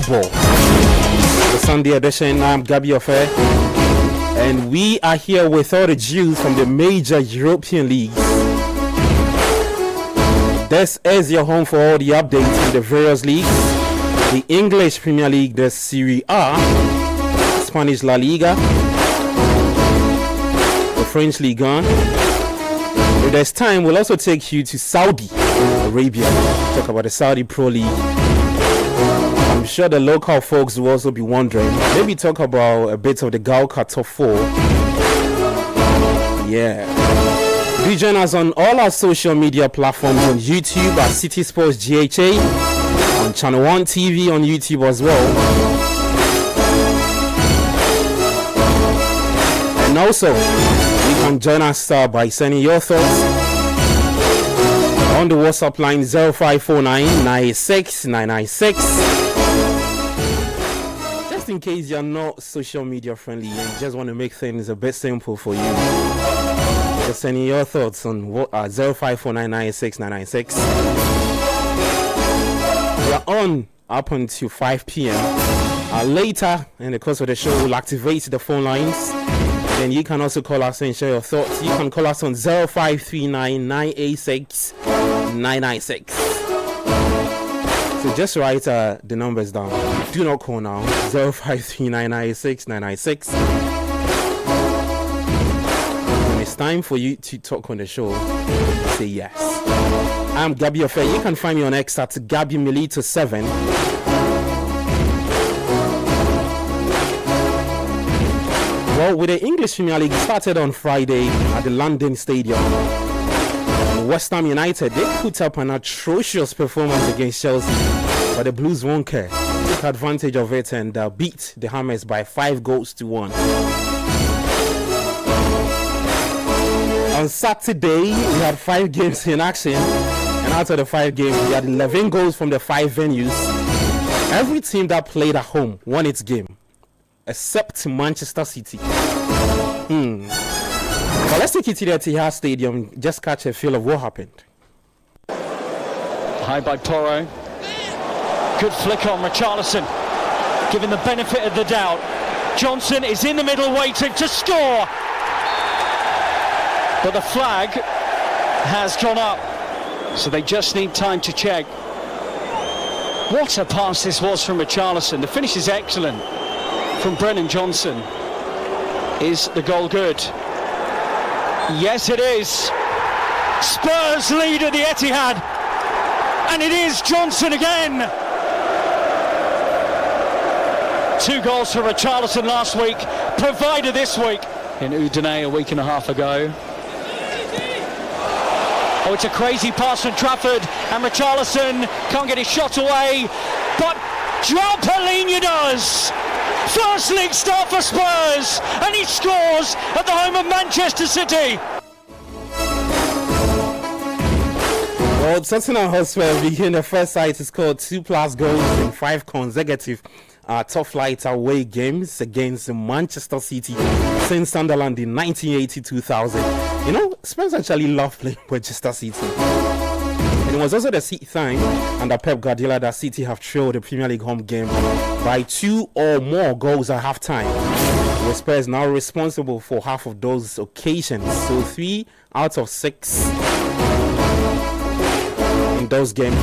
football. The Sunday edition. I'm Gabi Ofe, and we are here with all the Jews from the major European leagues. This is your home for all the updates in the various leagues: the English Premier League, the Serie A, Spanish La Liga, the French Ligue 1. If there's time, we'll also take you to Saudi Arabia, talk about the Saudi Pro League. I'm sure the local folks will also be wondering. Maybe talk about a bit of the Galka Top 4. Yeah. Do join us on all our social media platforms, on YouTube at City Sports GHA, on Channel 1 TV on YouTube as well. And also, you can join us by sending your thoughts on the WhatsApp line 0549 986 996. Just in case you're not social media friendly and you just want to make things a bit simple for you, just sending your thoughts on 0549 986 996. We're on up until 5 p.m. Later in the course of the show, we'll activate the phone lines. Then you can also call us and share your thoughts. You can call us on 0539 986 996. So just write the numbers down. Do not call now. 0539 986 996. When it's time for you to talk on the show, say yes. I'm Gabi Ofe. You can find me on X at Gabi Milito 7. Well, with the English Premier League, started on Friday at the London Stadium. West Ham United, they put up an atrocious performance against Chelsea, but the Blues won't care. Took advantage of it and beat the Hammers by 5-1. On Saturday, we had 5 games in action, and out of the 5 games, we had 11 goals from the 5 venues. Every team that played at home won its game, except Manchester City. Well, let's take you to the Etihad Stadium, just catch a feel of what happened. High by Porro. Good flick on Richarlison, given the benefit of the doubt. Johnson is in the middle waiting to score, but the flag has gone up, so they just need time to check. What a pass this was from Richarlison. The finish is excellent from Brennan Johnson. Is the goal good? Yes, it is. Spurs lead at the Etihad, and it is Johnson again. 2 goals for Richarlison last week, provided this week in Udine a week and a half ago. Oh, it's a crazy pass from Trafford, and Richarlison can't get his shot away, but João Palhinha does. First league start for Spurs, and he scores at the home of Manchester City. Well, Tottenham Hotspur became the first side to score 2+ goals in 5 consecutive top flight away games against Manchester City since Sunderland in 1980-2000. You know, Spurs actually love playing Manchester City. And it was also the time under Pep Guardiola that City have trailed the Premier League home game by 2 or more goals at half-time. The Spurs now responsible for half of those occasions, so 3 out of 6 in those games.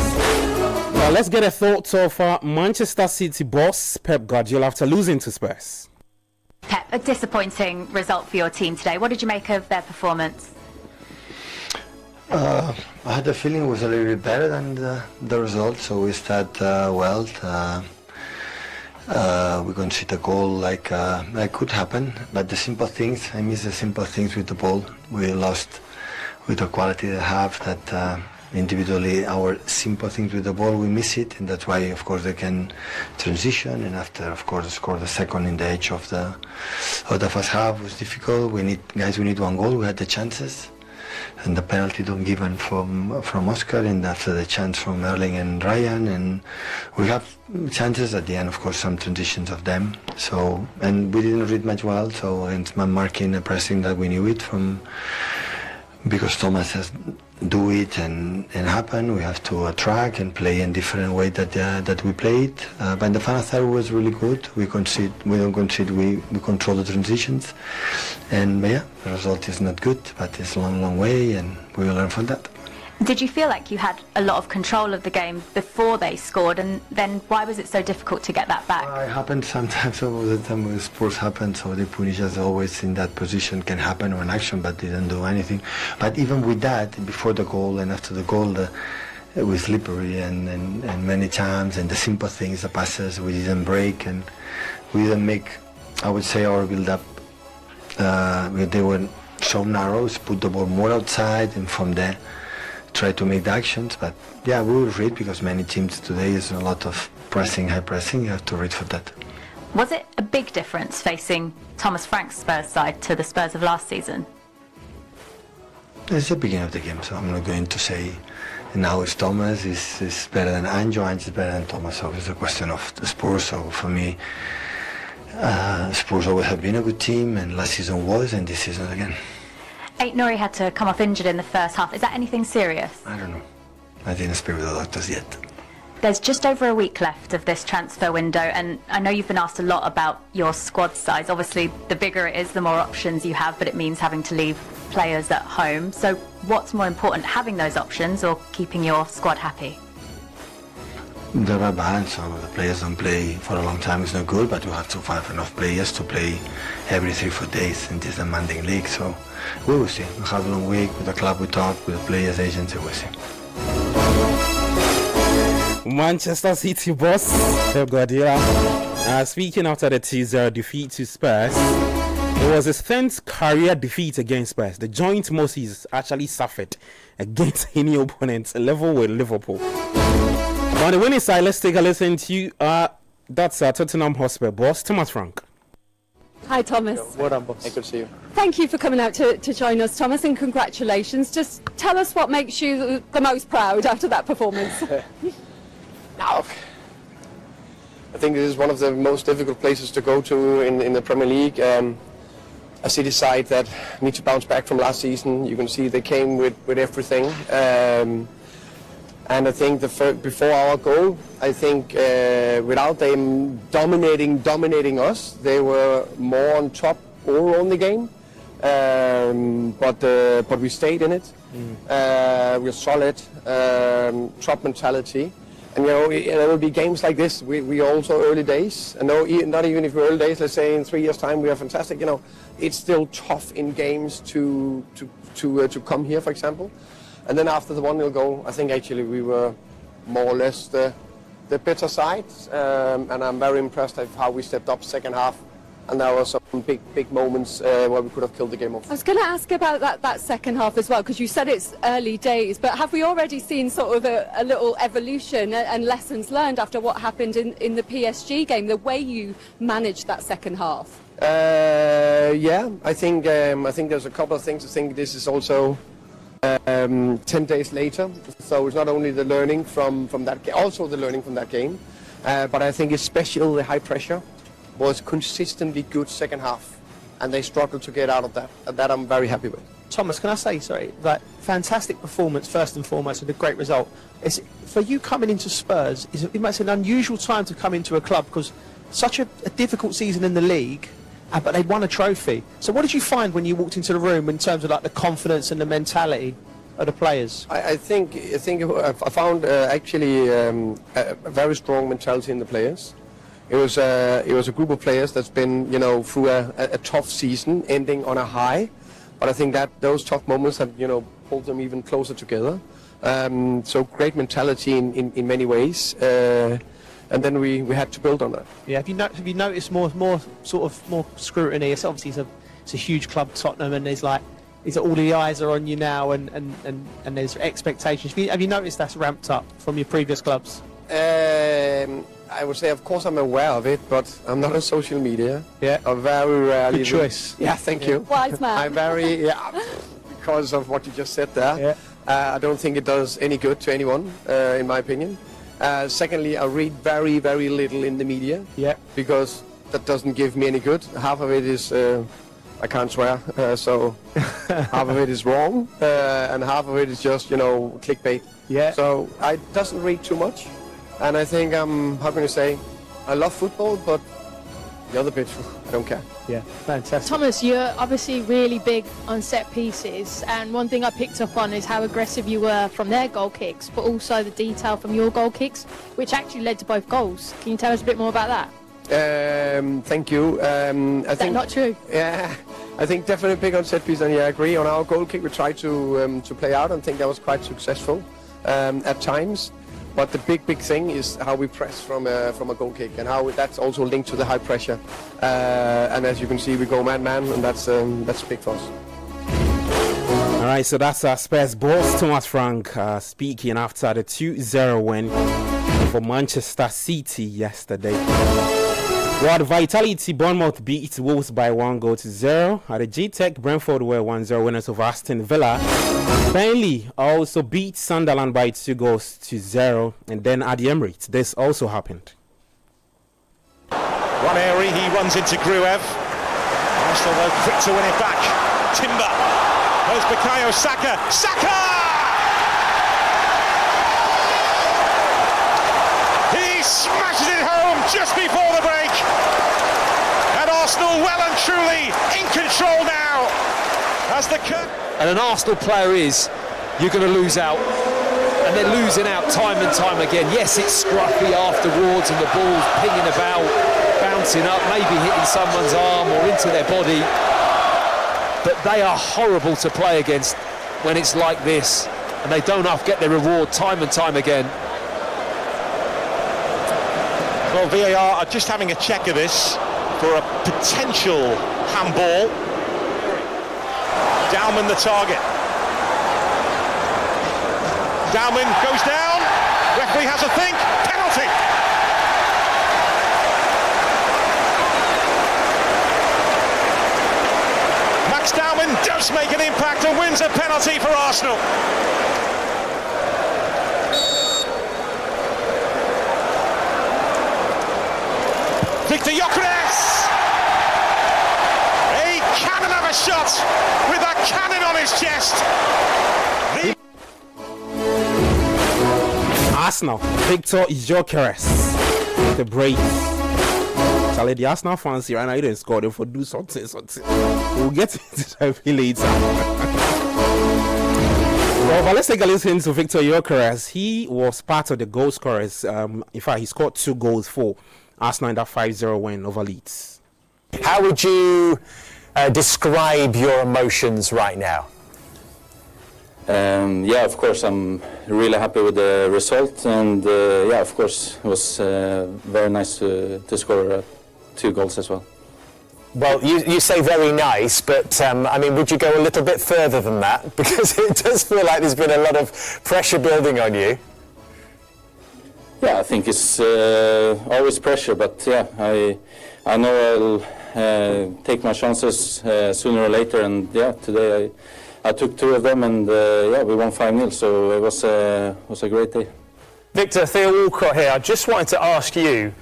Now let's get a thought of Manchester City boss Pep Guardiola after losing to Spurs. Pep, a disappointing result for your team today. What did you make of their performance? I had the feeling it was a little bit better than the result, so we start well. We conceded a goal like could happen, but the simple things, I miss the simple things with the ball. We lost with the quality they have, that individually our simple things with the ball, we miss it, and that's why of course they can transition, and after of course score the second in the edge of the first half was difficult. We need 1 goal, we had the chances. And the penalty don't given from Oscar, and after the chance from Erling and Ryan, and we have chances at the end, of course, some transitions of them. So, and we didn't read much well, so against man marking and pressing that we knew it from because Thomas has do it and happen. We have to track and play in different way that we played. But in the final third was really good. We don't concede. We control the transitions, and yeah, the result is not good, but it's a long way, and we will learn from that. Did you feel like you had a lot of control of the game before they scored, and then why was it so difficult to get that back? It happens sometimes. All the time when sports happen, so they punish us always in that position. Can happen on action, but they didn't do anything. But even with that, before the goal and after the goal, it was slippery and many times, and the simple things, the passes, we didn't break and we didn't make, I would say, our build-up. They were so narrow, put the ball more outside, and from there try to make the actions. But yeah, we will read, because many teams today is a lot of pressing, high pressing. You have to read for that. Was it a big difference facing Thomas Frank's Spurs side to the Spurs of last season? It's the beginning of the game, so I'm not going to say now it's Thomas is better than Anjo, Anjo is better than Thomas. So it's a question of the Spurs. So for me, Spurs always have been a good team, and last season was, and this season again. Aït-Nouri had to come off injured in the first half. Is that anything serious? I don't know. I didn't speak with the doctors yet. There's just over a week left of this transfer window, and I know you've been asked a lot about your squad size. Obviously, the bigger it is, the more options you have, but it means having to leave players at home. So what's more important, having those options or keeping your squad happy? The right balance, so the players don't play for a long time is not good, but you have to find enough players to play every 3-4 days in this demanding league. So we will see. We have a long week with the club, we talk with the players, agents, and we'll see. Manchester City boss Pep Guardiola speaking after the 2-0 defeat to Spurs. It was his 10th career defeat against Spurs. The joint most he's actually suffered against any opponent level with Liverpool. On the winning side, let's take a listen to that's Tottenham Hotspur boss Thomas Frank. Hi Thomas. Well done, boss. Good to see you. Thank you for coming out to join us, Thomas, and congratulations. Just tell us what makes you the most proud after that performance. Now, I think this is one of the most difficult places to go to in the Premier League. A City side that need to bounce back from last season. You can see they came with everything. And I think before our goal, I think without them dominating us, they were more on top overall in the game. But we stayed in it. We're solid, top mentality. And you know, there will be games like this. We also early days. And no, not even if we're early days. Let's say in 3 years' time we are fantastic. You know, it's still tough in games to come here, for example. And then after the 1-0 goal, I think actually we were more or less the better side. And I'm very impressed with how we stepped up second half. And there were some big moments where we could have killed the game off. I was going to ask about that second half as well, because you said it's early days, but have we already seen sort of a little evolution and lessons learned after what happened in the PSG game, the way you managed that second half? Yeah, I think there's a couple of things. I think this is also 10 days later, so it's not only the learning from that game, also the learning from that game, but I think especially the high pressure was consistently good second half, and they struggled to get out of that. And that I'm very happy with. Thomas, can I say, sorry, that fantastic performance first and foremost, and a great result. For you coming into Spurs, it's an unusual time to come into a club because such a difficult season in the league, but they won a trophy. So what did you find when you walked into the room in terms of like the confidence and the mentality of the players? I think I found actually a very strong mentality in the players. It was a group of players that's been, you know, through a tough season, ending on a high. But I think that those tough moments have, you know, pulled them even closer together. So great mentality in many ways, and then we had to build on that. Yeah, have you noticed more scrutiny? It's obviously it's a huge club, Tottenham, and there's all the eyes are on you now, and there's expectations. Have you noticed that's ramped up from your previous clubs? I would say, of course, I'm aware of it, but I'm not on social media. Yeah. I very rarely. Good choice. Yeah, thank you. Wise man. I'm very, because of what you just said there. Yeah. I don't think it does any good to anyone, in my opinion. Secondly, I read very, very little in the media. Yeah. Because that doesn't give me any good. Half of it is I can't swear, so half of it is wrong, and half of it is just, clickbait. Yeah. So I doesn't read too much, and I think how can I say, I love football, but the other bit, I don't care. Yeah, fantastic. Thomas, you're obviously really big on set pieces, and one thing I picked up on is how aggressive you were from their goal kicks, but also the detail from your goal kicks, which actually led to both goals. Can you tell us a bit more about that? Thank you. I think not true? Yeah, I think definitely big on set piece, and I agree on our goal kick. We tried to play out, and think that was quite successful at times. But the big thing is how we press from a goal kick, and how that's also linked to the high pressure. And as you can see, we go man-man, and that's big for us. All right, so that's Spurs boss Thomas Frank speaking after the 2-0 win for Manchester City yesterday. Well, the Vitality Bournemouth beat Wolves by 1-0. At the G-Tech, Brentford were 1-0 winners of Aston Villa. Burnley also beat Sunderland by 2-0. And then at the Emirates, this also happened. Ranieri, he runs into Gruev. Arsenal though quick to win it back. Timber. There's Bukayo Saka. Saka! He smashes it home just before the break. And Arsenal well and truly in control now. As the and an Arsenal player you're going to lose out. And they're losing out time and time again. Yes, it's scruffy afterwards and the ball's pinging about, bouncing up, maybe hitting someone's arm or into their body. But they are horrible to play against when it's like this. And they don't get their reward time and time again. Well, VAR are just having a check of this for a potential handball. Dowman the target. Dowman goes down. Referee has a think. Penalty. Max Dowman does make an impact and wins a penalty for Arsenal. Victor Gyökeres! A cannon of a shot with a cannon on his chest. Arsenal, Victor Gyökeres, the brace. Charlie, the Arsenal fans here, and I didn't score them for do something. We'll get into that later. Well, but let's take a listen to Victor Gyökeres. He was part of the goal scorers. In fact, he scored 2 goals for Arsenal in that 5-0 win over Leeds. How would you describe your emotions right now? Yeah, of course, I'm really happy with the result, and yeah, of course, it was very nice to score 2 goals as well. Well, you say very nice, but I mean, would you go a little bit further than that? Because it does feel like there's been a lot of pressure building on you. Yeah, I think it's always pressure, but yeah, I know I'll take my chances sooner or later, and yeah, today I took 2 of them, and yeah, we won 5-0, so it was a great day. Victor, Theo Walcott here. I just wanted to ask you,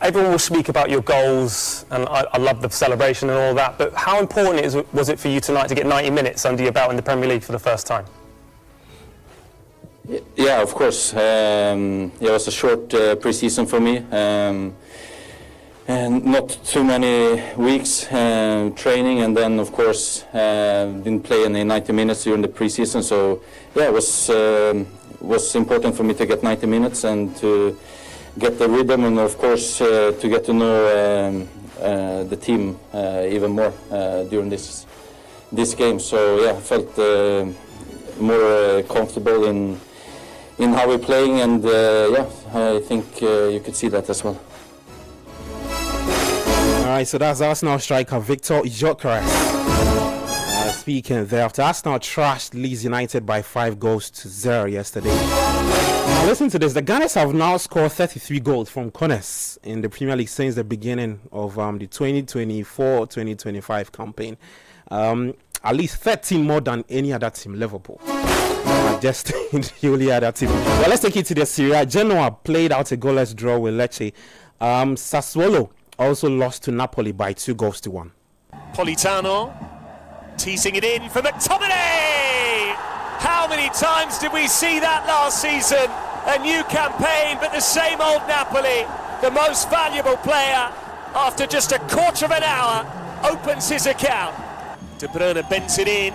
everyone will speak about your goals, and I love the celebration and all that, but how important was it for you tonight to get 90 minutes under your belt in the Premier League for the first time? Yeah, of course. It was a short pre-season for me, and not too many weeks training, and then of course didn't play any 90 minutes during the pre-season. So yeah, it was important for me to get 90 minutes and to get the rhythm, and of course to get to know the team even more during this game. So yeah, I felt more comfortable in how we're playing, and yeah, I think you could see that as well. Alright, so that's Arsenal striker Victor Gyökeres speaking there after Arsenal trashed Leeds United by 5-0 yesterday. Now listen to this, the Gunners have now scored 33 goals from corners in the Premier League since the beginning of the 2024-2025 campaign. At least 13 more than any other team, Liverpool. Just the only other team. Well, let's take it to the Serie A. Genoa played out a goalless draw with Lecce. Sassuolo also lost to Napoli by 2-1. Politano teasing it in for McTominay. How many times did we see that last season? A new campaign, but the same old Napoli. The most valuable player, after just a quarter of an hour, opens his account. De Bruyne bends it in,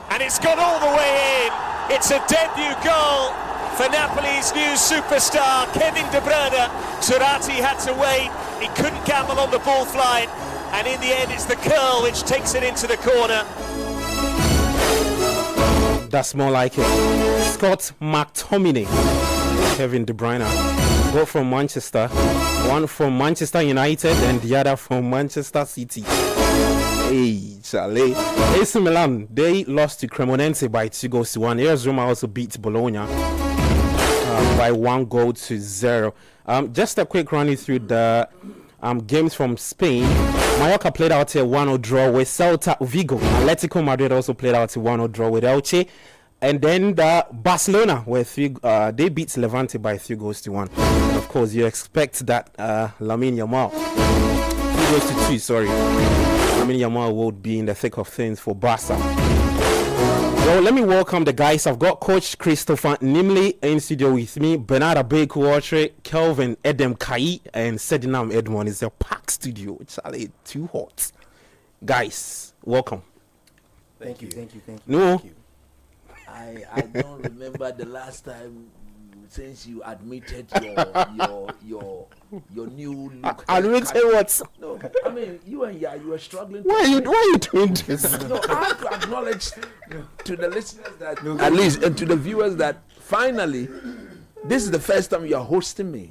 and it's gone all the way in. It's a debut goal for Napoli's new superstar, Kevin De Bruyne. Turati had to wait, he couldn't gamble on the ball flight, and in the end it's the curl which takes it into the corner. That's more like it. Scott McTominay, Kevin De Bruyne, both from Manchester, one from Manchester United and the other from Manchester City. Hey, Charlie. AC Milan, they lost to Cremonese by 2-1. AS Roma also beat Bologna by 1-0. Just a quick running through the games from Spain. Mallorca played out a 1-0 draw with Celta Vigo. Atletico Madrid also played out a 1-0 draw with Elche. And then the Barcelona, where they beat Levante by 3-1. Of course, you expect that Lamine Yamal, 3-2, sorry. Lamine Yamal would be in the thick of things for Barca. Well, let me welcome the guys. I've got Coach Christopher Nimley in studio with me, Bernard Abeku, Kelvin Edem Kai, and Sedinam Edmond. It's a packed studio. Charlie, too hot. Guys, welcome. Thank you. No. Thank you. I don't remember the last time since you admitted your new look. Admitted what? No, I mean you were struggling. Why are you doing this? No, I have to acknowledge to the listeners that at least and to the viewers that finally this is the first time you are hosting me.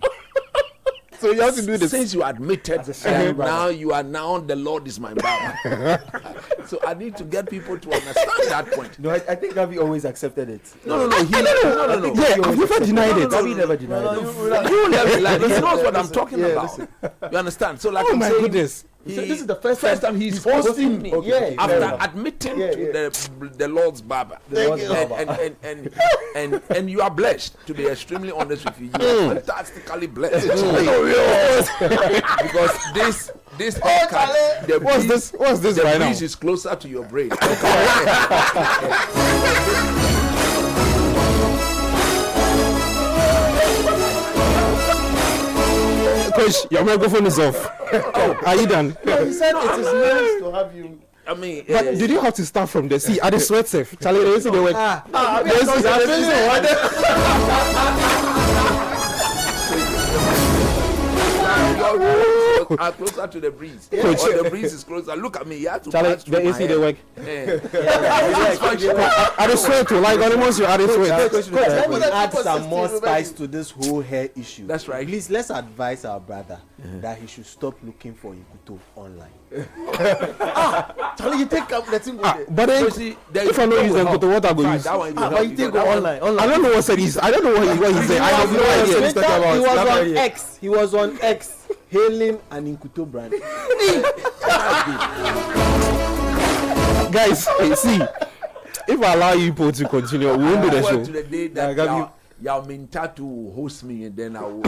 So you have to do this since you admitted that now you are now the Lord is my Baba. So I need to get people to understand that point. No, I think Gavi always accepted it. No. Yeah, I've never denied it. Gavi never denied it. You never lied. He knows what I'm talking about. You understand? So like I'm saying, goodness. So this is the first time he's hosting me after admitting to the Lord's Baba. And you are blessed, to be extremely honest with you. You are fantastically blessed. Because this haircut, what's this right now? The breeze is closer to your brain. Coach, your microphone is off. Are you done? No, he said it is nice to have you. I mean, but did you have to start from the sea? Are the sweat safe? Charlie, they see the way. Are closer to the breeze. Or the breeze is closer. Look at me. You have to Charlie, the AC they work. I just swear to like animals. You add it to it. Let me add some more spice to this whole hair issue. That's right. Please, let's advise our brother that he should stop looking for Ikuto online. Charlie, you take up the thing. But then, if I know use Ikuto, what I go use? But you take online. I don't know what said is. I don't know what he said. I have no idea what he's talking about. He was on X. Hailing an Inkuto brand. Guys, see, if I allow you people to continue, we won't do the show. To the day that Yao Minta to host me, and then I'll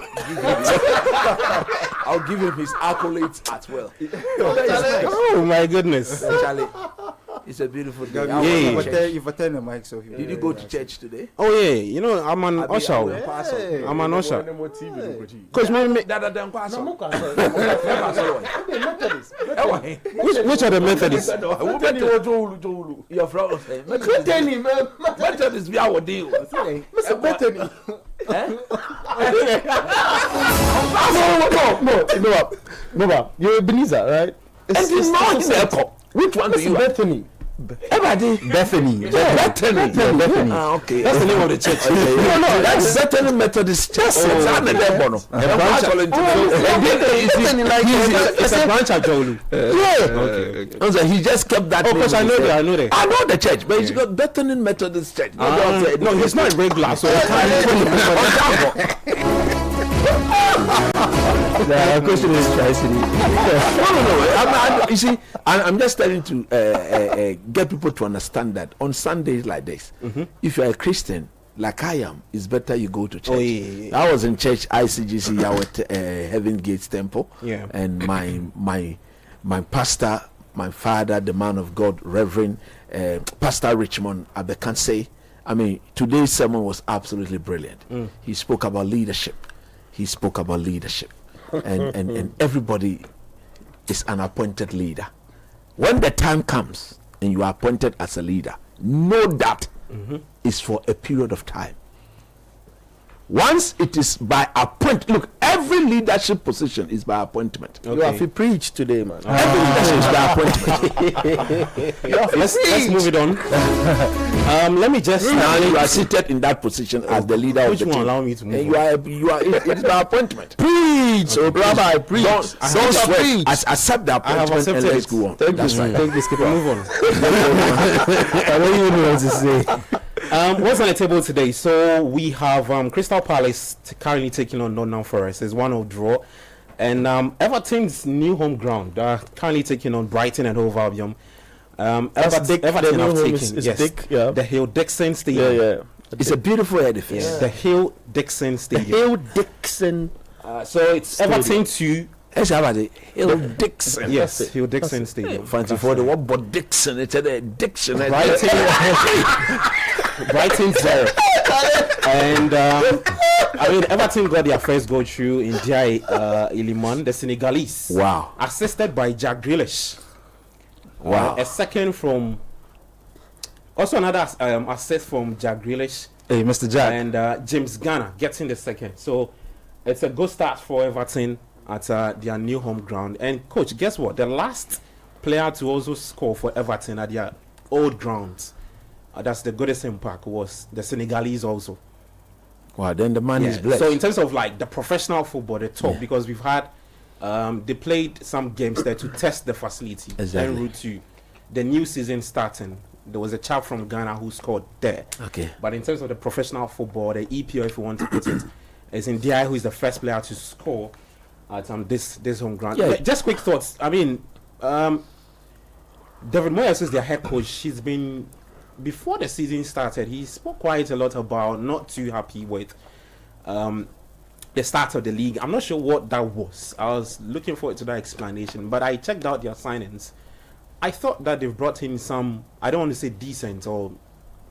give him his accolades as well. Oh my goodness. Charlie, it's a beautiful day. You've attended the mic, so did you go to church today? Oh yeah, you know I'm an usher. I'm an usher. Coach, which are the Methodists? Your from Methodists be our deal. No, you're Ebenezer, right? It's not which one do you Bethany? Bethany. Okay. That's the name of the church. No, that's Bethany Methodist Church. It's a branch of Jolu. Yeah. Okay. He just kept that. Of course, I know that. I know the church, but he's got Bethany Methodist Church. No, he's not regular, so the question is no. You see, I'm just trying to get people to understand that on Sundays like this, if you're a Christian like I am, it's better you go to church. I was in church, ICGC, Heaven Gates Temple, and my pastor my father, the man of God, Reverend Pastor Richmond Abekanse. I mean, today's sermon was absolutely brilliant. He spoke about leadership. And everybody is an appointed leader. When the time comes and you are appointed as a leader, know that it's for a period of time. Once it is by appointment, look, every leadership position is by appointment. Okay. You have to preach today, man. Every leadership is by appointment. Let's move it on. Let me just now you are seated in that position as the leader of the team. Allow me to move. It is by appointment. Preach, Rabbi, preach. Don't sweat. Accept the appointment and let's go on. That's right. Thank you, Skipper. Move on. I don't even know what to say. What's on the table today? So we have Crystal Palace currently taking on Nottingham Forest. It's 1-0 draw. And Everton's new home ground currently taking on Brighton and Hove Albion. Everton have taken the Hill Dixon Stadium. Yeah. It's a beautiful edifice. The Hill Dixon Stadium. Hill Dixon. So it's Everton to Hill Dixon. Yes, Hill Dixon Stadium. Fancy for the what but Dixon. It's a Dixon. Brighton 0. And I mean, Everton got their first goal through in Jai Iliman, the Senegalese. Wow. Assisted by Jack Grealish. Wow. A second from. Also another assist from Jack Grealish. Hey, Mr. Jack. And James Garner getting the second. So it's a good start for Everton at their new home ground. And coach, guess what? The last player to also score for Everton at their old grounds, that's the Goodison Park, was the Senegalese also. Wow, then the man is blessed. So in terms of like the professional football, the top, because we've had they played some games there to test the facility en route to the new season starting. There was a chap from Ghana who scored there. Okay. But in terms of the professional football, the EPO, if you want to put it, is in DI, who is the first player to score at this home ground. Yeah. Just quick thoughts. I mean, David Moyes is their head coach. He's been, before the season started, he spoke quite a lot about not too happy with the start of the league. I'm not sure what that was. I was looking forward to that explanation, but I checked out their signings. I thought that they've brought in some, I don't want to say decent or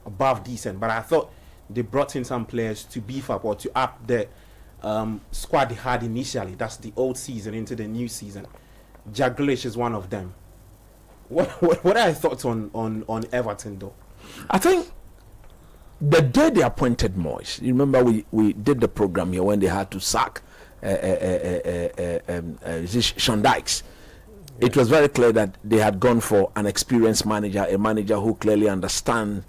above decent, but I thought they brought in some players to beef up or to up the squad they had initially. That's the old season into the new season. Jack Grealish is one of them. What are your thoughts on Everton though? I think the day they appointed Moyes, you remember we did the program here when they had to sack Sean Dykes. It was very clear that they had gone for an experienced manager, a manager who clearly understands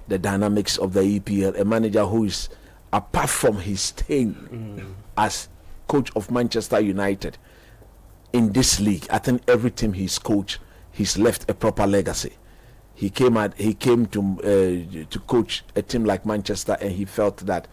the dynamics of the EPL, a manager who is, apart from his stay as coach of Manchester United in this league, I think every team he's coached, he's left a proper legacy. He came to coach a team like Manchester, and he felt that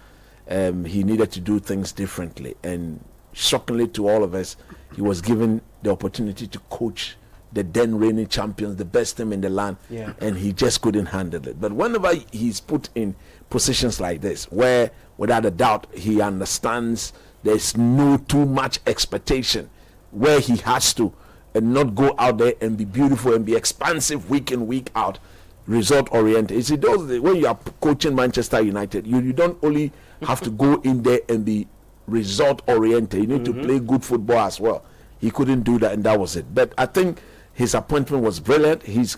he needed to do things differently. And shockingly to all of us, he was given the opportunity to coach the then reigning champions, the best team in the land, and he just couldn't handle it. But whenever he's put in positions like this, where without a doubt he understands there's no too much expectation, where he has to and not go out there and be beautiful and be expansive week in, week out, result oriented. You see, when you are coaching Manchester United, you don't only have to go in there and be result oriented. You need to play good football as well. He couldn't do that, and that was it. But I think his appointment was brilliant. He's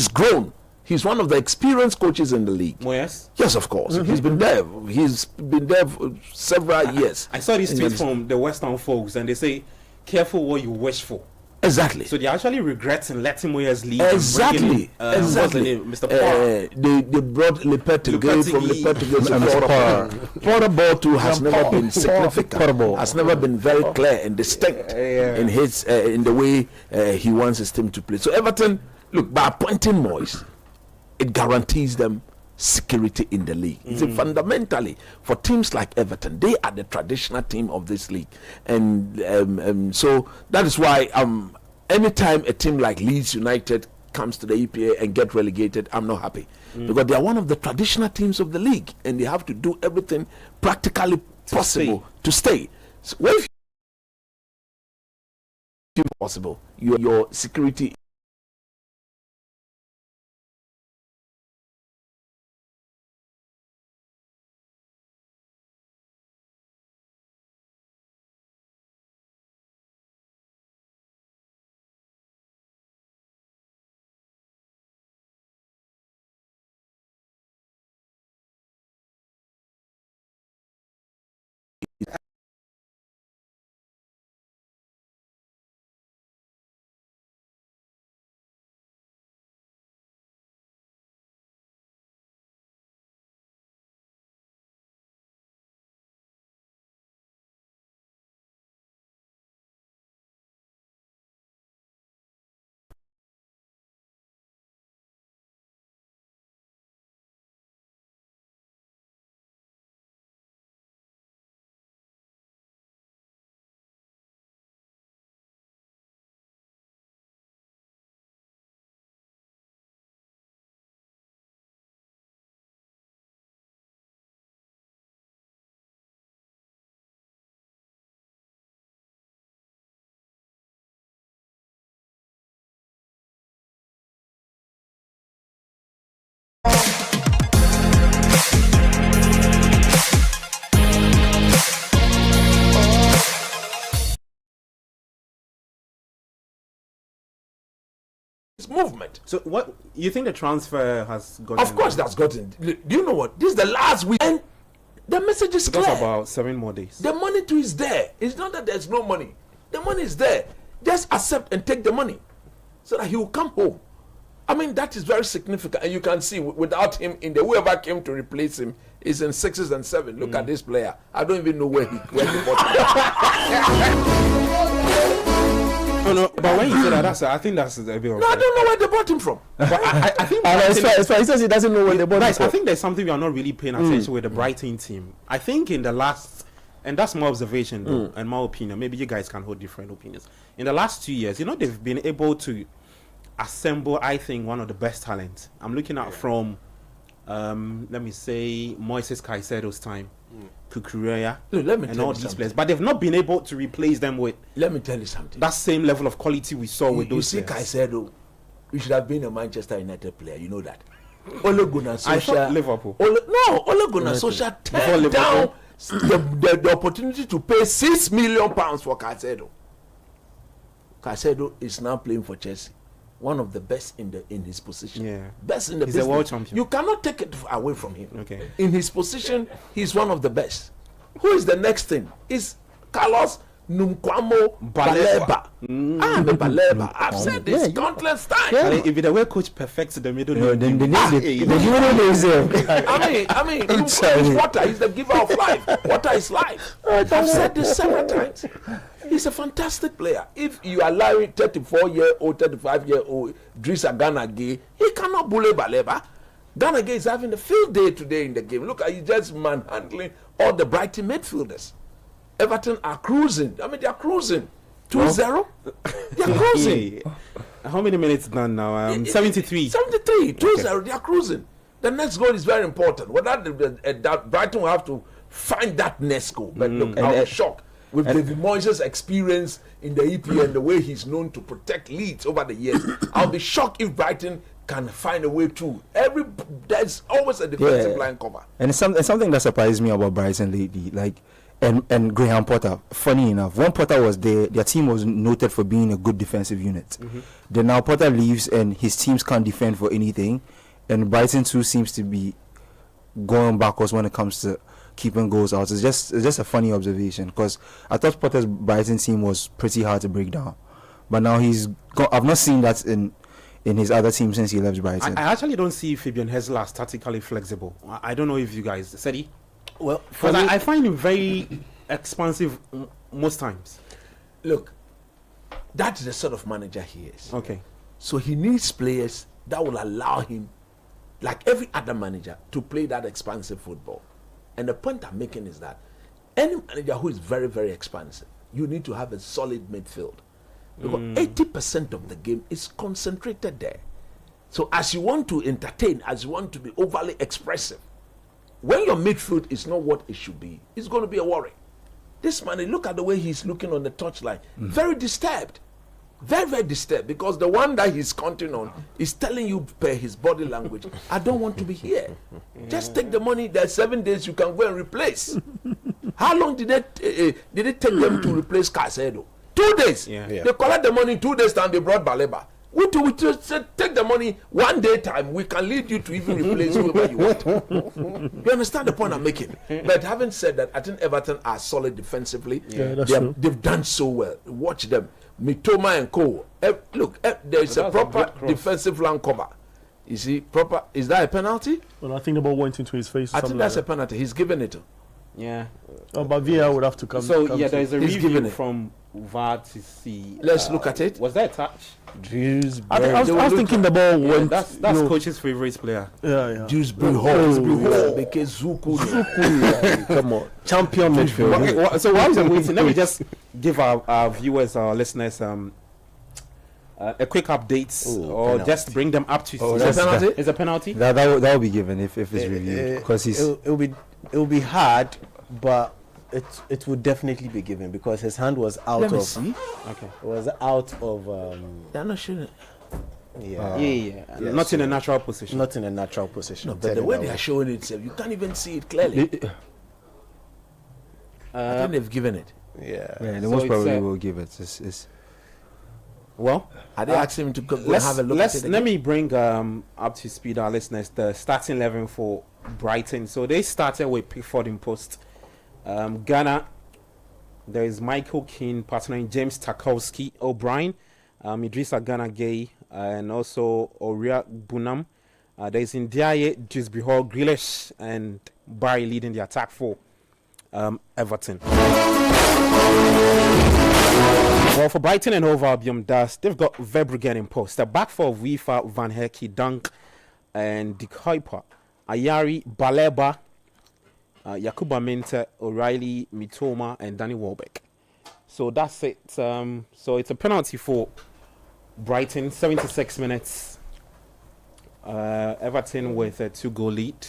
grown. He's one of the experienced coaches in the league. Moyes? Yes, of course. He's been there. He's been there for several years. I saw this tweet from the Western folks, and they say, "Careful what you wish for." Exactly. So they're actually regretting letting Moyes leave. Exactly. What's the name? Mr. Porter. They brought Lepetegui from Lepetegui to Porter Ball too has never been significant. Has never been very clear and distinct in his in the way he wants his team to play. So Everton, look, by appointing Moyes, it guarantees them security in the league. It's fundamentally for teams like Everton, they are the traditional team of this league, and so that is why anytime a team like Leeds United comes to the EPA and get relegated, I'm not happy, because they are one of the traditional teams of the league, and they have to do everything practically possible to stay. So if possible. Your security. Movement. So what you think the transfer has gotten? Of course, that's gotten. Do you know what? This is the last week, and the message is clear. That's about 7 more days. The money too is there. It's not that there's no money. The money is there. Just accept and take the money, so that he will come home. I mean, that is very significant, and you can see without him in the whoever came to replace him is in 6s and 7s. Look at this player. I don't even know where he bought him. No, but when you say that, I think that's a bit of. No, I don't know where they bought him from. But I think it's fair. He says he doesn't know where they bought him from. I think there's something we are not really paying attention with the Brighton team. I think in the last, and that's my observation though, and my opinion. Maybe you guys can hold different opinions. In the last 2 years, they've been able to assemble, I think, one of the best talents. I'm looking at from, let me say, Moises Caicedo's time, Kukureya, and all these players. But they've not been able to replace them with. Let me tell you something. That same level of quality we saw with those players. You see Caicedo, he should have been a Manchester United player. You know that. Ole Gunnar Solskjaer. I thought Liverpool. Ole Gunnar Solskjaer turned down the opportunity to pay £6 million for Caicedo. Caicedo is now playing for Chelsea. One of the best in his position. Yeah. Best in the He's business. a world champion. You cannot take it away from him. Okay. In his position, he's one of the best. Who is the next thing? Is Carlos Nunkwamo Baleba. Baleba. I've said this countless times. Yeah. If the way coach perfects the middle name, then they need it. I mean, Nunkwamo is water. He's the giver of life. Water is life. I've said this several times. He's a fantastic player. If you allow 34-year-old, 35-year-old Drissa Gana Gueye, he cannot bully Baleba. Gana Gueye is having a field day today in the game. Look, he's just manhandling all the Brighton midfielders. Everton are cruising. I mean, they are cruising. 2-0. They are cruising. How many minutes done now? 73. 73. 2-0. They are cruising. The next goal is very important. That Brighton will have to find that next goal. But look, I was shocked. With David Moyes' experience in the EPL and the way he's known to protect leads over the years, I'll be shocked if Brighton can find a way through. There's always a defensive line cover. And it's something that surprised me about Brighton lately. Like, and Graham Potter. Funny enough, when Potter was there, their team was noted for being a good defensive unit. Then now Potter leaves, and his teams can't defend for anything, and Brighton too seems to be going backwards when it comes to keeping goals out. It's just a funny observation, because I thought Potter's Brighton team was pretty hard to break down, but now I've not seen that in his other team since he left Brighton. I actually don't see Fabian Hessler as tactically flexible. I don't know if you guys said he. Well, because I find him very expansive most times. Look, that's the sort of manager he is. Okay. So he needs players that will allow him, like every other manager, to play that expansive football. And the point I'm making is that any manager who is very, very expansive, you need to have a solid midfield. Because 80% of the game is concentrated there. So as you want to entertain, as you want to be overly expressive, when your midfield is not what it should be, it's going to be a worry. This man, look at the way he's looking on the touchline. Very disturbed. Very, very disturbed because the one that he's counting on is telling you per his body language, I don't want to be here. Just take the money. There's 7 days you can go and replace. How long did it take them to replace Caicedo? 2 days. They collect the money in 2 days time. They brought Baleba. We just said, take the money 1 day time. We can lead you to even replace whoever you want. You understand the point I'm making? But having said that, I think Everton are solid defensively. They've done so well. Watch them. Mitoma and Co. Look, there is a proper defensive line cover. You see, proper. Is that a penalty? Well, I think the ball went into his face. I think that's a penalty. He's given it. Yeah. Oh, but VAR would have to come. So come there's a He's review given it. from VAR to see. Let's look at it. Was that a touch? I was thinking the ball went. That's coach's favorite player. Yeah. Dewsbury because Zuku. Come on, champion midfield. So while we're waiting, let me just give our viewers, our listeners, a quick update, or penalty. just bring them up to. Is a penalty? Is a penalty? That will be given if it's reviewed because it'll be hard, but it would definitely be given because his hand was out Let me of. see. Okay. It was out of. They're not shooting. Not in a natural position. Not in a natural position. No, but the way they are showing it, you can't even see it clearly. I think they've given it. They most probably will give it. Well, are they asking him to go and have a look at it? Let me bring up to speed our listeners the starting 11 for Brighton. So they started with Pickford in post. Ghana, there is Michael Keane partnering James Tarkowski, O'Brien, Idrissa Gana Gay, and also Oria Bunam. There is Ndiaye, Dewsbury, Grealish, and Barry leading the attack for Everton. Well, for Brighton and Hove Albion, they've got Verbruggen in post. The back four of Weaver, Van Herky, Dunk, and De Kuyper, Ayari, Baleba, Yakuba Minte, O'Reilly, Mitoma, and Danny Welbeck. So that's it. So it's a penalty for Brighton, 76 minutes. Everton with a 2-goal lead.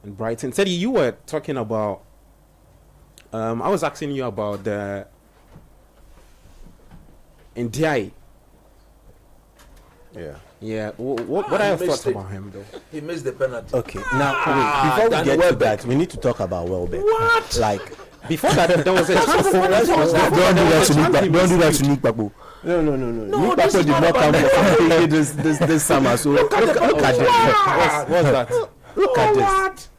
And Brighton. Teddy, you were talking about... I was asking you about the... Ndiaye. Yeah. What are your thoughts about him, though? He missed the penalty. Okay. Now, before we get to that, we need to talk about Welbeck. What? Like, before that, there was a chance for Don't do that to Nick Babu. No. No, Nick this Babu is did not not come about for this summer. So look at this. What's that? Look at this.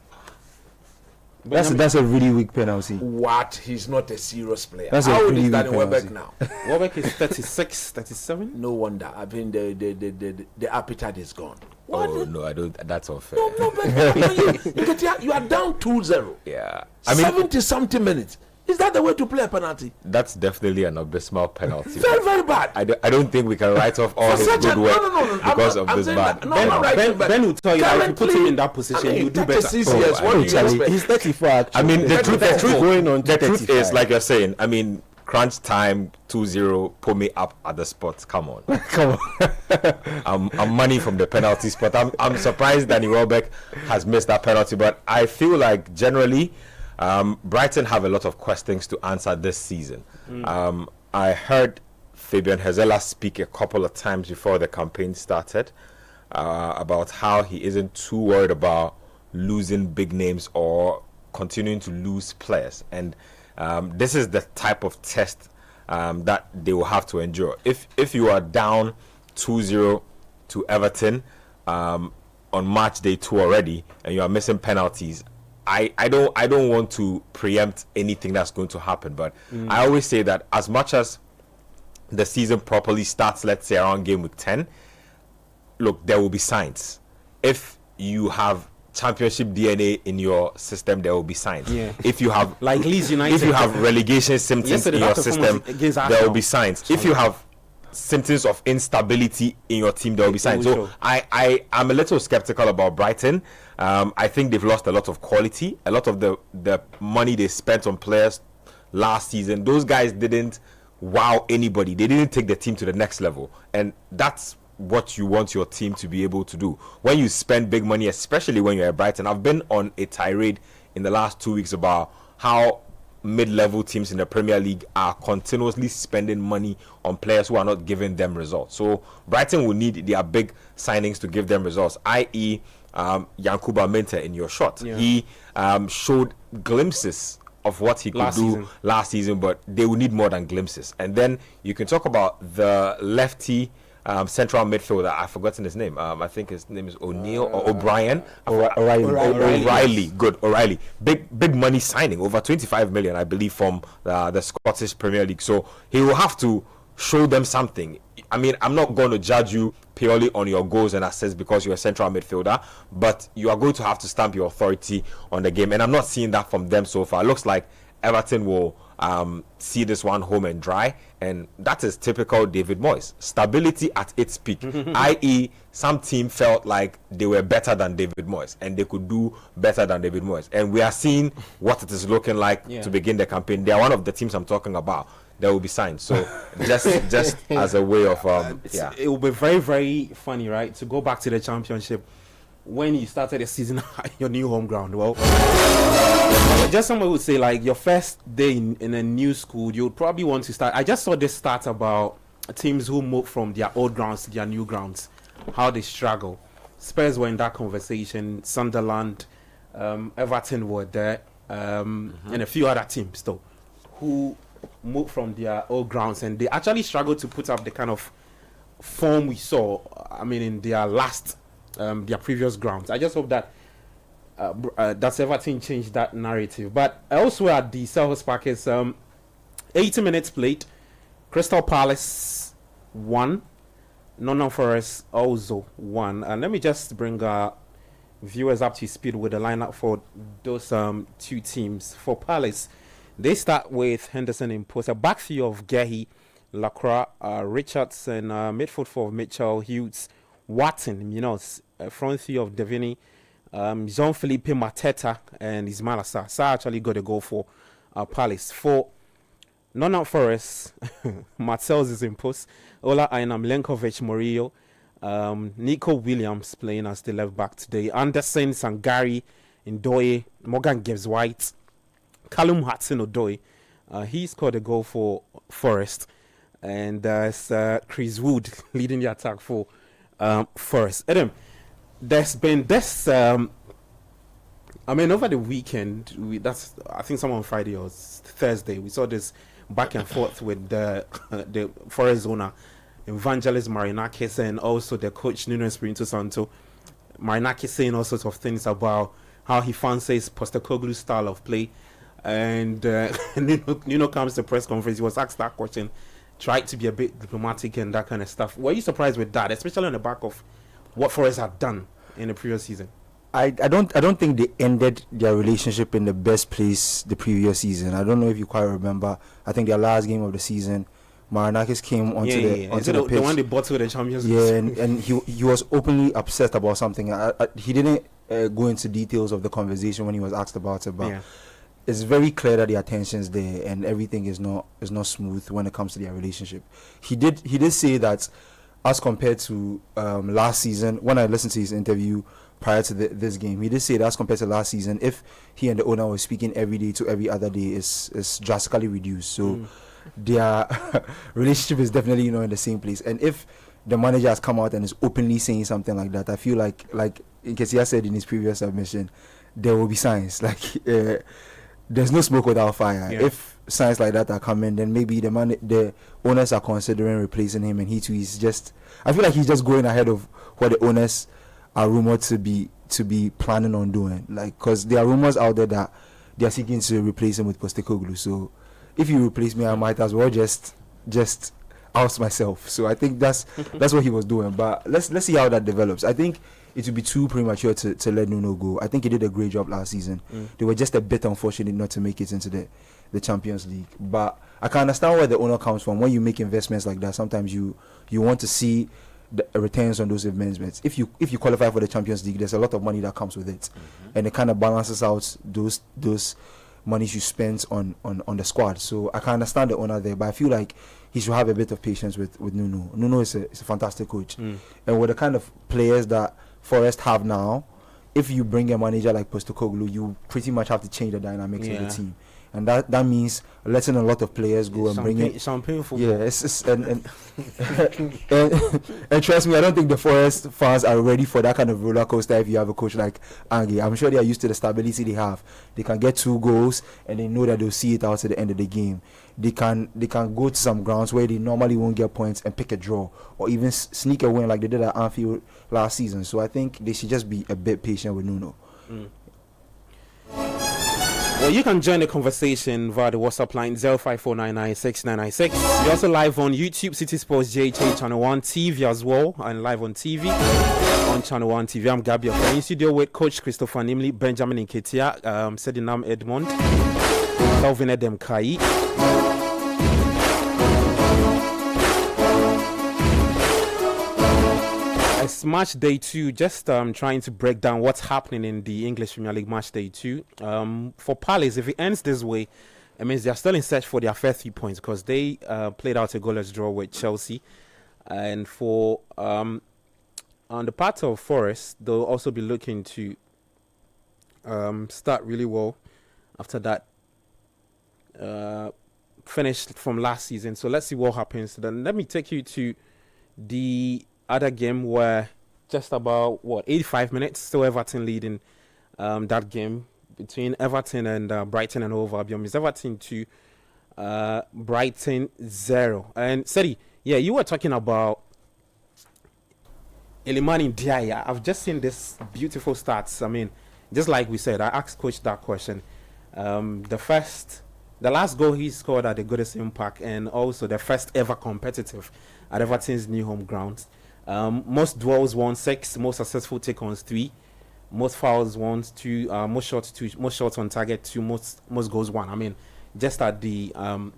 That's a really weak penalty. What? He's not a serious player. That's a How old really is Danny weak Welbeck penalty. now? Welbeck is 36, 37. No wonder. I mean, the appetite is gone. Oh no, I don't. That's unfair. No, but you are down 2-0. Yeah, I mean, 70-something minutes. Is that the way to play a penalty? that's definitely an abysmal penalty. Very, very bad. I don't think we can write off all his good work because of this bad. Ben will tell you that if you put him in that position, you do better. 36 years. What do you expect? He's 34. Actually. I mean, the truth is, 35. like you're saying, I mean, crunch time 2-0, put me up at the spot. Come on. I'm money from the penalty spot. I'm surprised Danny Welbeck has missed that penalty, but I feel like generally Brighton have a lot of questions to answer this season. I heard Fabian Hezela speak a couple of times before the campaign started about how he isn't too worried about losing big names or continuing to lose players, and this is the type of test that they will have to endure. If you are down 2-0 to Everton on match day 2 already and you are missing penalties, I don't want to preempt anything that's going to happen, but I always say that as much as the season properly starts, let's say around game week 10, look, there will be signs. If you have championship DNA in your system, there will be signs. Yeah. If you have like Leeds United, if you have relegation symptoms in your system, there will be signs. If you have symptoms of instability in your team, there will be signs. So I am a little skeptical about Brighton. I think they've lost a lot of quality. A lot of the money they spent on players last season, those guys didn't wow anybody. They didn't take the team to the next level, and that's what you want your team to be able to do when you spend big money, especially when you're at Brighton. I've been on a tirade in the last 2 weeks about how mid-level teams in the Premier League are continuously spending money on players who are not giving them results. So Brighton will need their big signings to give them results, i.e. Yankuba Minteh in your shot. Yeah. He showed glimpses of what he could do last season, but they will need more than glimpses. And then you can talk about the lefty central midfielder. I've forgotten his name. I think his name is O'Neill or O'Brien. O'Reilly. Good. O'Reilly. Big money signing, over 25 million, I believe, from the Scottish Premier League. So he will have to show them something. I mean, I'm not going to judge you purely on your goals and assists because you're a central midfielder, but you are going to have to stamp your authority on the game. And I'm not seeing that from them so far. It looks like Everton will see this one home and dry, and that is typical David Moyes. Stability at its peak, i.e. some team felt like they were better than David Moyes and they could do better than David Moyes, and we are seeing what it is looking like to begin the campaign. They are one of the teams I'm talking about. There will be signs. So just as a way of it will be very, very funny, right, to go back to the Championship when you started the season at your new home ground. Well, just someone would say, like, your first day in a new school, you would probably want to start. I just saw this stat about teams who move from their old grounds to their new grounds, how they struggle. Spurs were in that conversation, Sunderland, Everton were there, and a few other teams though who moved from their old grounds, and they actually struggled to put up the kind of form we saw, I mean, in their their previous grounds. I just hope that that's Everton changed that narrative. But elsewhere at the Selhurst Park is 80 minutes played. Crystal Palace 1, Nottingham Forest also 1. And let me just bring viewers up to speed with the lineup for those two teams. For Palace, they start with Henderson in post, a back three of Gehi, Lacroix, Richardson, midfield four of Mitchell, Hughes, Watson, front three of Devini, Jean-Philippe Mateta, and Ismail Assar. Assar actually got a goal for Palace. For Nottingham Forest, Marcels is in post, Ola Aina, Milenkovic, Murillo, Nico Williams playing as the left back today, Anderson, Sangari, Ndoye, Morgan Gibbs White, Callum Hudson-Odoi. He scored a goal for Forest, and there's Chris Wood leading the attack for Forest. Adam, there's been this over the weekend, I think someone on Friday or Thursday, we saw this back and forth with the Forest owner Evangelist Marinakis and also the coach Nuno Espirito Santo. Marinakis saying all sorts of things about how he fancies Postecoglou's style of play, and Nuno comes to press conference. He was asked that question, tried to be a bit diplomatic and that kind of stuff. Were you surprised with that, especially on the back of what Forest had done in the previous season? I don't think they ended their relationship in the best place the previous season. I don't know if you quite remember. I think their last game of the season, Marinakis came onto the pitch. The one they bought to the Champions League. Yeah, and he was openly upset about something. He didn't go into details of the conversation when he was asked about it, but it's very clear that the attention's there and everything is not smooth when it comes to their relationship. He did say that as compared to last season, when I listened to his interview prior to this game, he did say that as compared to last season, if he and the owner were speaking every day to every other day, is drastically reduced. So their relationship is definitely in the same place. And if the manager has come out and is openly saying something like that, I feel like Nketiah said in his previous submission, there will be signs. There's no smoke without fire. Yeah. If signs like that are coming, then maybe the owners are considering replacing him, and he too is just. I feel like he's just going ahead of what the owners are rumored to be planning on doing. Because there are rumors out there that they are seeking to replace him with Postecoglou. So if you replace me, I might as well just oust myself. So I think that's what he was doing. But let's see how that develops. I think it would be too premature to let Nuno go. I think he did a great job last season. They were just a bit unfortunate not to make it into the Champions League. But I can understand where the owner comes from. When you make investments like that, sometimes you want to see the returns on those investments. If you qualify for the Champions League, there's a lot of money that comes with it, and it kind of balances out those monies you spend on the squad. So I can understand the owner there, but I feel like he should have a bit of patience with Nuno. Nuno is a fantastic coach, and with the kind of players that Forest have now, if you bring a manager like Postecoglou, you pretty much have to change the dynamics of the team. and that means letting a lot of players go and bring in champagne football. Yeah, and trust me, I don't think the Forest fans are ready for that kind of roller coaster. If you have a coach like Ange, I'm sure they are used to the stability they have. They can get 2 goals and they know that they'll see it out to the end of the game. They can go to some grounds where they normally won't get points and pick a draw or even sneak a win like they did at Anfield last season. So I think they should just be a bit patient with Nuno. Well, you can join the conversation via the WhatsApp line 0549969996. We're also live on YouTube, City Sports JHA Channel 1 TV as well, and live on TV on Channel 1 TV. I'm Gabriel. We're in studio with Coach Christopher Nimley, Benjamin Nketiah, Sedinam Edmond, Kelvin Edem Kai. It's match day 2, just trying to break down what's happening in the English Premier League match day 2. For Palace, if it ends this way, it means they're still in search for their first 3 points because they played out a goalless draw with Chelsea. And for on the part of Forest, they'll also be looking to start really well after that finished from last season. So let's see what happens. Then let me take you to the other game where just about 85 minutes, still Everton leading that game between Everton and Brighton and Hove Albion. It's Everton 2, Brighton 0. And Sedi, yeah, you were talking about Elimani Diaya. I've just seen this beautiful stats. I mean, just like we said, I asked Coach that question. The last goal he scored at the Goodison Park, and also the first ever competitive at Everton's new home grounds. Most duels won 6, most successful take-ons 3, most fouls won 2, most shots on target 2, most goals 1. I mean, just at the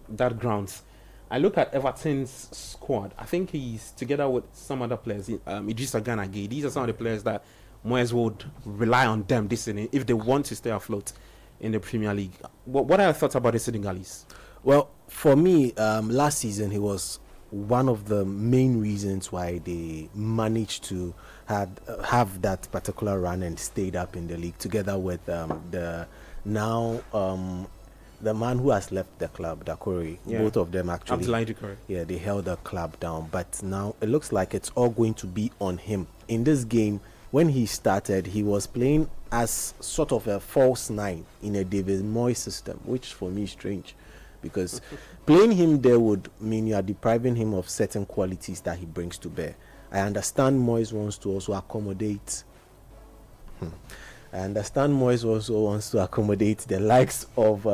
that grounds. I look at Everton's squad. I think he's together with some other players. Idrissa Gana Gueye. These are some of the players that Moyes would rely on them this season if they want to stay afloat in the Premier League. What are your thoughts about the Senegalese? Well, for me, last season he was one of the main reasons why they managed to have that particular run and stayed up in the league, together with the man who has left the club, Dakore. Yeah. Both of them actually. Abdoulaye Doucouré. Yeah, they held the club down, but now it looks like it's all going to be on him. In this game, when he started, he was playing as sort of a false 9 in a David Moyes system, which for me is strange, because playing him there would mean you are depriving him of certain qualities that he brings to bear. I understand Moyes wants to also accommodate. I understand Moyes also wants to accommodate the likes of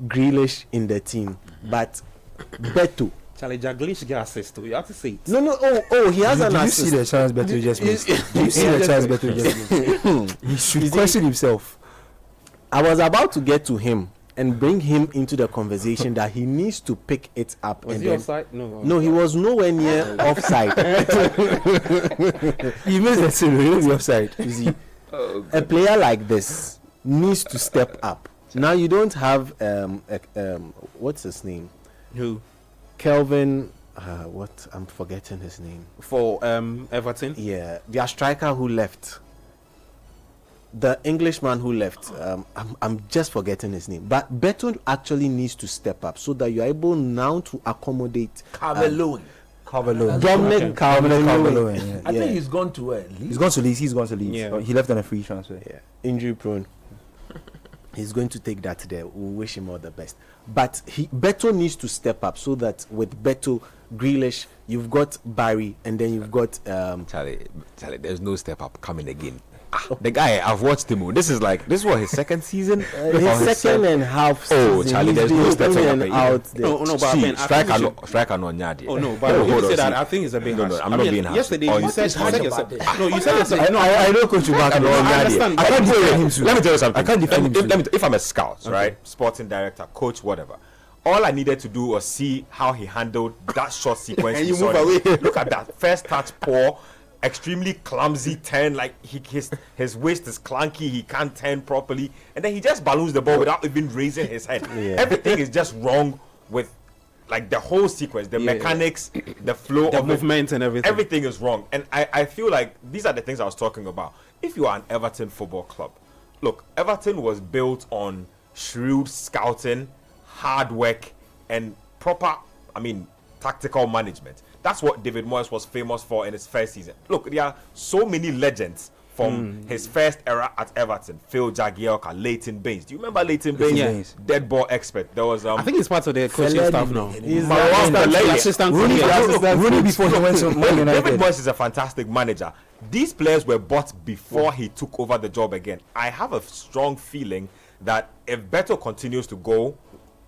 Grealish in the team, but Beto. Charlie Jaglish get assist too. You have to say it. No. Oh, he has an assist. Do you see the chance Beto just missed? Do you see the chance Beto just missed? He should question himself. I was about to get to him and bring him into the conversation that he needs to pick it up. Was and he then, offside? No. No, he was nowhere near offside. He missed the two. He was offside. You see, a player like this needs to step up. Now you don't have what's his name? Who? Kelvin. What? I'm forgetting his name. For Everton. Yeah, their striker who left. The Englishman who left, I'm just forgetting his name. But Beto actually needs to step up so that you're able now to accommodate Calvert-Lewin. Dominic Calvert-Lewin. Yeah. I think he's gone to where? He's gone to Leeds. Yeah. He left on a free transfer. Yeah, injury prone. He's going to take that there. We wish him all the best. But Beto needs to step up so that with Beto, Grealish, you've got Barry, and then you've got Charlie, there's no step up coming again. The guy, I've watched him. This was his second season. His second and half season. Oh, Charlie, there's no step up out there. No, but I mean, striker not nyadi. Oh no, but you say that. I think it's a bit harsh. No, I'm not being harsh. Yesterday you said yourself. No, you said yourself. No, I know Coach Ubaka. I understand. I can't defend him. Let me tell you something. I can't defend him. If I'm a scout, right, sporting director, coach, whatever, all I needed to do was see how he handled that short sequence. And you move away. Look at that first touch, poor, extremely clumsy turn. Like his waist is clunky. He can't turn properly, and then he just balloons the ball without even raising his head. Yeah. Everything is just wrong with like the whole sequence, the mechanics, the flow The of movement and everything. Everything is wrong, and I feel like these are the things I was talking about. If you are an Everton Football Club, look, Everton was built on shrewd scouting, hard work, and proper, tactical management. That's what David Moyes was famous for in his first season. Look, there are so many legends from his first era at Everton. Phil Jagielka, Leighton Baines. Do you remember Leighton Baines? Yes. Dead ball expert. There was I think he's part of the coaching staff now. He's the assistant. Rooney before he went to Man United. David Moyes is a fantastic manager. These players were bought before he took over the job again. I have a strong feeling that if Beto continues to go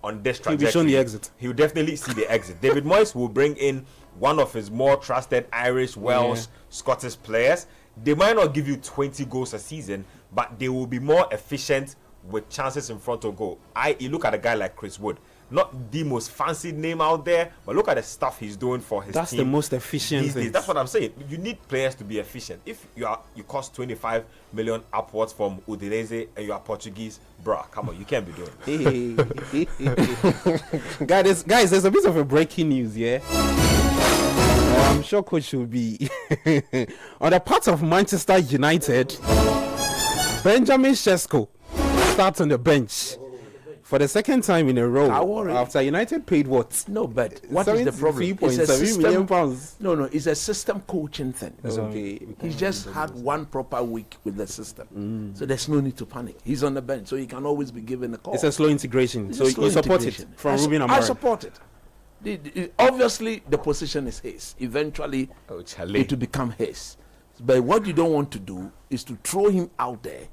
on this trajectory, he'll be shown the exit. He'll definitely see the exit. David Moyes will bring in one of his more trusted Irish, Welsh, Scottish players. They might not give you 20 goals a season, but they will be more efficient with chances in front of goal. You look at a guy like Chris Wood, not the most fancy name out there, but look at the stuff he's doing for his team. That's the most efficient thing. That's what I'm saying. You need players to be efficient. If you cost 25 million upwards from Udinese and you are Portuguese, bruh, come on, you can't be doing it. Guys, there's a bit of a breaking news, yeah? I'm sure coach will be on the part of Manchester United. Benjamin Sesko starts on the bench for the second time in a row after United paid what? No, but what is the problem? £3.7 million. No, it's a system coaching thing. Okay. He just had one proper week with the system. So there's no need to panic. He's on the bench, so he can always be given a call. It's a slow integration. So you support it from Ruben Amorim. I support it. Obviously, the position is his. Eventually, it will become his. But what you don't want to do is to throw him out there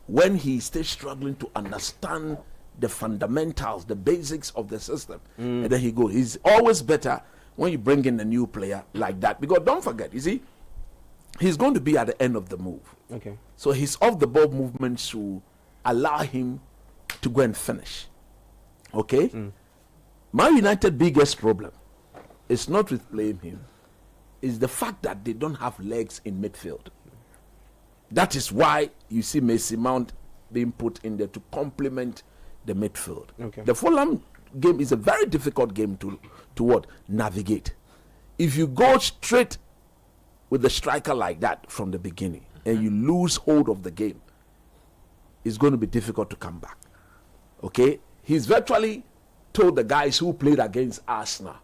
when he is still struggling to understand the fundamentals, the basics of the system. And then he goes. It's always better when you bring in a new player like that. Because don't forget, you see, he's going to be at the end of the move. Okay. So his off-the-ball movement should allow him to go and finish. Okay? Man United's biggest problem is not with playing him, is the fact that they don't have legs in midfield. That is why you see Mason Mount being put in there to complement the midfield. Okay. The Fulham game is a very difficult game to navigate. If you go straight with the striker like that from the beginning and you lose hold of the game, it's going to be difficult to come back. Okay? He's virtually told the guys who played against Arsenal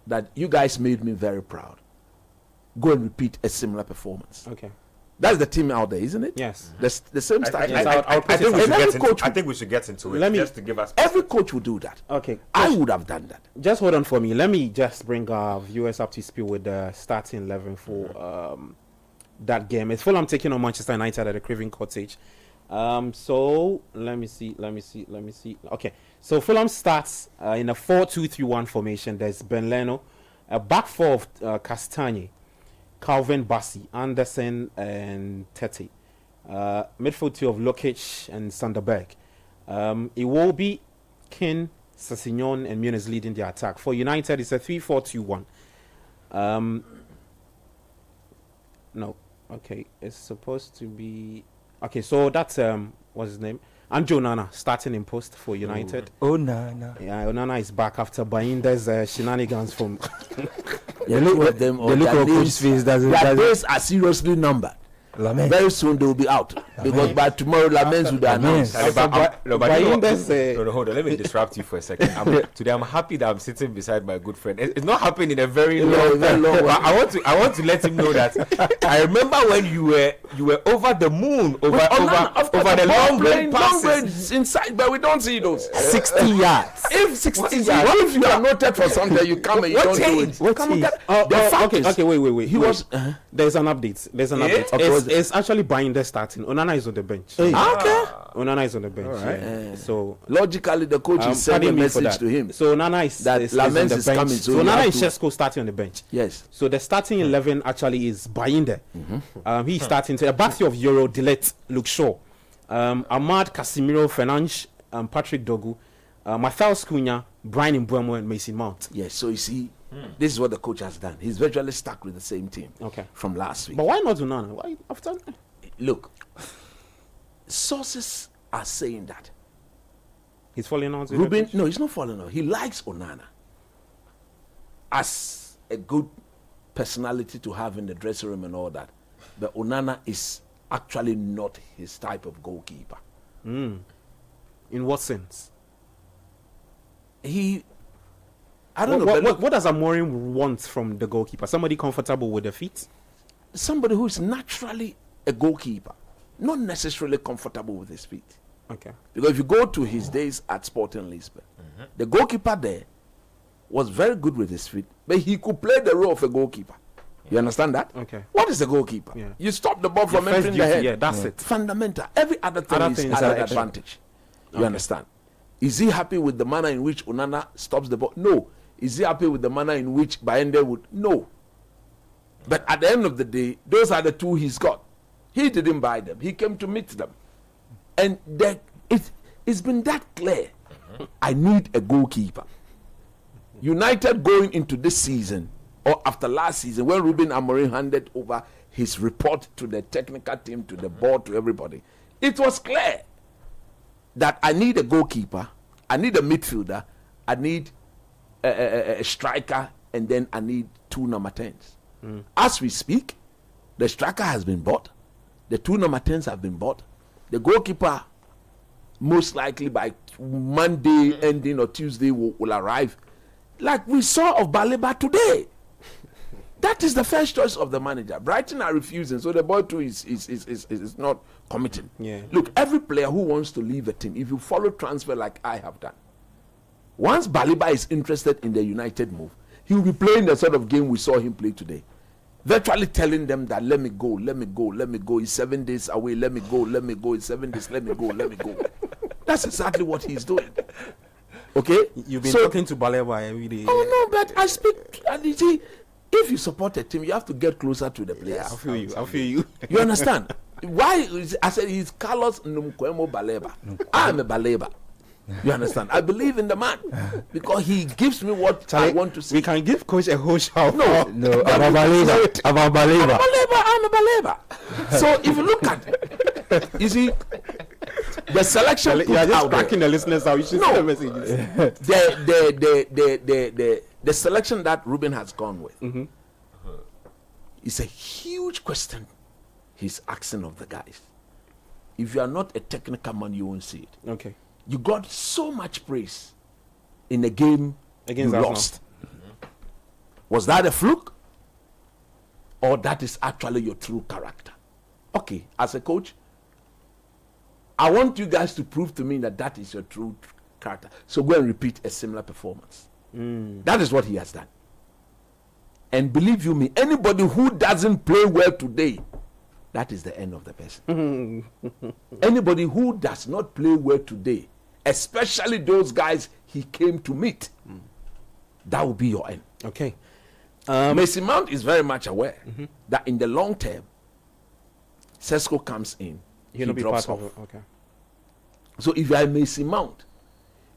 that you guys made me very proud. Go and repeat a similar performance. Okay. That's the team out there, isn't it? Yes. The same style. I think we should get into it. Just to give us. Every coach will do that. Okay. I would have done that. Just hold on for me. Let me just bring our viewers up to speed with the starting 11 for that game. It's Fulham taking on Manchester United at the Craven Cottage. So let me see. Okay. So Fulham starts in a 4-2-3-1 formation. There's Ben Leno, a back four of Castagne, Calvin Bassey, Anderson, and Tete. Midfield two of Lukic and Sanderberg. Iwobi, Kin, Sassignon, and Muniz leading the attack. For United, it's a 3-4-2-1. No. Okay. It's supposed to be... Okay, so that's... what's his name? Andrew Onana starting in post for United. Onana. Yeah, Onana is back after Bayinder's shenanigans from... You look at them, the look of coach's face doesn't... Their days are seriously numbered. Lament. Very soon they will be out. Because by tomorrow, Lamens will be announced. Hold on, let me disrupt you for a second. Today I'm happy that I'm sitting beside my good friend. It's not happening in a very long time. I want to let him know that I remember when you were over the moon over the long range passes inside, but we don't see those 60 yards. If 60 yards, what if you are noted for something, you come and you don't do it? Okay, wait. He was. There's an update. It's actually Binder starting. Onana is on the bench. Okay. Onana is on the bench. Right. Yeah. So logically, the coach is sending a message to him. So Onana is Lamens is coming. So Onana is Sesko starting on the bench. Yes. So the starting 11 actually is Binder. He's starting to a back of Euro, Dillet, Luke Shaw, Ahmad, Casemiro, Fernandes, Patrick Dogu, Matthias Cunha, Brian Mbeumo, and Mason Mount. Yes. So you see. This is what the coach has done. He's virtually stuck with the same team from last week. But why not Onana? Why after? Look, sources are saying that he's falling out. Ruben, no, he's not falling out. He likes Onana as a good personality to have in the dressing room and all that. But Onana is actually not his type of goalkeeper. In what sense? I don't know. What does Amorim want from the goalkeeper? Somebody comfortable with the feet? Somebody who is naturally a goalkeeper, not necessarily comfortable with his feet. Okay. Because if you go to his days at Sporting Lisbon, the goalkeeper there was very good with his feet, but he could play the role of a goalkeeper. You understand that? Okay. What is a goalkeeper? Yeah. You stop the ball Your from first entering the duty, head. yeah, that's it. Fundamental. Every other thing Other is things added are extra. advantage. You understand? Is he happy with the manner in which Onana stops the ball? No. Is he happy with the manner in which Bayende would? No. But at the end of the day, those are the two he's got. He didn't buy them. He came to meet them. And it's been that clear. I need a goalkeeper. United going into this season, or after last season, when Ruben Amorim handed over his report to the technical team, to the board, to everybody, it was clear that I need a goalkeeper, I need a midfielder, I need a striker, and then I need 2 number 10s. As we speak, the striker has been bought, the 2 number 10s have been bought, the goalkeeper most likely by Monday ending or Tuesday will arrive, like we saw of Baleba today. That is the first choice of the manager. Brighton are refusing, so the boy too is not committing. Yeah. Look, every player who wants to leave a team, if you follow transfer like I have done, once Baleba is interested in the United move, he will be playing the sort of game we saw him play today. Virtually telling them that let me go, let me go, let me go. He's 7 days away, let me go, let me go. It's 7 days, let me go, let me go. That's exactly what he's doing. Okay? You've been talking to Baleba every day. Oh no, but I speak, and you see, if you support a team, you have to get closer to the players. I feel you. I feel you. You understand? Why? I said he's Carlos Nkwemo Baleba. I'm a Baleba. You understand? I believe in the man because he gives me what I want to see. We can give coach a whole shout. No, I'm a Baleba. I'm a Baleba. I'm a Baleba. So if you look at it, you see, the selection. You are just cracking the listeners out. You should see the messages. The selection that Ruben has gone with is a huge question he's asking of the guys. If you are not a technical man, you won't see it. Okay. You got so much praise in a game Against you Arsenal. lost. Was that a fluke? Or that is actually your true character? Okay, as a coach, I want you guys to prove to me that that is your true character. So go and repeat a similar performance. That is what he has done. And believe you me, anybody who doesn't play well today, that is the end of the person. Anybody who does not play well today, especially those guys he came to meet, that will be your end. Okay. Mason Mount is very much aware that in the long term, Sesko comes in, he He'll not be drops part off. of it. Okay. So if you are Mason Mount,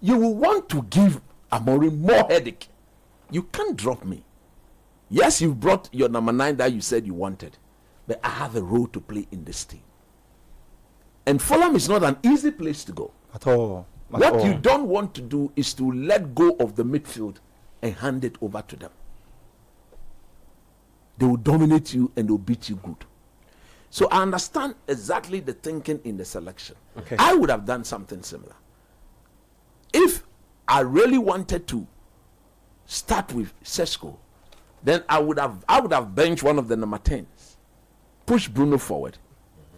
you will want to give Amorim more headache. You can't drop me. Yes, you brought your number 9 that you said you wanted, but I have a role to play in this team. And Fulham is not an easy place to go. At all. What you don't want to do is to let go of the midfield and hand it over to them. They will dominate you and they'll beat you good. So I understand exactly the thinking in the selection. Okay. I would have done something similar. If I really wanted to start with Sesko, then I would have benched one of the number 10s, push Bruno forward,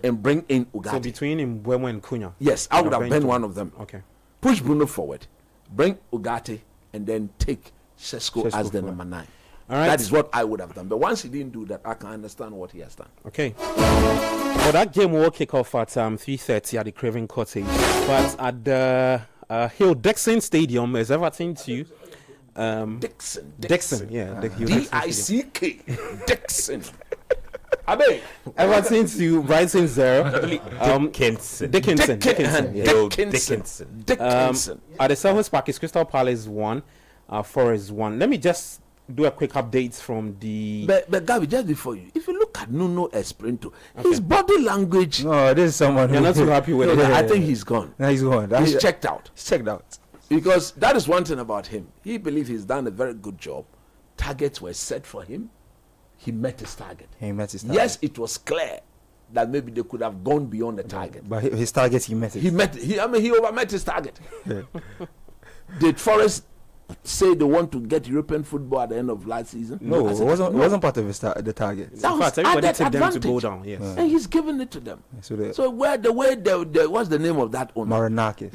and bring in Ugarte. So between Mbeumo and Cunha. Yes, I would have benched one of them. Okay. Push Bruno forward, bring Ugarte, and then take Sesko as the forward. number 9. All right. That is what I would have done. But once he didn't do that, I can understand what he has done. Okay. Well, that game will kick off at 3:30 at the Craven Cottage. But at the Hill Dixon Stadium is Everton to Dixon. Yeah. The Hill Dixon Stadium. D-I-C-K. Dixon. Abe. Everton to Brighton 0. Dickinson. Dickinson. Dickinson. At the Selhurst Park is Crystal Palace 1, Forest 1. Let me just do a quick update from the. But Gabi, just before you, if you look at Nuno Espirito, his body language. No, this is someone. You're not too happy with No, it. I think he's gone. No, he's gone. He's checked out. He's checked out. Because that is one thing about him. He believes he's done a very good job. Targets were set for him. He met his target. He met his target. Yes, it was clear that maybe they could have gone beyond the target. But his target, he met it. He overmet his target. Did Forest say they want to get European football at the end of last season? No, it wasn't part of the target. In fact, everybody tipped them to go down. Yes, and he's giving it to them. So what's the name of that owner? Marinakis.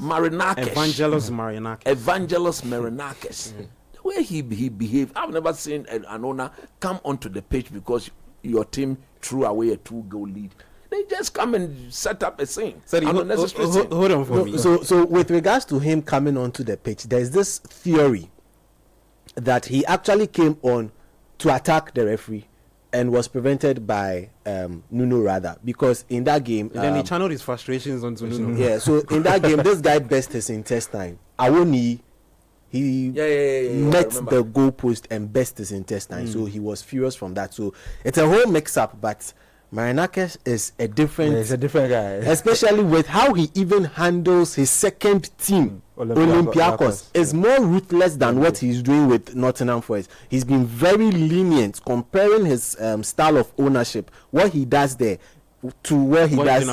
Evangelos Marinakis. The way he behaved, I've never seen an owner come onto the pitch because your team threw away a 2-goal lead. They just come and set up a scene. Hold on for me. So with regards to him coming onto the pitch, there's this theory that he actually came on to attack the referee and was prevented by Nuno rather, because in that game and then he channeled his frustrations onto Nuno. Yeah, so in that game this guy burst his intestine. Awoni, he met the goalpost and burst his intestine, so he was furious from that. So it's a whole mix-up, but Marinakis is a different guy, especially with how he even handles his second team, Olympiacos. Is more ruthless than what he's doing with Nottingham Forest. He's been very lenient, comparing his style of ownership, what he does there, to where he does.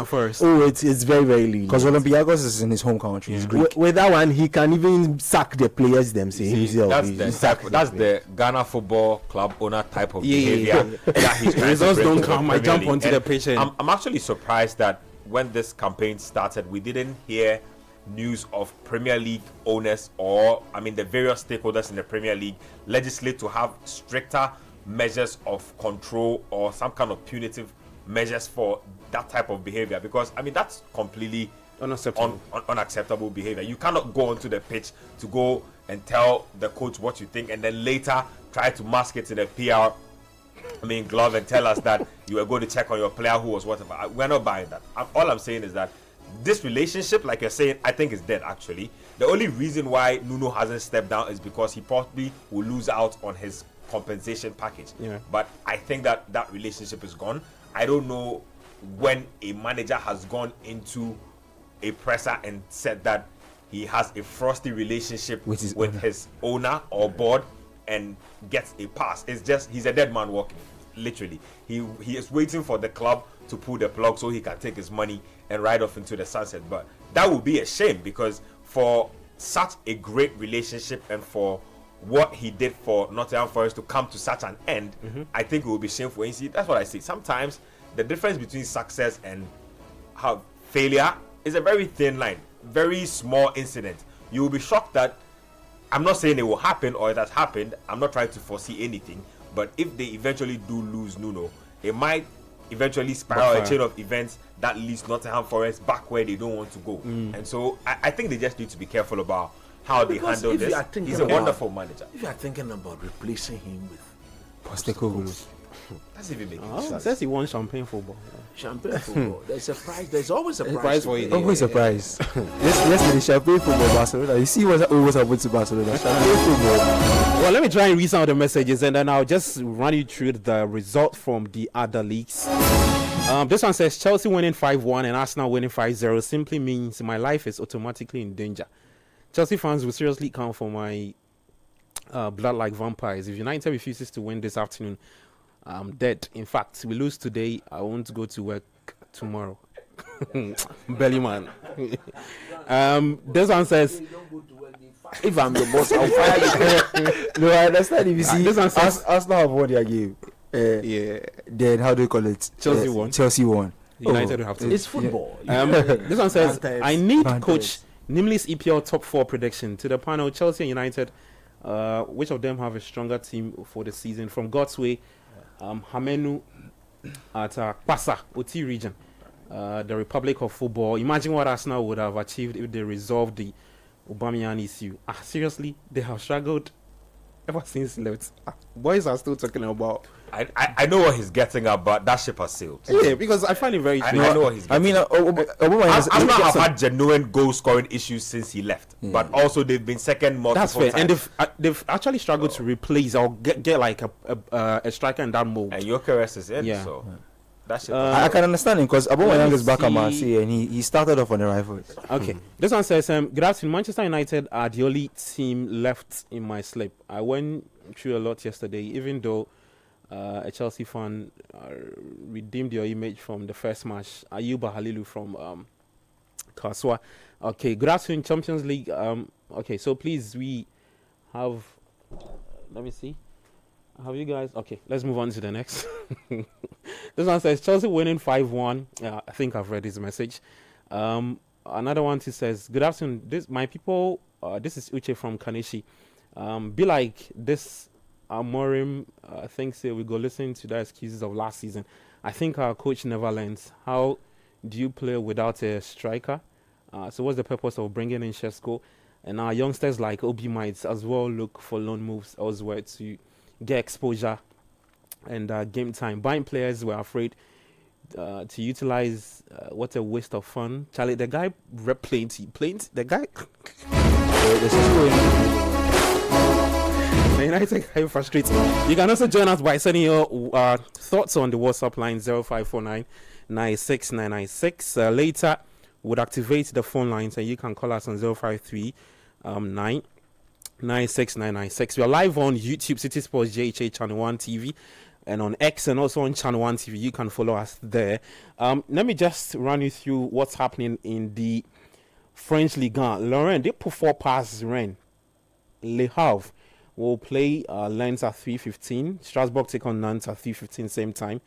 It's very, very lenient. Because Olympiacos is in his home country. He's Greek. With that one, he can even sack the players themselves. That's the Ghana Football Club owner type of behavior. That he's results don't come. I jump onto the pitch. I'm actually surprised that when this campaign started, we didn't hear news of Premier League owners or the various stakeholders in the Premier League legislate to have stricter measures of control or some kind of punitive measures for that type of behavior, because that's completely unacceptable behavior. You cannot go onto the pitch to go and tell the coach what you think and then later try to mask it in a PR glove and tell us that you were going to check on your player who was whatever. We're not buying that. All I'm saying is that this relationship, like you're saying, I think is dead actually. The only reason why Nuno hasn't stepped down is because he probably will lose out on his compensation package. But I think that relationship is gone. I don't know when a manager has gone into a presser and said that he has a frosty relationship with his owner or board and gets a pass. It's just he's a dead man walking, literally. He is waiting for the club to pull the plug so he can take his money and ride off into the sunset. But that would be a shame, because for such a great relationship and for what he did for Nottingham Forest to come to such an end, I think it would be shameful. And you see, that's what I say. Sometimes the difference between success and failure is a very thin line, very small incident. You will be shocked that, I'm not saying it will happen or it has happened, I'm not trying to foresee anything, but if they eventually do lose Nuno, it might eventually spiral a chain of events that leads Nottingham Forest back where they don't want to go. And so I think they just need to be careful about how they handle this. He's a wonderful manager. If you are thinking about replacing him with Postecoglou, that's even making sense. Says he wants champagne football. Champagne football. There's a prize. There's always a prize for you. Always a prize. Yesterday, champagne football Barcelona. You see what always happens to Barcelona. Champagne football. Well, let me try and read some of the messages and then I'll just run you through the result from the other leagues. This one says Chelsea winning 5-1 and Arsenal winning 5-0 simply means my life is automatically in danger. Chelsea fans will seriously come for my blood like vampires. If United refuses to win this afternoon, I'm dead. In fact, we lose today, I won't go to work tomorrow. Bellyman. This one says, if I'm the boss, I'll fire you. No, I understand. If you see, this one says, Arsenal have won their game. Then how do you call it? Chelsea won. Chelsea won. United will have to. It's football. This one says, I need Coach Nimli's EPL top 4 prediction to the panel. Chelsea and United, which of them have a stronger team for the season? From God's Way, Hamenu at Kwasa, Oti region, the Republic of Football. Imagine what Arsenal would have achieved if they resolved the Aubameyang issue. Seriously, they have struggled ever since left. Boys are still talking about. I know what he's getting at, but that ship has sailed. Yeah, because I find it very. I know what he's getting. Arsenal have had genuine goal scoring issues since he left, but also they've been second multiple times. And they've actually struggled to replace or get like a striker in that mold. And Gyökeres is in, so that ship. I can understand him because Aubameyang is back at Man City and he started off on the right foot. Okay, this one says, "Good afternoon. Manchester United are the only team left in my sleep. I went through a lot yesterday, even though a Chelsea fan, redeemed your image from the first match. Ayuba Halilu from Kaswa. Okay, good afternoon, Champions League. Okay, so please, we have. Let me see. Have you guys? Okay, let's move on to the next. This one says Chelsea winning 5-1. I think I've read this message. Another one says, good afternoon. This my people. This is Uche from Kanishi. Be like this. Amorim, I think we go listen to the excuses of last season. I think our coach never learns. How do you play without a striker? So what's the purpose of bringing in Shesko? And our youngsters like Obi might as well look for loan moves elsewhere to get exposure and game time. Buying players were afraid to utilize. What a waste of fun. Charlie, the guy rep plenty. The guy... The United guy frustrated. You can also join us by sending your thoughts on the WhatsApp line 0549 96996. Later, we'll activate the phone lines and you can call us on 053 96996. We are live on YouTube, City Sports JHA Channel 1 TV, and on X and also on Channel 1 TV. You can follow us there. Let me just run you through what's happening in the French Ligue 1. Laurent, they put 4 passes. Rennes, Le Havre will play Lens at 3:15. Strasbourg take on Nantes at 3:15 same time.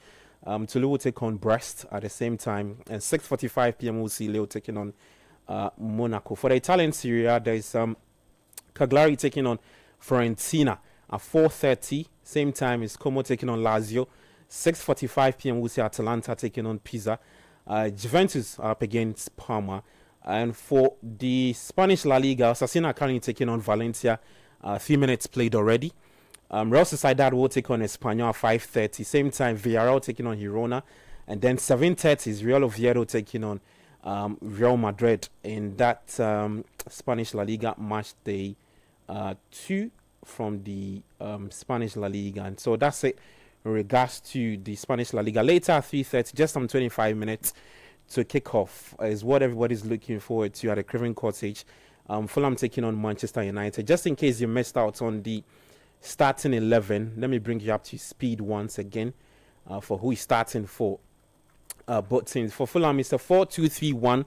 Toulouse will take on Brest at the same time. And 6:45 p.m. we'll see Leo taking on Monaco. For the Italian Serie A, there is Cagliari taking on Fiorentina at 4:30. Same time is Como taking on Lazio. 6:45 p.m. we'll see Atalanta taking on Pisa. Juventus are up against Parma. And for the Spanish La Liga, Osasuna are currently taking on Valencia. 3 minutes played already. Real Sociedad will take on Espanyol at 5:30. Same time, Villarreal taking on Girona. And then 7:30 is Real Oviedo taking on Real Madrid in that Spanish La Liga match day 2 from the Spanish La Liga. And so that's it in regards to the Spanish La Liga. Later at 3:30, just some 25 minutes to kick off is what everybody's looking forward to at the Craven Cottage. Fulham taking on Manchester United. Just in case you missed out on the starting 11, let me bring you up to speed once again for who is starting for both teams. For Fulham, it's a 4-2-3-1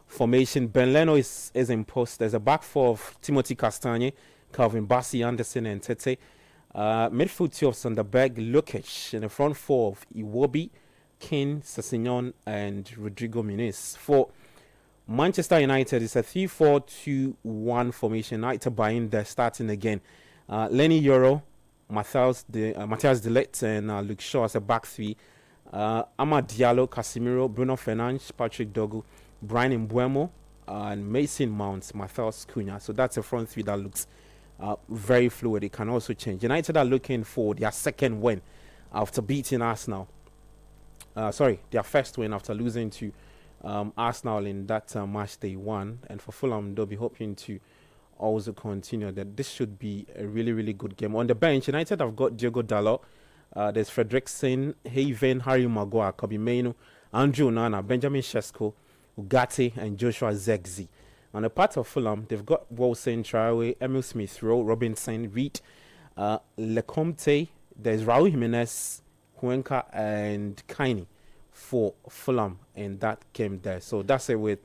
formation. Ben Leno is in post. There's a back four of Timothy Castagne, Calvin Bassey, Anderson, and Tete. Midfield 2 of Sunderberg, Lukic. In the front 4 of Iwobi, Kane, Sessegnon, and Rodrigo Muniz. For Manchester United, it's a 3-4-2-1 formation. United buying there, starting again. Lenny Yoro, Matthias de Ligt, and Luke Shaw as a back 3. Amad Diallo, Casemiro, Bruno Fernandes, Patrick Dogu, Brian Mbuemo, and Mason Mount, Matthias Cunha. So that's a front 3 that looks very fluid. It can also change. United are looking for their second win after beating Arsenal. Their first win after losing to Arsenal in that match day 1. And for Fulham, they'll be hoping to also continue that. This should be a really, really good game. On the bench, United have got Diogo Dalot, there's Fredrickson, Haven, Harry Maguire, Kobe Mainu, Andrew Onana, Benjamin Sesko, Ugarte, and Joshua Zexi. On the part of Fulham, they've got Wilson, Traore, Emil Smith Rowe, Robinson, Reed, Lecomte, there's Raul Jimenez, Cuenca, and Kaini for Fulham in that game there. So that's it with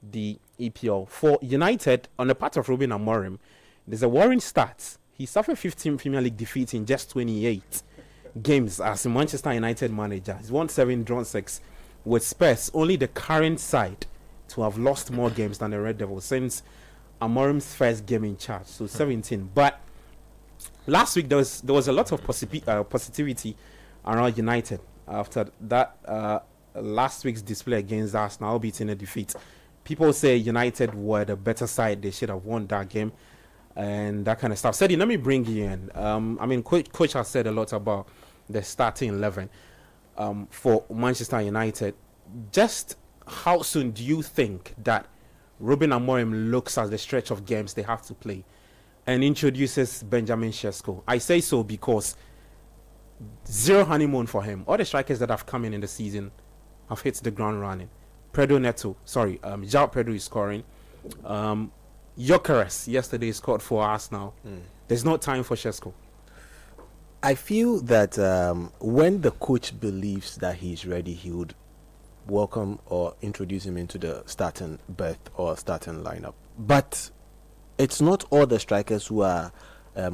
the EPL. For United, on the part of Ruben Amorim, there's a worrying start. He suffered 15 Premier League defeats in just 28 games as a Manchester United manager. He's won 7, drawn 6 with Spurs, only the current side to have lost more games than the Red Devils since Amorim's first game in charge, so 17. But last week there was a lot of positivity around United after that last week's display against Arsenal, albeit in a defeat. People say United were the better side. They should have won that game and that kind of stuff. Sedi, let me bring you in. Coach has said a lot about the starting 11 for Manchester United. Just how soon do you think that Ruben Amorim looks at the stretch of games they have to play and introduces Benjamin Sesko? I say so because zero honeymoon for him. All the strikers that have come in the season have hit the ground running. João Pedro is scoring. Gyökeres yesterday scored for Arsenal. There's no time for Sesko. I feel that when the coach believes that he's ready, he would welcome or introduce him into the starting berth or starting lineup. But it's not all the strikers who are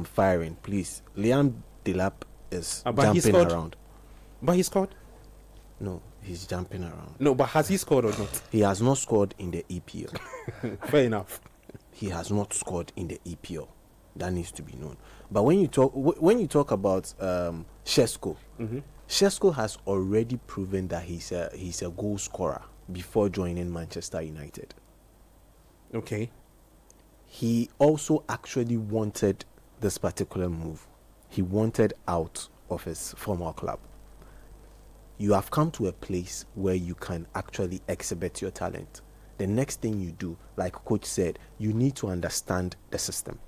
firing. Please, Liam Delap is jumping around. But he scored? No, he's jumping around. No, but has he scored or not? He has not scored in the EPL. Fair enough. He has not scored in the EPL. That needs to be known. But when you talk about Shesko, Shesko has already proven that he's a goal scorer before joining Manchester United. Okay. He also actually wanted this particular move. He wanted out of his former club. You have come to a place where you can actually exhibit your talent. The next thing you do, like coach said, you need to understand the system.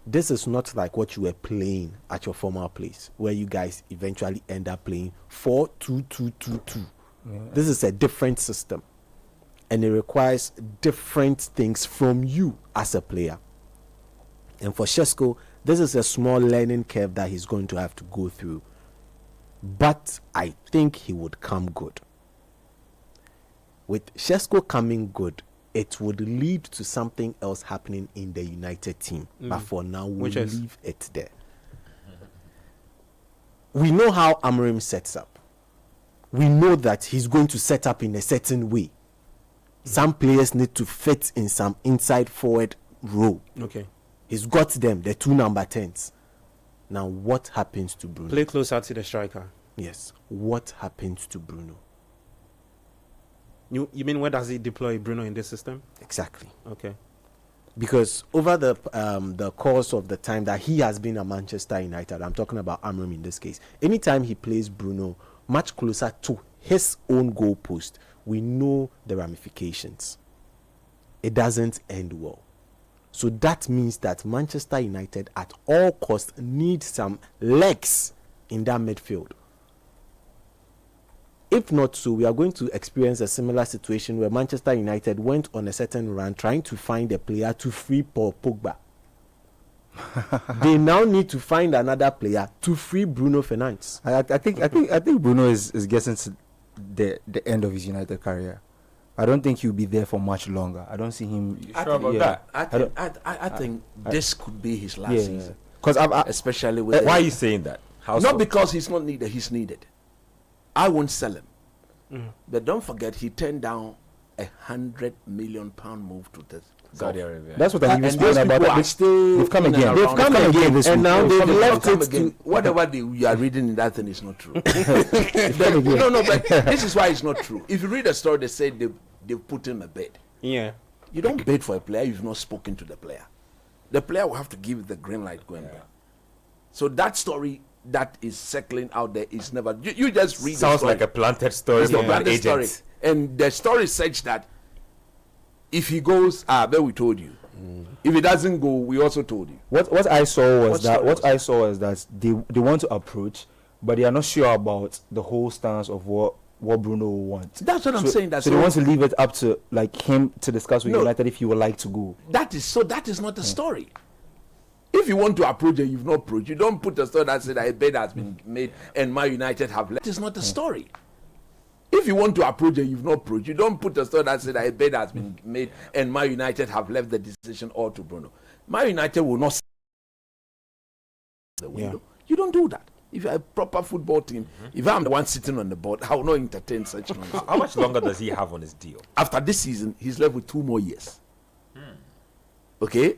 This is not like what you were playing at your former place, where you guys eventually end up playing 4-2-2-2-2. This is a different system, and it requires different things from you as a player. And for Shesko, this is a small learning curve that he's going to have to go through. But I think he would come good. With Shesko coming good, it would lead to something else happening in the United team. But for now, we'll leave it there. We know how Amorim sets up. We know that he's going to set up in a certain way. Some players need to fit in some inside forward role. Okay. He's got them, the 2 number 10s. Now, what happens to Bruno? Play closer to the striker. Yes. What happens to Bruno? You mean where does he deploy Bruno in this system? Exactly. Okay. Because over the course of the time that he has been at Manchester United, I'm talking about Amorim in this case, anytime he plays Bruno much closer to his own goal post, we know the ramifications. It doesn't end well. So that means that Manchester United at all costs need some legs in that midfield. If not so, we are going to experience a similar situation where Manchester United went on a certain run trying to find a player to free Paul Pogba. They now need to find another player to free Bruno Fernandes. I think Bruno is getting to the end of his United career. I don't think he'll be there for much longer. I don't see him. I think this could be his last season. Because especially with why are you saying that? Not because he's not needed. He's needed. I won't sell him. But don't forget, he turned down £100 million move to the Saudi Arabia. That's what I'm even speaking about. They've come again. They've come again, and now they've left it to whatever you are reading in that thing is not true. No, but this is why it's not true. If you read a story, they say they've put him a bid. Yeah. You don't bid for a player you've not spoken to the player. The player will have to give the green light going back. So that story that is circling out there is never. You just read. Sounds the story. like a planted story from an agent. Story. And the story is such that if he goes, but we told you. If he doesn't go, we also told you. What I saw was that they want to approach, but they are not sure about the whole stance of what Bruno wants. That's what I'm saying. So they want to leave it up to like him to discuss with United if he would like to go. That is not the story. If you want to approach and you've not approached, you don't put a story that said that a bid has been made and Man United have left. That is not the story. If you want to approach and you've not approached, you don't put a story that said that a bid has been made and Man United have left the decision all to Bruno. Man United will not the window. You don't do that. If you're a proper football team, if I'm the one sitting on the board, I will not entertain such nonsense. How much longer does he have on his deal? After this season, he's left with 2 more years. Okay?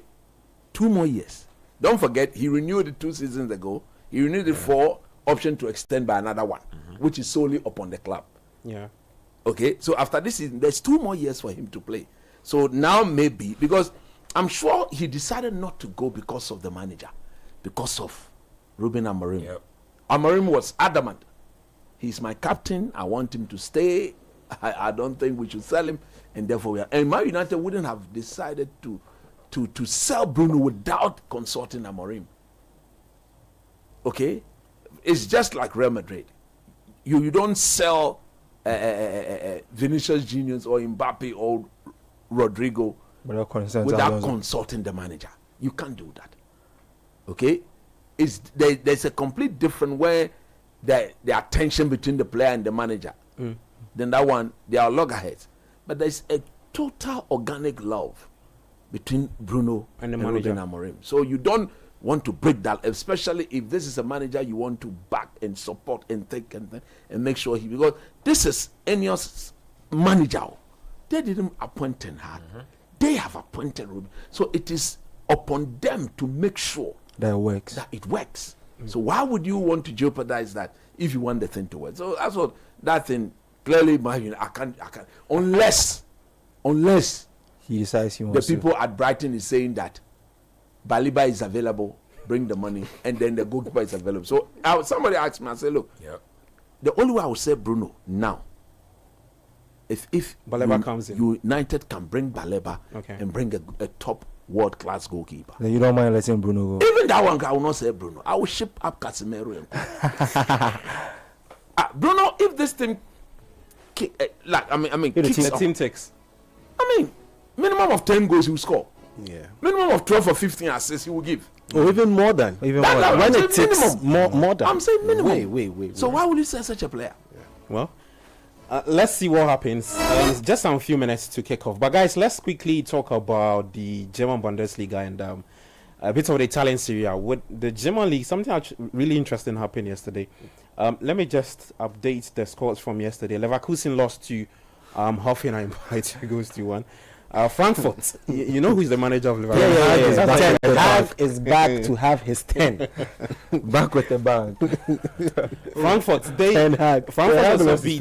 2 more years. Don't forget, he renewed it 2 seasons ago. He renewed it for option to extend by another one, which is solely upon the club. Yeah. Okay, so after this season, there's 2 more years for him to play. So now maybe, because I'm sure he decided not to go because of the manager, because of Ruben Amorim. Yep. Amorim was adamant. He's my captain. I want him to stay. I don't think we should sell him. And therefore, and Man United wouldn't have decided to sell Bruno without consulting Amorim. Okay? It's just like Real Madrid. You don't sell Vinicius Juniors or Mbappe or Rodrigo without consulting the manager. You can't do that. Okay? there's a complete different where the attention between the player and the manager. Then that one, they are loggerheads. But there's a total organic love between Bruno and the Ruben manager. Amorim. So you don't want to break that, especially if this is a manager you want to back and support and take and make sure because this is Ineos manager. They didn't appoint Ten Hag. They have appointed Ruben. So it is upon them to make sure that works. That it works. So why would you want to jeopardize that if you want the thing to work? So that's what that thing clearly. I can't unless he decides he the wants people at Brighton is saying that Baliba is available, bring the money, and then the goalkeeper is available. So somebody asked me, I said, look, the only way I would say Bruno now, if Baleba comes in, United can bring Baleba and bring a top world-class goalkeeper. Then you don't mind letting Bruno go? Even that one, I will not say Bruno. I will ship up Casemiro. Bruno, if this team, the team takes. Minimum of 10 goals he will score. Yeah. Minimum of 12 or 15 assists he will give. Or even more than. When it takes more than. I'm saying minimum. Wait. So why would you say such a player? Well, let's see what happens. Just some few minutes to kick off. But guys, let's quickly talk about the German Bundesliga and a bit of the Italian Serie A. With the German league, something really interesting happened yesterday. Let me just update the scores from yesterday. Leverkusen lost to Hoffenheim by 2-1. Frankfurt, you know who is the manager of Leverkusen? Hag is back to have his 10. Back with the bang. Frankfurt, Frankfurt also beat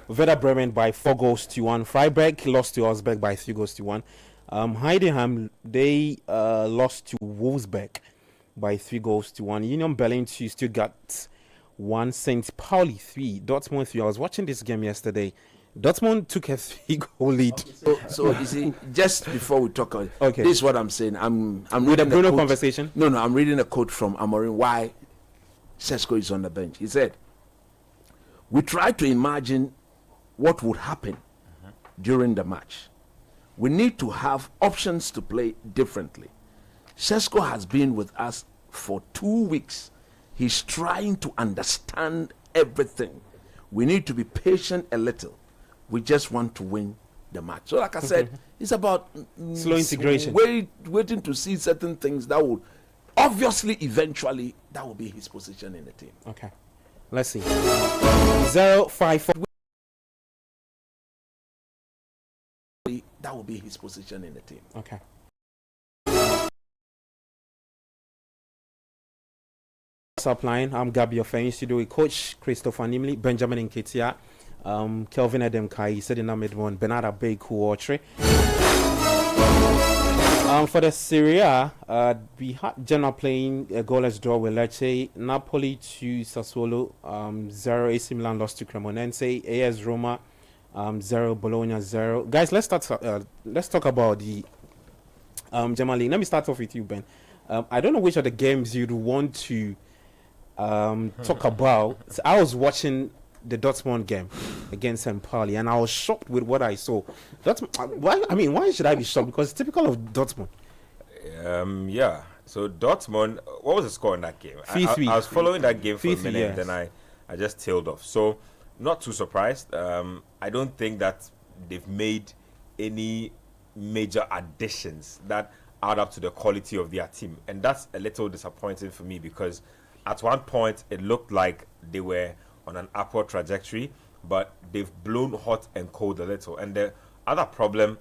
Werder Bremen by 4-1. Freiburg lost to Augsburg by 3-1. Heidenheim, they lost to Wolfsburg by 3-1. Union Berlin to Stuttgart 1. St. Pauli 3. Dortmund 3. I was watching this game yesterday. Dortmund took a 3-goal lead. So you see, just before we talk, this is what I'm saying. I'm with reading a Bruno quote, conversation. No, I'm reading a quote from Amorim. Why Sesko is on the bench? He said, "We try to imagine what would happen during the match. We need to have options to play differently. Sesko has been with us for 2 weeks. He's trying to understand everything. We need to be patient a little. We just want to win the match." So like I said, it's about slow integration. Waiting to see certain things that would obviously eventually that will be his position in the team. Okay. Let's see. 0-5-4. That will be his position in the team. Okay. WhatsApp line. I'm Gabi Ofeyin, studio with Coach Christopher Nimley, Benjamin Nketiah, Kelvin Edemkai, Sedina Midmon, Bernard Abeku Ochre. For the Serie A, we had Genoa playing a goalless draw with Lecce, Napoli to Sassuolo, 0. AC Milan lost to Cremonense, AS Roma 0, Bologna 0. Guys, let's talk about the German League. Let me start off with you, Ben. I don't know which of the games you'd want to talk about. So I was watching the Dortmund game against St. Pauli, and I was shocked with what I saw. Why should I be shocked? Because it's typical of Dortmund. Yeah. So Dortmund, what was the score in that game? 3-3. I was following that game for a 3-3, minute, yes. then I just tailed off. So not too surprised. I don't think that they've made any major additions that add up to the quality of their team, and that's a little disappointing for me because at one point it looked like they were on an upward trajectory, but they've blown hot and cold a little. And the other problem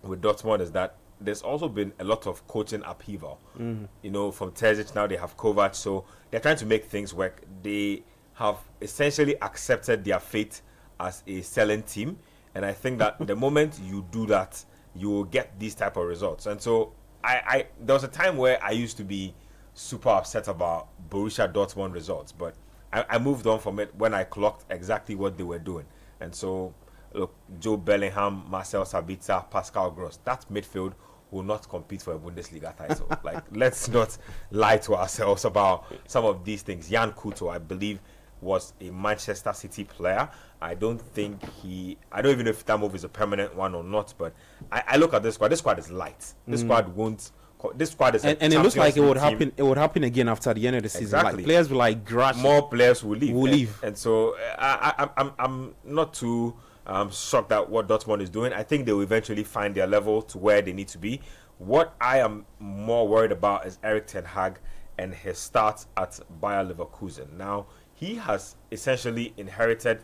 with Dortmund is that there's also been a lot of coaching upheaval. You know, from Terzic, now they have Kovac, so they're trying to make things work. They have essentially accepted their fate as a selling team, and I think that the moment you do that, you will get these type of results. And so there was a time where I used to be super upset about Borussia Dortmund results, but I moved on from it when I clocked exactly what they were doing. And so, look, Joe Bellingham, Marcel Sabitzer, Pascal Gross, that midfield will not compete for a Bundesliga title. Like, let's not lie to ourselves about some of these things. Jan Kuto, I believe, was a Manchester City player. I don't even know if that move is a permanent one or not, but I look at this squad. This squad is light. This squad won't this squad is, and it looks like it would Champions League team. happen. It would happen again after the end of the season. Exactly. Like players will like grass. More players will leave. Will leave. And so I'm not too shocked at what Dortmund is doing. I think they will eventually find their level to where they need to be. What I am more worried about is Erik ten Hag and his start at Bayer Leverkusen. Now, he has essentially inherited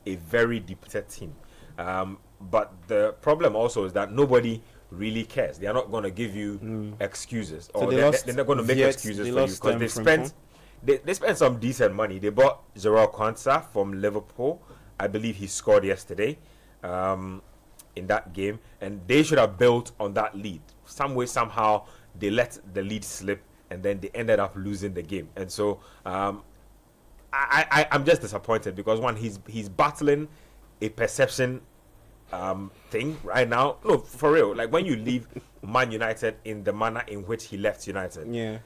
a very depleted team. But the problem also is that nobody really cares. They are not going to give you excuses, or they're not going to make excuses for you, because they spent some decent money. They bought Joao Quansah from Liverpool. I believe he scored yesterday in that game, and they should have built on that lead. Some way, somehow, they let the lead slip, and then they ended up losing the game. And so I'm just disappointed, because one, he's battling a perception thing right now. No, for real. Like, when you leave Man United in the manner in which he left United,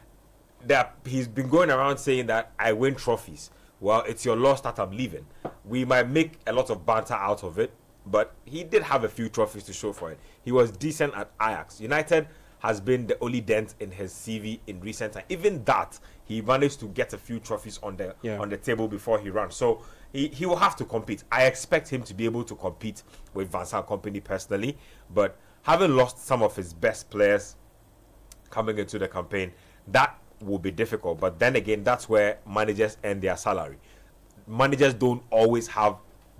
he's been going around saying that I win trophies. Well, it's your loss that I'm leaving. We might make a lot of banter out of it, but he did have a few trophies to show for it. He was decent at Ajax. United has been the only dent in his CV in recent time. Even that, he managed to get a few trophies on the table before he ran. So he will have to compete. I expect him to be able to compete with Van Gaal Company personally, but having lost some of his best players coming into the campaign, that will be difficult. But then again, that's where managers earn their salary. Managers don't always have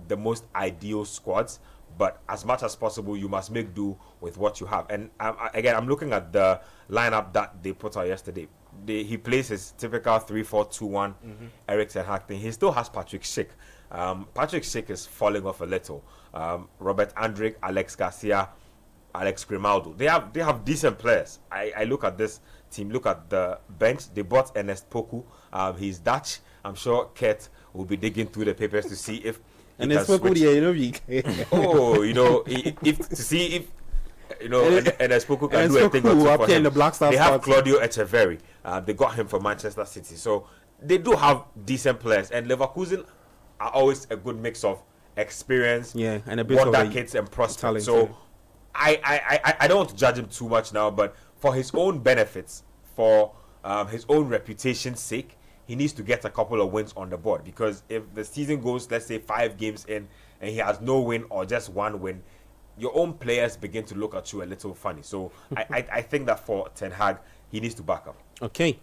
the most ideal squads, but as much as possible, you must make do with what you have. And again, I'm looking at the lineup that they put out yesterday. He plays his typical 3-4-2-1 Erik ten Hag thing. He still has Patrick Schick. Patrick Schick is falling off a little. Robert Andrich, Alex Garcia, Alex Grimaldo. They have decent players. I look at this team, look at the bench. They bought Ernest Poku. He's Dutch. I'm sure Kurt will be digging through the papers to see if Ernest Poku, Ernest Poku can do a thing or two for him. They have Sports. Claudio Echeverri. They got him from Manchester City. So they do have decent players, and Leverkusen are always a good mix of experience, and a bit of wonder kids and prospects. talent. So I don't want to judge him too much now, but for his own benefits, for his own reputation's sake, he needs to get a couple of wins on the board. Because if the season goes, let's say 5 games in, and he has no win or just 1 win, your own players begin to look at you a little funny. So I think that for Ten Hag, he needs to back up. Okay.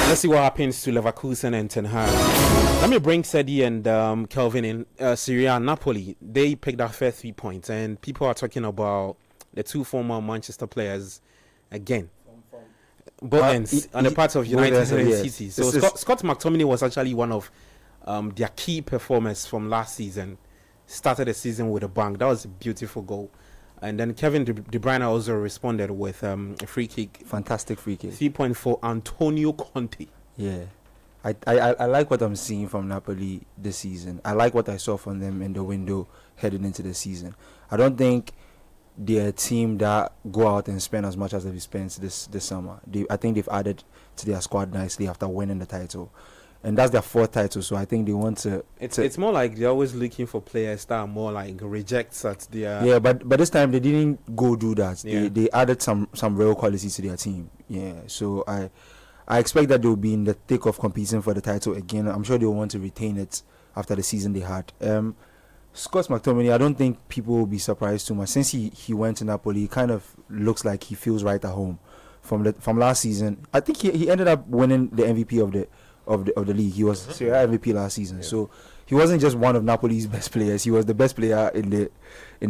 Let's see what happens to Leverkusen and Ten Hag. Let me bring Sedi and Kelvin in. Serie A, Napoli, they picked up first 3 points, and people are talking about the 2 former Manchester players again. Both ends on the part of United and City. So Scott McTominay was actually one of their key performers from last season. Started the season with a bang. That was a beautiful goal. And then Kevin De Bruyne also responded with a free kick. Fantastic free kick. 3.4 Antonio Conte. Yeah. I like what I'm seeing from Napoli this season. I like what I saw from them in the window heading into the season. I don't think they're a team that go out and spend as much as they've spent this summer. I think they've added to their squad nicely after winning the title. And that's their 4th title, so I think they want to... It's more like they're always looking for players that are more like rejects at their... Yeah, but this time they didn't go do that. They added some real quality to their team. Yeah, so I expect that they'll be in the thick of competing for the title again. I'm sure they'll want to retain it after the season they had. Scott McTominay, I don't think people will be surprised too much. Since he went to Napoli, he kind of looks like he feels right at home. From last season, I think he ended up winning the MVP of the league. He was Serie A MVP last season. So he wasn't just one of Napoli's best players. He was the best player in the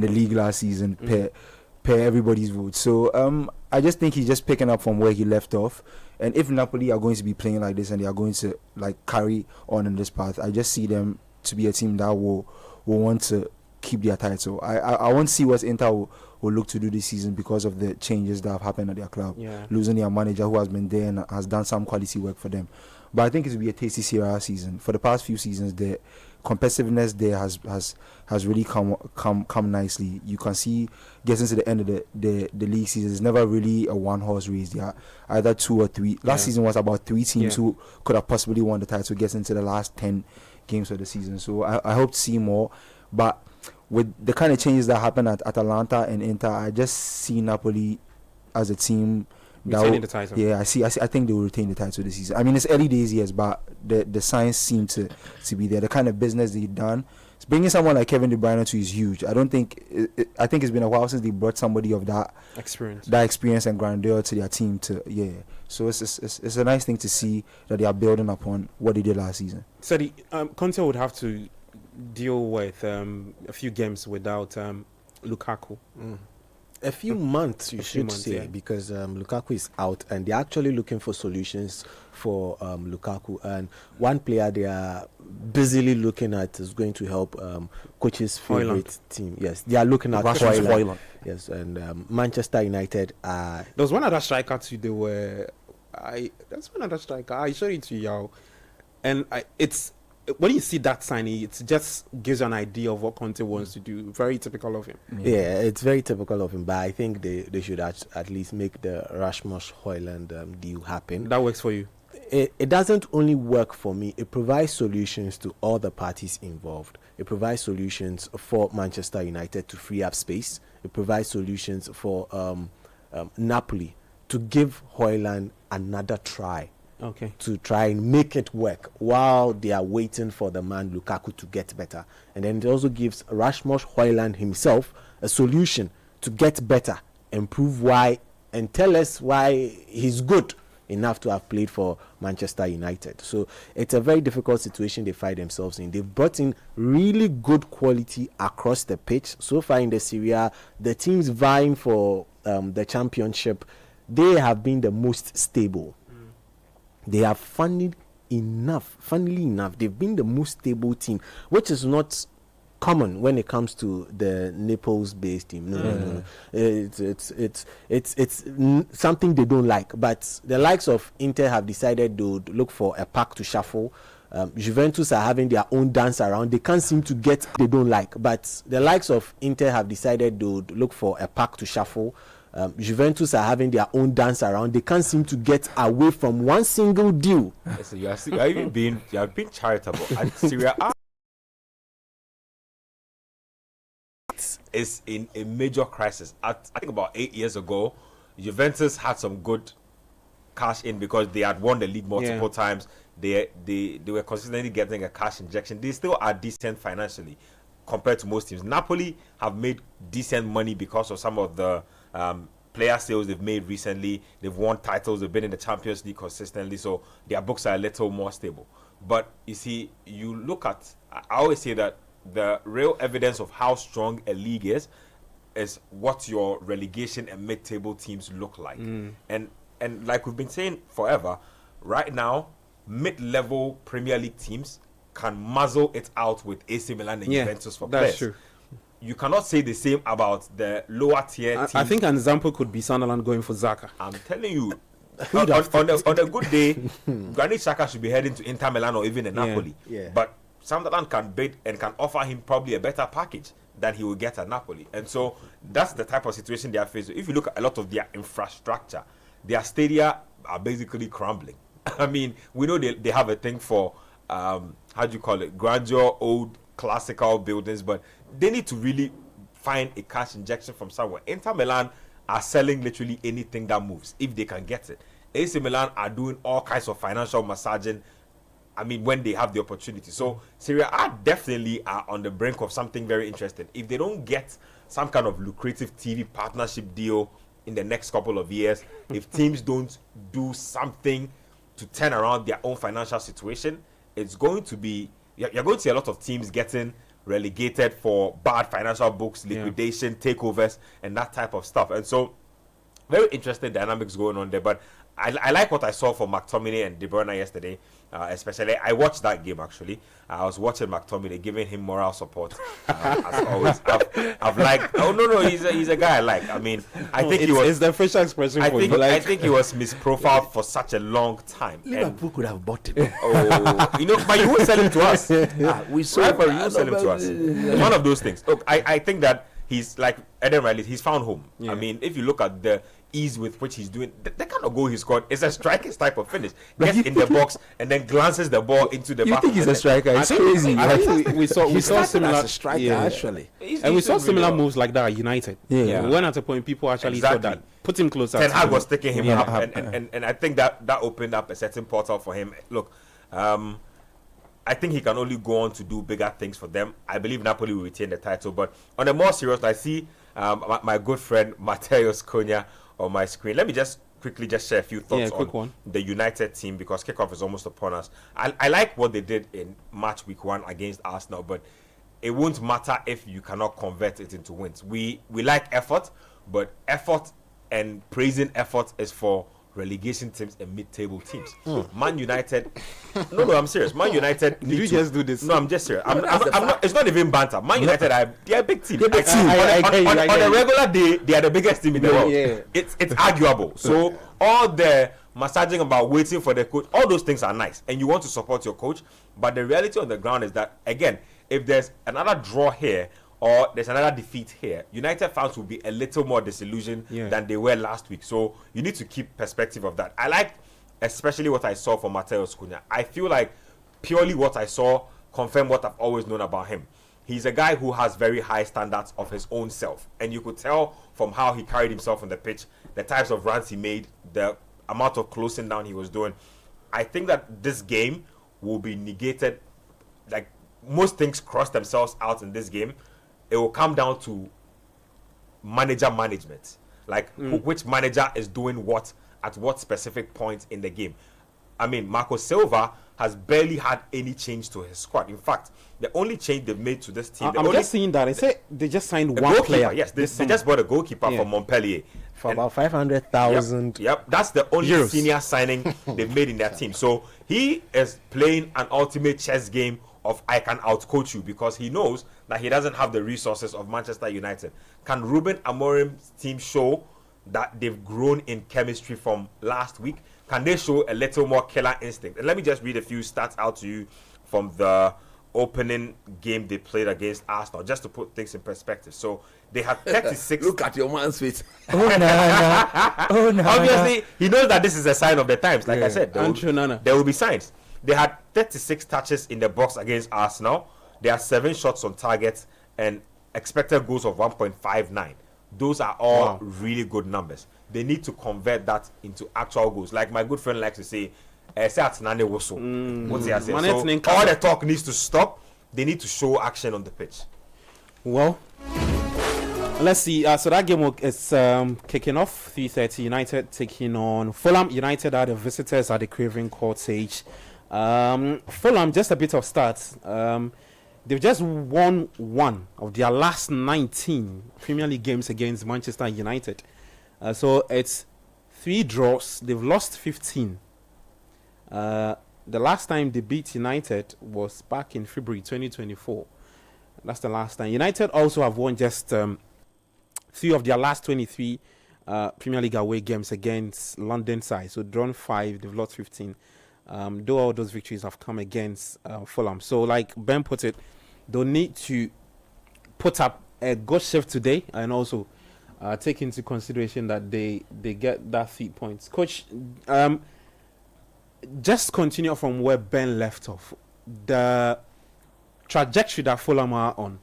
league last season per everybody's vote. So I just think he's just picking up from where he left off. And if Napoli are going to be playing like this and they are going to like carry on in this path, I just see them to be a team that will want to keep their title. I want to see what Inter will look to do this season because of the changes that have happened at their club. Losing their manager who has been there and has done some quality work for them. But I think it will be a tasty Serie A season. For the past few seasons, the competitiveness there has really come nicely. You can see getting to the end of the league season, it's never really a one-horse race. There are either 2 or 3. Last season was about 3 teams who could have possibly won the title getting to the last 10 games of the season. So I hope to see more. But with the kind of changes that happened at Atalanta and Inter, I just see Napoli as a team. Retaining the title. Yeah, I think they will retain the title this season. I mean, it's early days, yes, but the signs seem to be there. The kind of business they've done, bringing someone like Kevin De Bruyne to is huge. I think it's been a while since they brought somebody of that experience and grandeur to their team. So it's a nice thing to see that they are building upon what they did last season. So Conte would have to deal with a few games without Lukaku. A few months, you should say, because Lukaku is out, and they're actually looking for solutions for Lukaku. And one player they are busily looking at is going to help coach's favorite team. Yes, they are looking at Højlund. Yes, and Manchester United. There was one other striker too. That's one other striker. I showed it to you, and it's. When you see that signing, it just gives you an idea of what Conte wants to do. Very typical of him. Yeah, it's very typical of him. But I think they should at least make the Rasmus Højlund deal happen. That works for you? It doesn't only work for me. It provides solutions to all the parties involved. It provides solutions for Manchester United to free up space. It provides solutions for Napoli to give Højlund another try. Okay. To try and make it work while they are waiting for the man Lukaku to get better. And then it also gives Rasmus Højlund himself a solution to get better, improve why, and tell us why he's good enough to have played for Manchester United. So it's a very difficult situation they find themselves in. They've brought in really good quality across the pitch. So far in the Serie A, the teams vying for the championship, they have been the most stable. They are funnily enough, they've been the most stable team, which is not common when it comes to the Naples-based team. No. It's something they don't like. But the likes of Inter have decided they would look for a pack to shuffle. Juventus are having their own dance around. They can't seem to get they don't like. But the likes of Inter have decided they would look for a pack to shuffle. Juventus are having their own dance around. They can't seem to get away from one single deal. Listen, you are being charitable. And Syria is in a major crisis. I think about 8 years ago, Juventus had some good cash in because they had won the league multiple times. They were consistently getting a cash injection. They still are decent financially compared to most teams. Napoli have made decent money because of some of the player sales they've made recently. They've won titles. They've been in the Champions League consistently, so their books are a little more stable. But you see, you look at, I always say that the real evidence of how strong a league is what your relegation and mid-table teams look like. And like we've been saying forever, right now, mid-level Premier League teams can muzzle it out with AC Milan and Juventus for players. True. You cannot say the same about the lower tier teams. I think an example could be Sunderland going for Xhaka. I'm telling you, on a good day, Granit Xhaka should be heading to Inter Milan or even Napoli. But Sunderland can bid and can offer him probably a better package than he will get at Napoli. And so that's the type of situation they are facing. If you look at a lot of their infrastructure, their stadia are basically crumbling. I mean, we know they have a thing for, grandeur, old, classical buildings, but they need to really find a cash injection from somewhere. Inter Milan are selling literally anything that moves if they can get it. AC Milan are doing all kinds of financial massaging, I mean, when they have the opportunity. So Serie A definitely are on the brink of something very interesting. If they don't get some kind of lucrative TV partnership deal in the next couple of years, if teams don't do something to turn around their own financial situation, it's going to be, you're going to see a lot of teams getting relegated for bad financial books, liquidation, takeovers, and that type of stuff. And so, very interesting dynamics going on there. But I like what I saw from McTominay and De Bruyne yesterday. Especially, I watched that game actually. I was watching McTominay, giving him moral support. As always, I've liked. Oh no, he's a guy I like. I mean, I think he was. It's the facial expression. I think he was misprofiled for such a long time. Liverpool could have bought him. Oh, but you won't sell him to us. We sold him. You won't sell him to us. It's one of those things. Look, I think that he's like Eden Riley. He's found home. Yeah. I mean, if you look at the ease with which he's doing, the kind of goal he scored is a striker's type of finish. Gets in the box and then glances the ball into the back. You think he's a striker? It's crazy. I think we saw similar as a striker, actually. And we saw similar moves like that at United. Yeah. When at a point people actually thought that put him closer. Ten Hag was taking him up, and I think that opened up a certain portal for him. Look, I think he can only go on to do bigger things for them. I believe Napoli will retain the title, but on a more serious, I see my good friend Mateus Cunha on my screen. Let me just quickly share a few thoughts on the United team, because kickoff is almost upon us. I like what they did in match week 1 against Arsenal, but it won't matter if you cannot convert it into wins. We like effort, but effort and praising effort is for relegation teams and mid-table teams. Man United, no, I'm serious. Man United. Did you just do this? No, I'm just serious. I'm not. It's not even banter. Man United are a big team. They're a big team. On a regular day, they are the biggest team in the world. Yeah. It's arguable. So all the massaging about waiting for the coach, all those things are nice, and you want to support your coach. But the reality on the ground is that, again, if there's another draw here or there's another defeat here, United fans will be a little more disillusioned than they were last week. So you need to keep perspective of that. I like especially what I saw from Mateus Cunha. I feel like purely what I saw confirmed what I've always known about him. He's a guy who has very high standards of his own self, and you could tell from how he carried himself on the pitch, the types of runs he made, the amount of closing down he was doing. I think that this game will be negated. Like, most things cross themselves out in this game. It will come down to manager management, like which manager is doing what at what specific point in the game. I mean, Marco Silva has barely had any change to his squad. In fact, the only change they've made to this team, I'm just seeing that they say they just signed one player. Yes, they just bought a goalkeeper from Montpellier for about 500,000. Yep, that's the only euros. Senior signing they've made in their team. So he is playing an ultimate chess game of I can outcoach you, because he knows that he doesn't have the resources of Manchester United. Can Ruben Amorim's team show that they've grown in chemistry from last week? Can they show a little more killer instinct? And let me just read a few stats out to you from the opening game they played against Arsenal, just to put things in perspective. So they had 36. Look at your man's face. Obviously, he knows that this is a sign of the times. Like I said, there will be signs. They had 36 touches in the box against Arsenal. There are 7 shots on target and expected goals of 1.59. Those are all really good numbers. They need to convert that into actual goals. Like my good friend likes to say, what's he saying? So all the talk needs to stop. They need to show action on the pitch. Well, let's see. So that game is kicking off. 3:30. United taking on Fulham. United are the visitors at the Craven Cottage. Fulham, just a bit of stats. They've just won 1 of their last 19 Premier League games against Manchester United. So it's 3 draws. They've lost 15. The last time they beat United was back in February 2024. That's the last time. United also have won just 3 of their last 23 Premier League away games against London side. So drawn 5, they've lost 15. Though all those victories have come against Fulham. So like Ben put it, they'll need to put up a good shift today, and also take into consideration that they get that 3 points. Coach, just continue from where Ben left off. The trajectory that Fulham are on,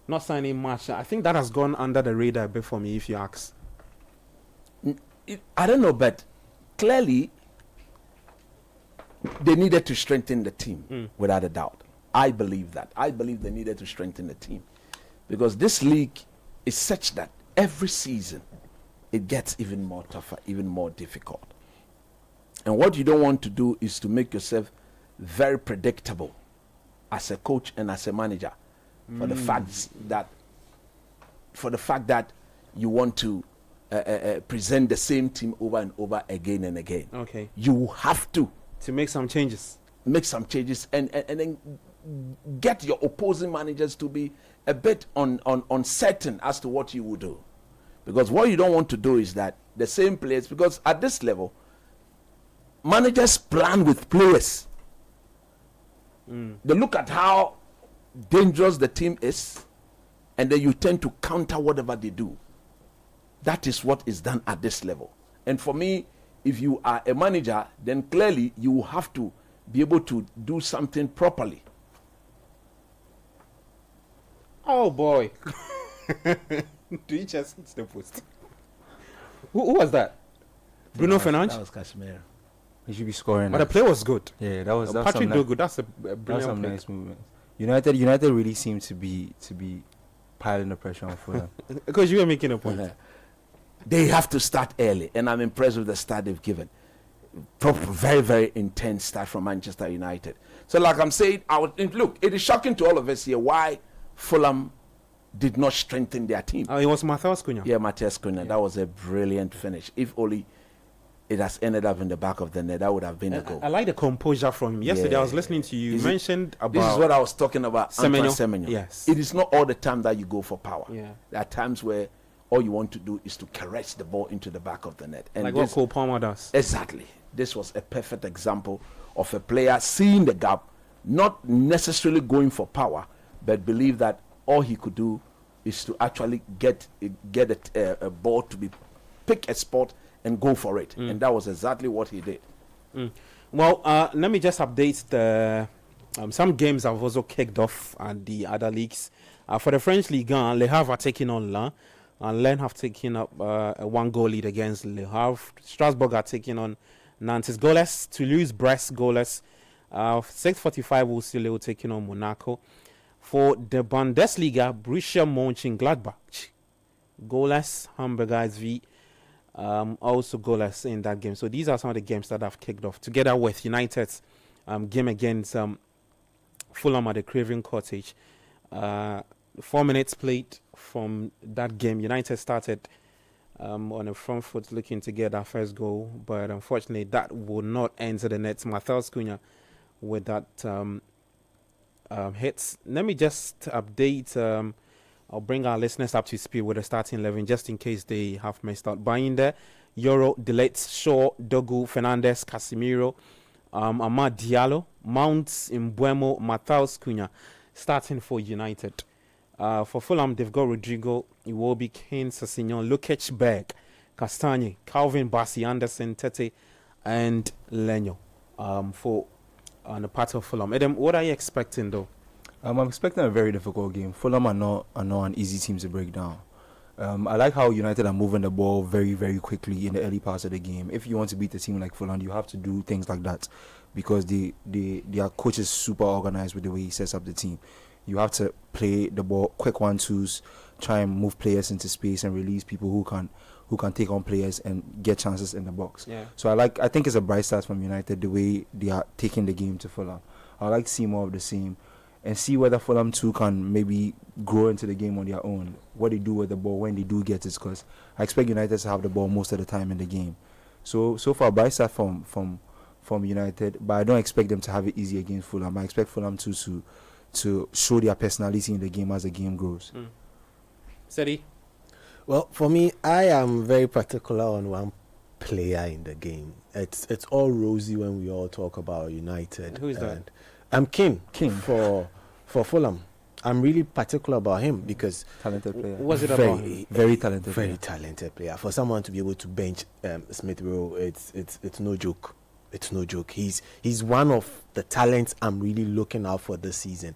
not signing much, I think that has gone under the radar a bit for me, if you ask. I don't know, but clearly they needed to strengthen the team, without a doubt. I believe that. I believe they needed to strengthen the team, because this league is such that every season it gets even more tougher, even more difficult. And what you don't want to do is to make yourself very predictable as a coach and as a manager, for the fact that you want to present the same team over and over again and again. Okay. You have to make some changes. Make some changes and then get your opposing managers to be a bit uncertain as to what you will do. Because what you don't want to do is that the same players, because at this level, managers plan with players. They look at how dangerous the team is, and then you tend to counter whatever they do. That is what is done at this level. And for me, if you are a manager, then clearly you have to be able to do something properly. Oh boy. Do you just hit the post? Who was that? Bruno Fernandes? That was Casemiro. He should be scoring. But the play was good. Yeah, that was Patrick Dogu. That's a that was brilliant some play. nice movements. United really seemed to be piling the pressure on Fulham. Because you were making a point. They have to start early, and I'm impressed with the start they've given. Very, very intense start from Manchester United. So, like I'm saying, look, it is shocking to all of us here why Fulham did not strengthen their team. It was Matheus Cunha. Yeah, Matheus Cunha. That was a brilliant finish. If only it has ended up in the back of the net, that would have been a goal. I like the composure from him. Yesterday, I was listening to you. You mentioned about... This is what I was talking about, Semenyo. Yes. It is not all the time that you go for power. Yeah. There are times where all you want to do is to caress the ball into the back of the net. And like what Cole Palmer does. Exactly. This was a perfect example of a player seeing the gap, not necessarily going for power, but believe that all he could do is to actually get a ball to pick a spot and go for it. And that was exactly what he did. Well, let me just update the some games have also kicked off at the other leagues. For the French Ligue 1, Le Havre are taking on Lens. And Lens have taken up a 1-goal lead against Le Havre. Strasbourg are taking on Nantes goalless. Toulouse-Brest goalless. 6:45 will taking on Monaco. For the Bundesliga, Borussia Mönchengladbach goalless. Hamburger SV also goalless in that game. So these are some of the games that have kicked off, together with United's game against Fulham at the Craven Cottage. 4 minutes played from that game. United started on the front foot looking to get our first goal, but unfortunately that will not enter the net. Matheus Cunha with that hits. Let me just update. I'll bring our listeners up to speed with the starting 11 just in case they have messed up. Buying there, Euro, Delete, Shaw, Dogu, Fernandes, Casemiro, Amad Diallo, Mounts, Mbuemo, Matheus Cunha starting for United. For Fulham, they've got Rodrigo, Iwobi, Kane, Sassignon, Lukic, Berg, Castagne, Calvin, Bassi, Anderson, Tete, and Lenyo for on the part of Fulham. Adam, what are you expecting though? I'm expecting a very difficult game. Fulham are not an easy team to break down. I like how United are moving the ball very, very quickly in the early parts of the game. If you want to beat a team like Fulham, you have to do things like that because their coach is super organized with the way he sets up the team. You have to play the ball, quick 1-2s, try and move players into space and release people who can take on players and get chances in the box. Yeah. So I think it's a bright start from United the way they are taking the game to Fulham. I like to see more of the same and see whether Fulham too can maybe grow into the game on their own. What they do with the ball when they do get it, because I expect United to have the ball most of the time in the game. So far, bright start from United, but I don't expect them to have it easy against Fulham. I expect Fulham to show their personality in the game as the game grows. Seri? Well, for me, I am very particular on one player in the game. It's all rosy when we all talk about United. Who is that? I'm King for Fulham. I'm really particular about him because talented player. What's it about him? Very talented. Very talented player. For someone to be able to bench Smith Rowe, it's no joke. It's no joke. He's one of the talents I'm really looking out for this season.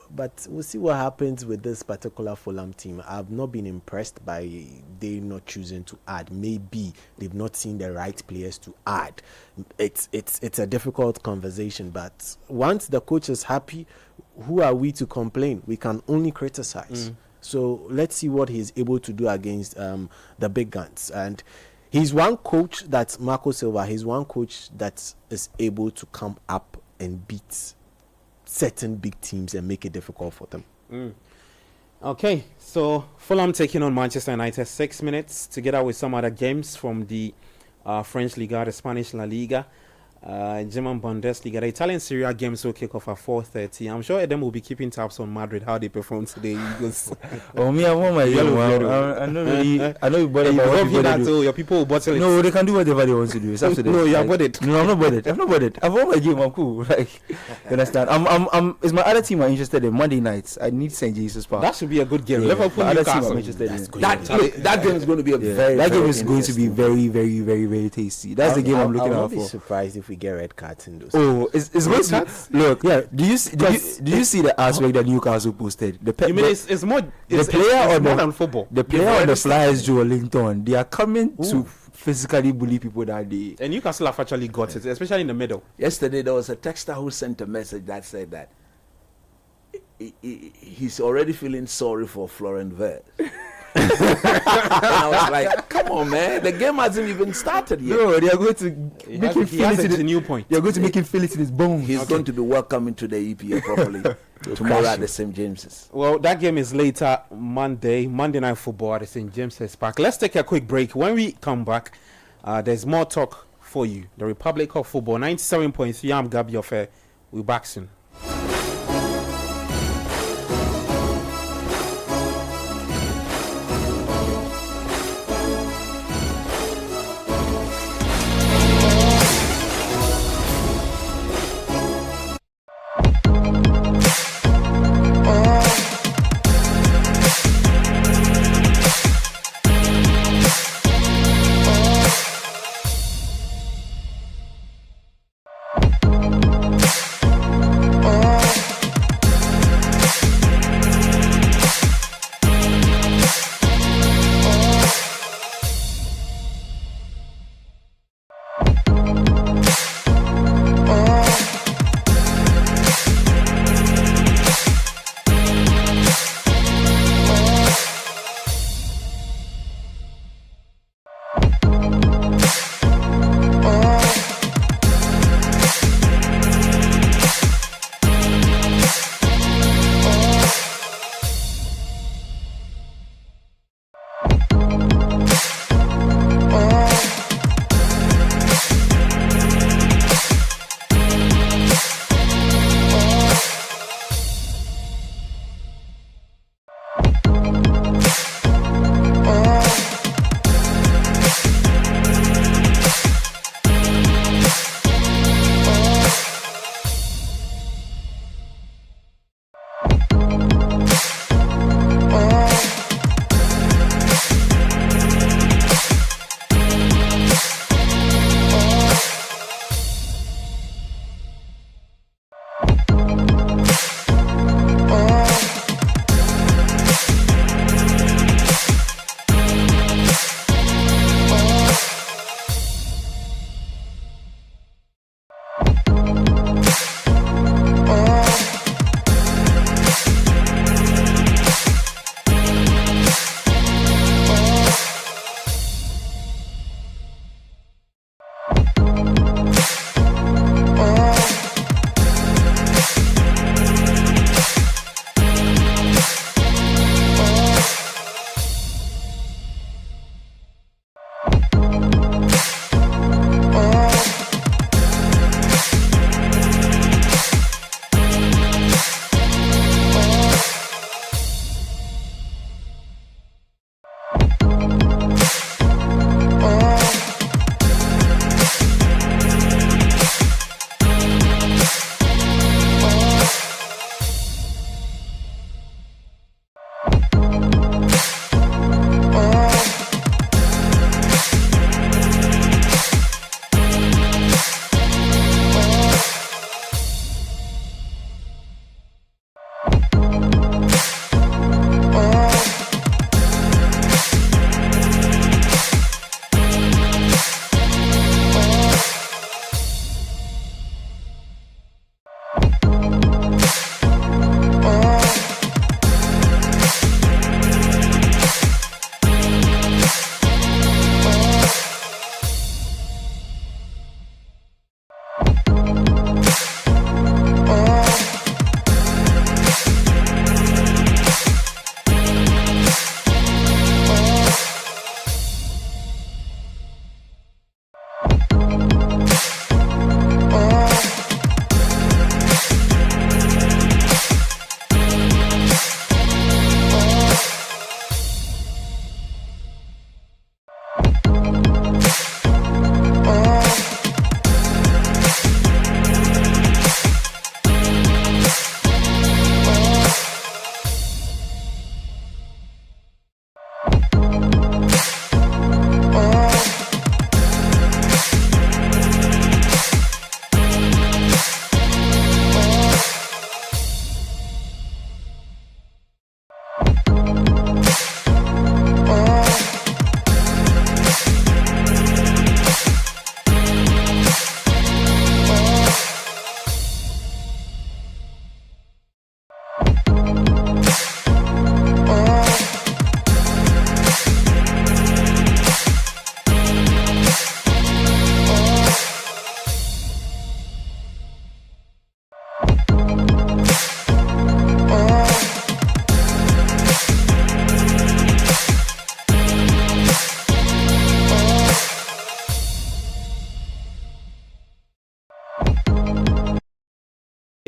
But we'll see what happens with this particular Fulham team. I've not been impressed by they not choosing to add. Maybe they've not seen the right players to add. It's a difficult conversation. But once the coach is happy, who are we to complain? We can only criticize. So let's see what he's able to do against the big guns. And he's one coach that's Marco Silva. He's one coach that is able to come up and beat certain big teams and make it difficult for them. Okay, so Fulham taking on Manchester United 6 minutes together with some other games from the French Liga, the Spanish La Liga. German Bundesliga. The Italian Serie A games will kick off at 4:30. I'm sure Adam will be keeping tabs on Madrid, how they perform today. Eagles. Oh, me, I want my yellow. I know really. I know you bought it. Your people will bottle it. No, they can do whatever they want to do. It's up to them. No, you have bought it. No, I'm not bought it. I've not bought it. I've won my game. I'm cool. Like, you understand? It's my other team I'm interested in. Monday nights. I need St. Jesus Park. That should be a good game. Yeah. Liverpool, Other team Newcastle. I'm interested in. That game is going to be a very. That game very is going to be very, very, very, very tasty. That's the game I'm looking out I'll be for. surprised if we get red cards in those. Oh, it's going to look. Yeah. Do you see the aspect that Newcastle posted? You mean it's more? The player on more than football. The player on the Flyers, Joe Linton. They are coming to physically bully people that day. And Newcastle have actually got it, especially in the middle. Yesterday there was a texter who sent a message that said that he's already feeling sorry for Florent Verts. And I was like, come on, man, the game hasn't even started yet. No, they are going to make him feel it. It's a new point. They are going to make him feel it in his bones. He's going to be welcome into the EPL properly tomorrow at the St. James's. Well, that game is later Monday Night Football at the St. James's Park. Let's take a quick break. When we come back, there's more talk for you. The Republic of Football, 97.3. I'm Gabi Ofe. We're back soon.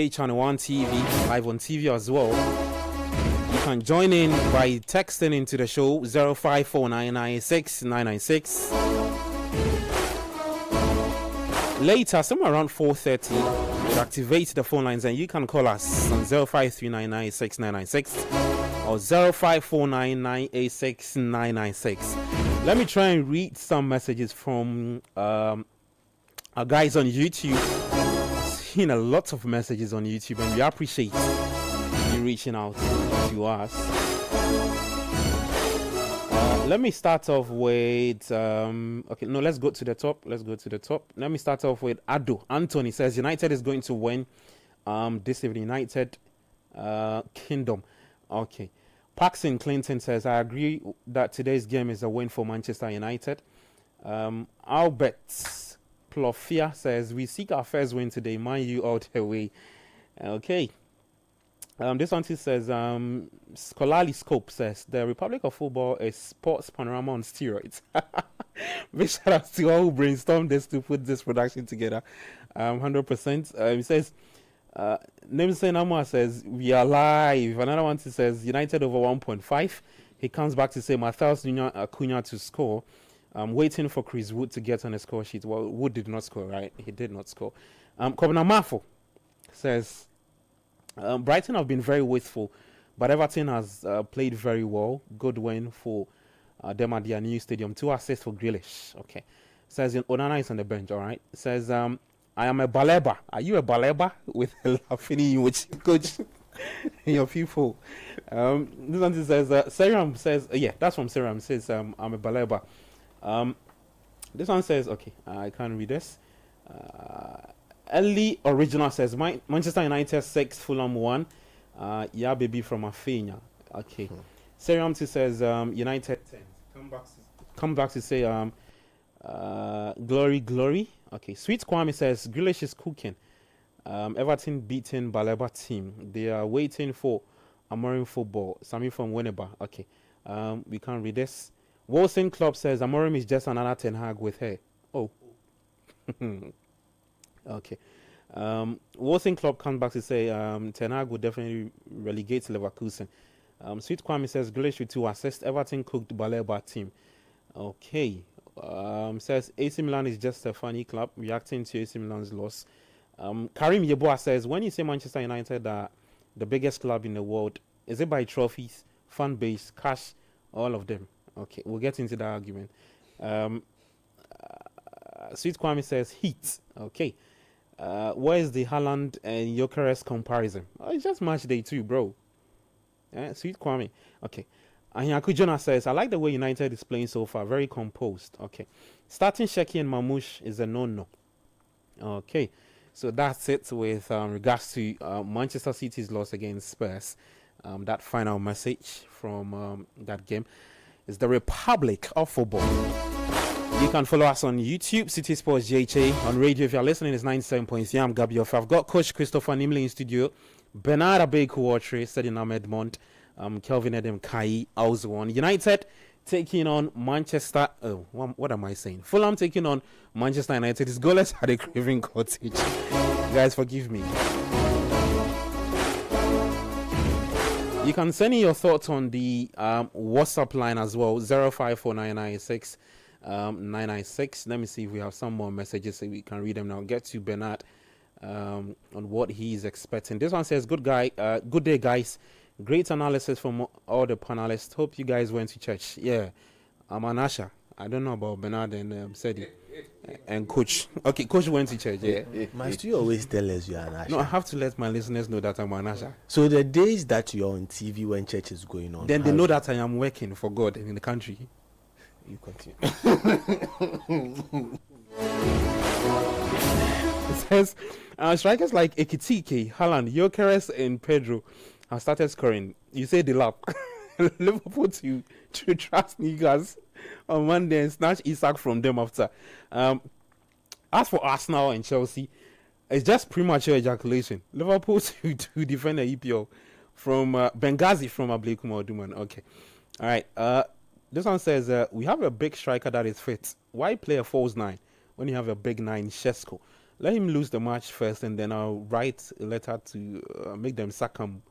Channel 1 TV, live on TV as well. You can join in by texting into the show 054996 Later, somewhere around 4:30, we'll activate the phone lines and you can call us on 053996 or 0549986996. Let me try and read some messages from our guys on YouTube. Seen a lot of messages on YouTube and we appreciate you reaching out to us. Let me start off with let's go to the top. Let me start off with Ado. Anthony says United is going to win this evening. United Kingdom. Okay. Paxton Clinton says I agree that today's game is a win for Manchester United. Albert Plofia says we seek our first win today. Man U all the way. Okay. This one says Scholarly Scope says the Republic of Football is sports panorama on steroids. Big shout out to all who brainstormed this to put this production together. 100%. He says Nimse Namwa says we are live. Another one says United over 1.5. He comes back to say Matthias Acuna to score. I'm waiting for Chris Wood to get on the score sheet. Well, Wood did not score, right? He did not score. Kobna Mafo says Brighton have been very wasteful, but Everton has played very well. Good win for them at their new stadium. 2 assists for Grealish. Okay. Says Onana is on the bench, all right. Says I am a Baleba. Are you a Baleba? With laughing with coach your people. This one says Seram says that's from Seram. Says I'm a Baleba. This one says okay. I can't read this. Ellie Original says Manchester United 6, Fulham 1. Yeah, baby from Afenia. Okay. Seram says United 10. Come back to say glory. Okay. Sweet Kwame says Grealish is cooking. Everton beating Baleba team. They are waiting for Amorim football. Sammy from Winneba. Okay. We can't read this. Wilson Club says Amorim is just another Ten Hag with her. Oh. Okay. Wilson Club comes back to say Ten Hag will definitely relegate Leverkusen. Sweet Kwame says Grealish with 2 assists. Everton cooked Baleba team. Okay. Says AC Milan is just a funny club reacting to AC Milan's loss. Karim Yeboah says when you say Manchester United are the biggest club in the world, is it by trophies, fan base, cash, all of them? Okay, we'll get into that argument. Sweet Kwame says heat. Okay. Where is the Haaland and Gyökeres comparison? It's just match day 2, bro. Sweet Kwame. Okay. Anyaku Jonah says, I like the way United is playing so far. Very composed. Okay. Starting Sheki and Mamouche is a no-no. Okay. So that's it with regards to Manchester City's loss against Spurs. That final message from that game is the Republic of Football. You can follow us on YouTube, City Sports JHA. On radio, if you're listening, it's 97.3. I'm Gabioff. I've got Coach Christopher Nimley in studio. Bernard Abeku-Watry, Sedin Ahmed Mont, Kelvin Edem Kai, Auswon. United taking on Manchester. Oh, what am I saying? Fulham taking on Manchester United. It's goalless at the Craven Cottage. Guys, forgive me. You can send in your thoughts on the WhatsApp line as well, 054996 996. Let me see if we have some more messages so we can read them now. Get to Bernard on what he's expecting. This one says, good day, guys. Great analysis from all the panelists. Hope you guys went to church. Yeah, I'm an Asha. I don't know about Bernard and Sedi and Coach. Okay, Coach went to church. Yeah. Must you always tell us you're an Asha? No, I have to let my listeners know that I'm an Asha. So the days that you're on TV when church is going on, then they know that I am working for God in the country. You continue. It says strikers like Ekitike, Haaland, Gyökeres, and Pedro have started scoring. You say the lap. Liverpool to trust niggas on Monday and snatch Isak from them after. As for Arsenal and Chelsea, it's just premature ejaculation. Liverpool to defend the EPL from Benghazi from Ablekuma Oduman. Okay. All right. This one says, we have a big striker that is fit. Why play a false 9 when you have a big 9, Shesko? let him lose the match first, and then I'll write a letter to make them sack him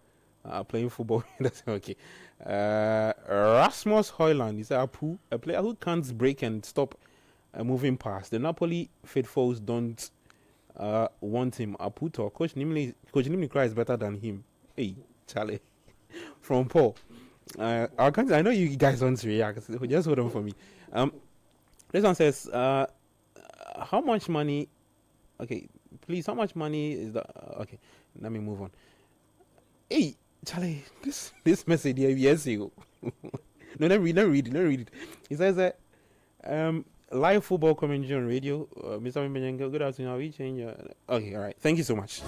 playing football. That's okay. Rasmus Højlund is a player who can't break and stop moving past. The Napoli faithfuls don't want him. Aputo, Coach Nimnikra is better than him. Hey, Charlie. From Paul. I know you guys want to react. Just hold on for me. This one says, how much money? Okay, please. How much money is that? Okay, let me move on. Hey, Charlie, this message here, yes, you. No, don't read it. It says that live football commentary on radio. Mr. Mbenyenga, good afternoon. How we change? Okay, all right. Thank you so much.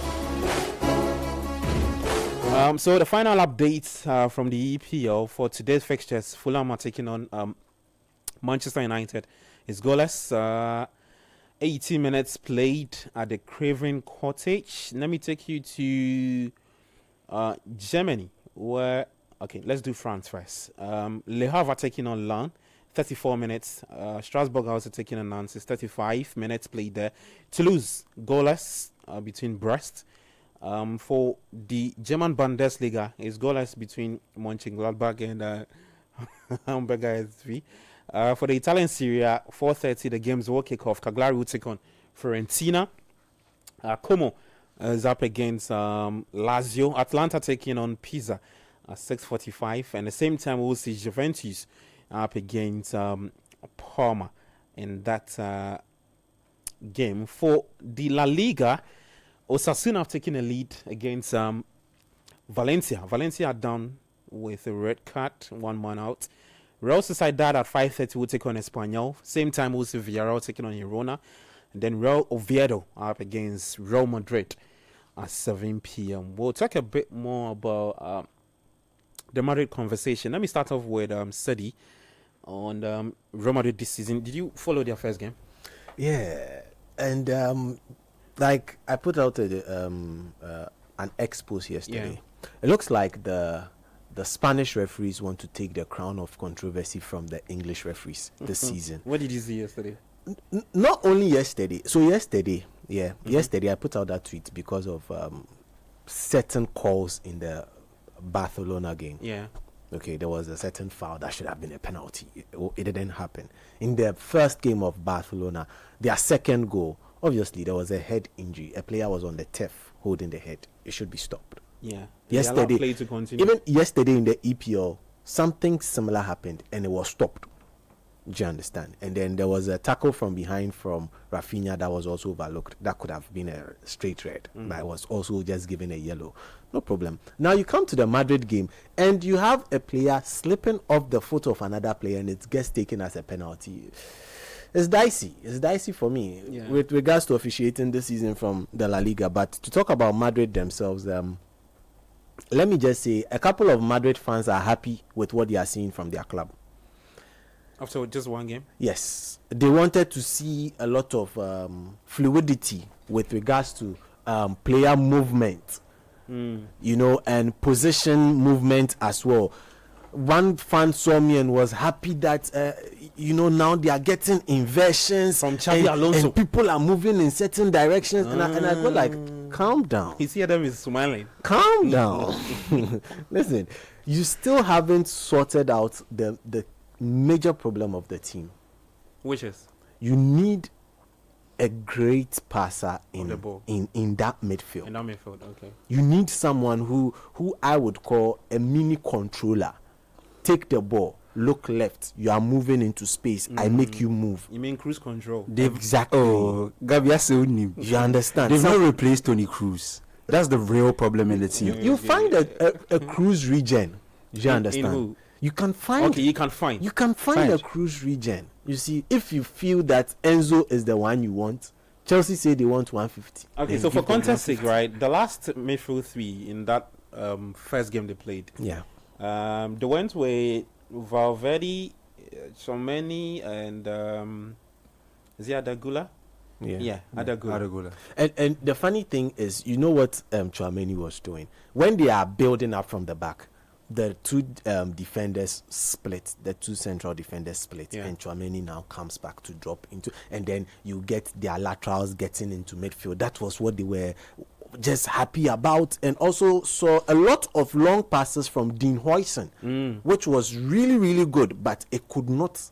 So the final update from the EPL for today's fixtures: Fulham are taking on Manchester United. It's goalless. 80 minutes played at the Craven Cottage. Let me take you to Germany, where let's do France first. Le Havre taking on Lens. 34 minutes. Strasbourg also taking on Nantes. 35 minutes played there. Toulouse goalless between Brest. For the German Bundesliga, is goalless between Mönchengladbach and Hamburger SV. For the Italian Serie A, 4:30 the games will kick off. Cagliari will take on Fiorentina. Como is up against Lazio. Atlanta taking on Pisa at 6:45, and at the same time we'll see Juventus up against Parma in that game. For the La Liga, Osasuna have taken a lead against Valencia. Valencia are down with a red card, 1 man out. Real Sociedad at 5:30 will take on Espanyol. Same time we'll see Villarreal taking on Girona. And then Real Oviedo up against Real Madrid at 7 p.m. We'll talk a bit more about the Madrid conversation. Let me start off with Sadi on Real Madrid this season. Did you follow their first game? Yeah, and like I put out an expose yesterday. Yeah. It looks like the Spanish referees want to take the crown of controversy from the English referees this season. What did you see yesterday? Not only yesterday. So yesterday I put out that tweet because of certain calls in the Barcelona game. Yeah. Okay, there was a certain foul that should have been a penalty. It didn't happen. In the first game of Barcelona, their second goal, obviously there was a head injury. A player was on the turf holding the head. It should be stopped. Yeah. Yesterday, play to continue. Even yesterday in the EPL, something similar happened and it was stopped. Do you understand? And then there was a tackle from behind from Rafinha that was also overlooked. That could have been a straight red, but it was also just given a yellow. No problem. Now you come to the Madrid game and you have a player slipping off the foot of another player and it gets taken as a penalty. It's dicey. It's dicey for me with regards to officiating this season from the La Liga. But to talk about Madrid themselves, let me just say a couple of Madrid fans are happy with what they are seeing from their club. After just one game? Yes. They wanted to see a lot of fluidity with regards to player movement, and position movement as well. One fan saw me and was happy that now they are getting inversions from Xabi Alonso. And people are moving in certain directions, and I go like, calm down. He see them is smiling. Calm down. Listen, you still haven't sorted out the major problem of the team, which is you need a great passer in the ball. in that midfield. In that midfield, okay. You need someone who I would call a mini controller. Take the ball, look left. You are moving into space. I make you move. You mean cruise control? Exactly. Oh, Gabi, you understand? They've not replaced Toni Kroos. That's the real problem in the team. You find a cruise region. You understand? In who? You can find. Okay, you can find. You can find a cruise region. You see, if you feel that Enzo is the one you want, Chelsea say they want 150. Okay, so for context sake, right, the last midfield three in that first game they played. Yeah. They went with Valverde, Tchouameni, and is it Adagula? Yeah, Adagula. And the funny thing is, you know what Tchouameni was doing? When they are building up from the back, the two defenders split, the two central defenders split, and Tchouaméni now comes back to drop into, and then you get their laterals getting into midfield. That was what they were just happy about, and also saw a lot of long passes from Dean Huijsen, which was really, really good, but it could not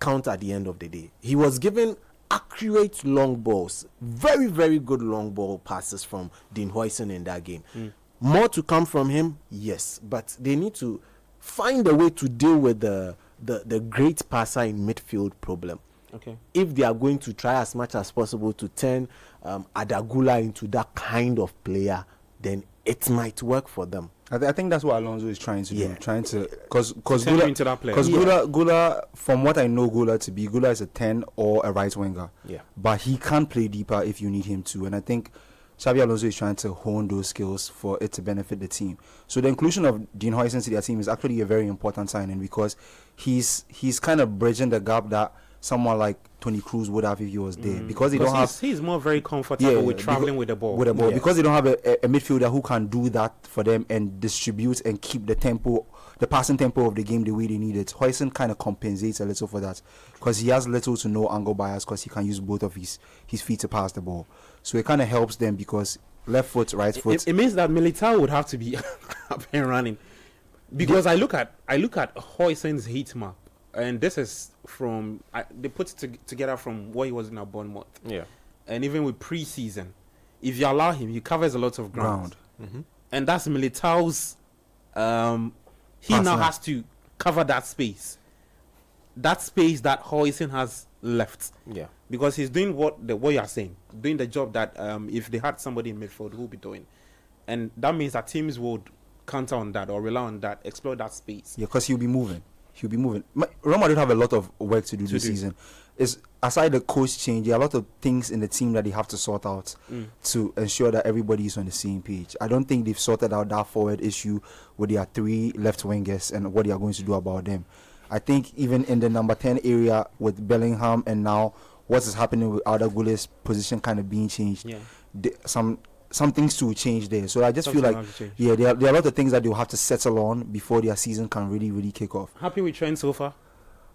count at the end of the day. He was given accurate long balls, very, very good long ball passes from Dean Huijsen in that game. More to come from him, yes, but they need to find a way to deal with the great passer in midfield problem. Okay. If they are going to try as much as possible to turn Adagula into that kind of player, then it might work for them. I think that's what Alonso is trying to do. Trying to, because turn him into that player. Because Gula, from what I know Gula to be, Gula is a 10 or a right winger. Yeah. But he can play deeper if you need him to. And I think Xabi Alonso is trying to hone those skills for it to benefit the team. So the inclusion of Dean Huijsen to their team is actually a very important signing, because he's kind of bridging the gap that someone like Toni Kroos would have if he was there, because they don't have. He's more very comfortable with traveling with the ball. Because they don't have a midfielder who can do that for them and distribute and keep the tempo, the passing tempo of the game the way they need it. Huijsen kind of compensates a little for that, because he has little to no angle bias, because he can use both of his feet to pass the ball. So it kind of helps them, because left foot, right foot. It means that Militao would have to be up and running, because I look at Huijsen's heat map. And this is from they put it together from what he was in at Bournemouth. Yeah. And even with pre-season, if you allow him, he covers a lot of ground. And that's Militao's. He now has to cover that space that Huijsen has left. Yeah. Because he's doing what you are saying, doing the job that if they had somebody in midfield who would be doing, and that means that teams would counter on that or rely on that, explore that space. Yeah, because he'll be moving. Real Madrid have a lot of work to do this season. Is aside the coach change, there are a lot of things in the team that they have to sort out to ensure that everybody is on the same page. I don't think they've sorted out that forward issue with their 3 left wingers and what they are going to do about them. I think even in the number 10 area with Bellingham, and now what is happening with Arda Güler's position kind of being changed, some things to change there. So I just feel like, there are a lot of things that they'll have to settle on before their season can really, really kick off. Happy with Trent so far?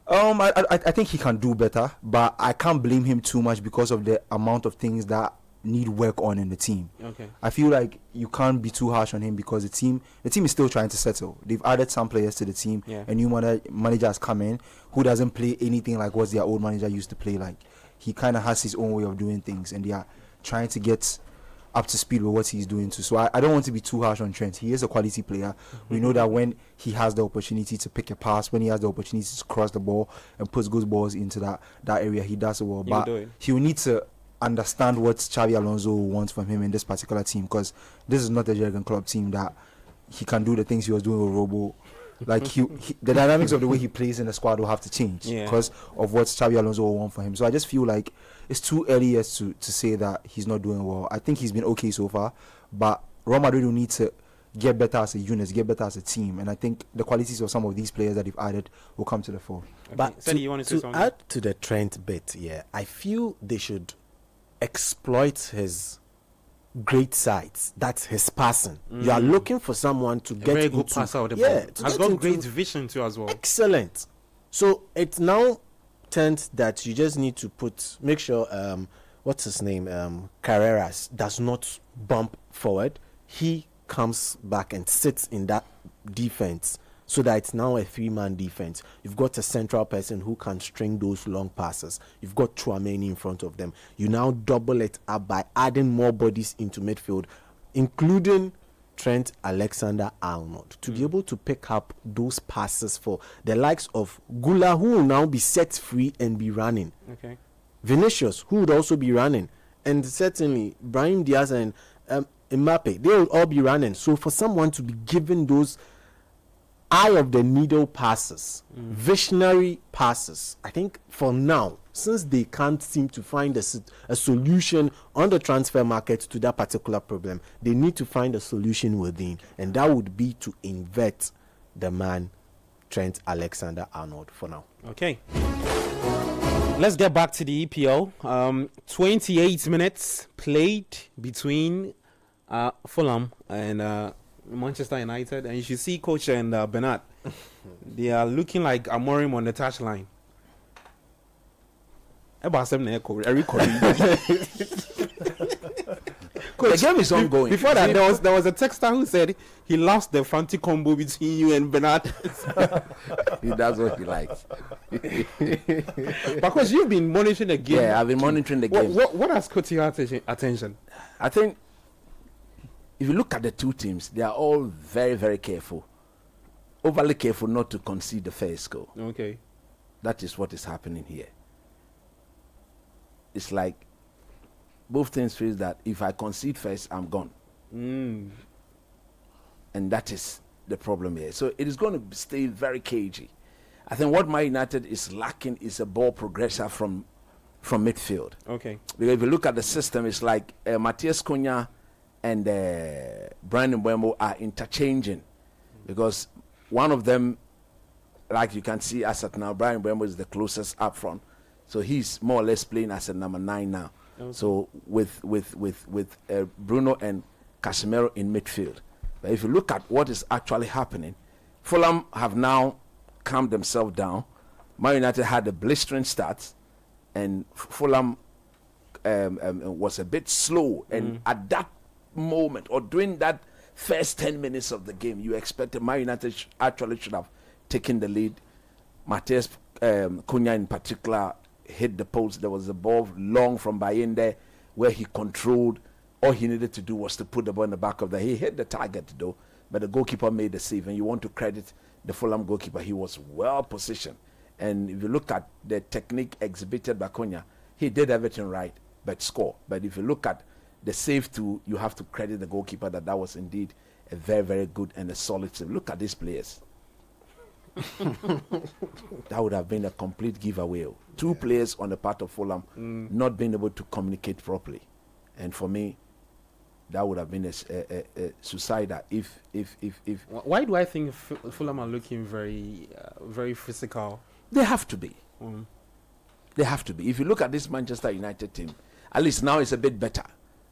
I think he can do better, but I can't blame him too much because of the amount of things that need work on in the team. Okay. I feel like you can't be too harsh on him, because the team is still trying to settle. They've added some players to the team. A new manager has come in who doesn't play anything like what their old manager used to play like. He kind of has his own way of doing things, and they are trying to get up to speed with what he's doing too. So I don't want to be too harsh on Trent. He is a quality player. We know that when he has the opportunity to pick a pass, when he has the opportunity to cross the ball and put good balls into that area, he does it well. But he will need to understand what Xabi Alonso wants from him in this particular team, because this is not a Jurgen Klopp team that he can do the things he was doing with Robo. Like the dynamics of the way he plays in the squad will have to change because of what Xabi Alonso will want for him. So I just feel like it's too early yet to say that he's not doing well. I think he's been okay so far, but Real Madrid will need to get better as a unit, get better as a team, and I think the qualities of some of these players that they've added will come to the fore. Okay. But to add to the Trent bit, I feel they should exploit his great sides. That's his passing. You are looking for someone to get very into, good passer of the ball. Has got great vision too as well. Excellent. So it's now turned that you just need to make sure what's his name, Carreras does not bump forward. He comes back and sits in that defense, so that it's now a 3-man defense. You've got a central person who can string those long passes. You've got Tchouaméni in front of them. You now double it up by adding more bodies into midfield, including Trent Alexander-Arnold, to be able to pick up those passes for the likes of Gula, who will now be set free and be running. Okay. Vinicius, who would also be running. And certainly Brahim Diaz and Mbappe, they will all be running. So for someone to be given those eye of the needle passes, visionary passes, I think for now, since they can't seem to find a solution on the transfer market to that particular problem, they need to find a solution within, and that would be to invert the man Trent Alexander-Arnold for now. Okay. Let's get back to the EPL. 28 minutes played between Fulham and Manchester United, and you should see Coach and Bernat. They are looking like Amorim on the touchline. The game is ongoing. Before that, there was a texter who said he lost the frantic combo between you and Bernat. That's what he likes. Because you've been monitoring the game. Yeah, I've been monitoring the game. What has caught your attention? I think if you look at the two teams, they are all very, very careful. Overly careful not to concede the first goal. Okay. That is what is happening here. It's like both teams feel that if I concede first, I'm gone. And that is the problem here. So it is going to stay very cagey. I think what Man United is lacking is a ball progressor from midfield. Okay. Because if you look at the system, it's like Matthias Cunha and Brandon Mbeumo are interchanging. Because one of them, like you can see as at now, Brandon Mbeumo is the closest up front. So he's more or less playing as a number 9 now. Okay. So with Bruno and Casemiro in midfield. But if you look at what is actually happening, Fulham have now calmed themselves down. Man United had a blistering start, and Fulham was a bit slow. And at that moment, or during that first 10 minutes of the game, you expected Man United actually should have taken the lead. Matthias Cunha in particular hit the post. There was a ball long from Bayende where he controlled. All he needed to do was to put the ball in the back of the. He hit the target though, but the goalkeeper made the save. And you want to credit the Fulham goalkeeper. He was well positioned. And if you look at the technique exhibited by Cunha, he did everything right, but score. But if you look at the save too, you have to credit the goalkeeper that was indeed a very, very good and a solid save. Look at these players. That would have been a complete giveaway. Two players on the part of Fulham not being able to communicate properly, and for me, that would have been a suicide. If why do I think Fulham are looking very very physical? They have to be. They have to be. If you look at this Manchester United team, at least now it's a bit better.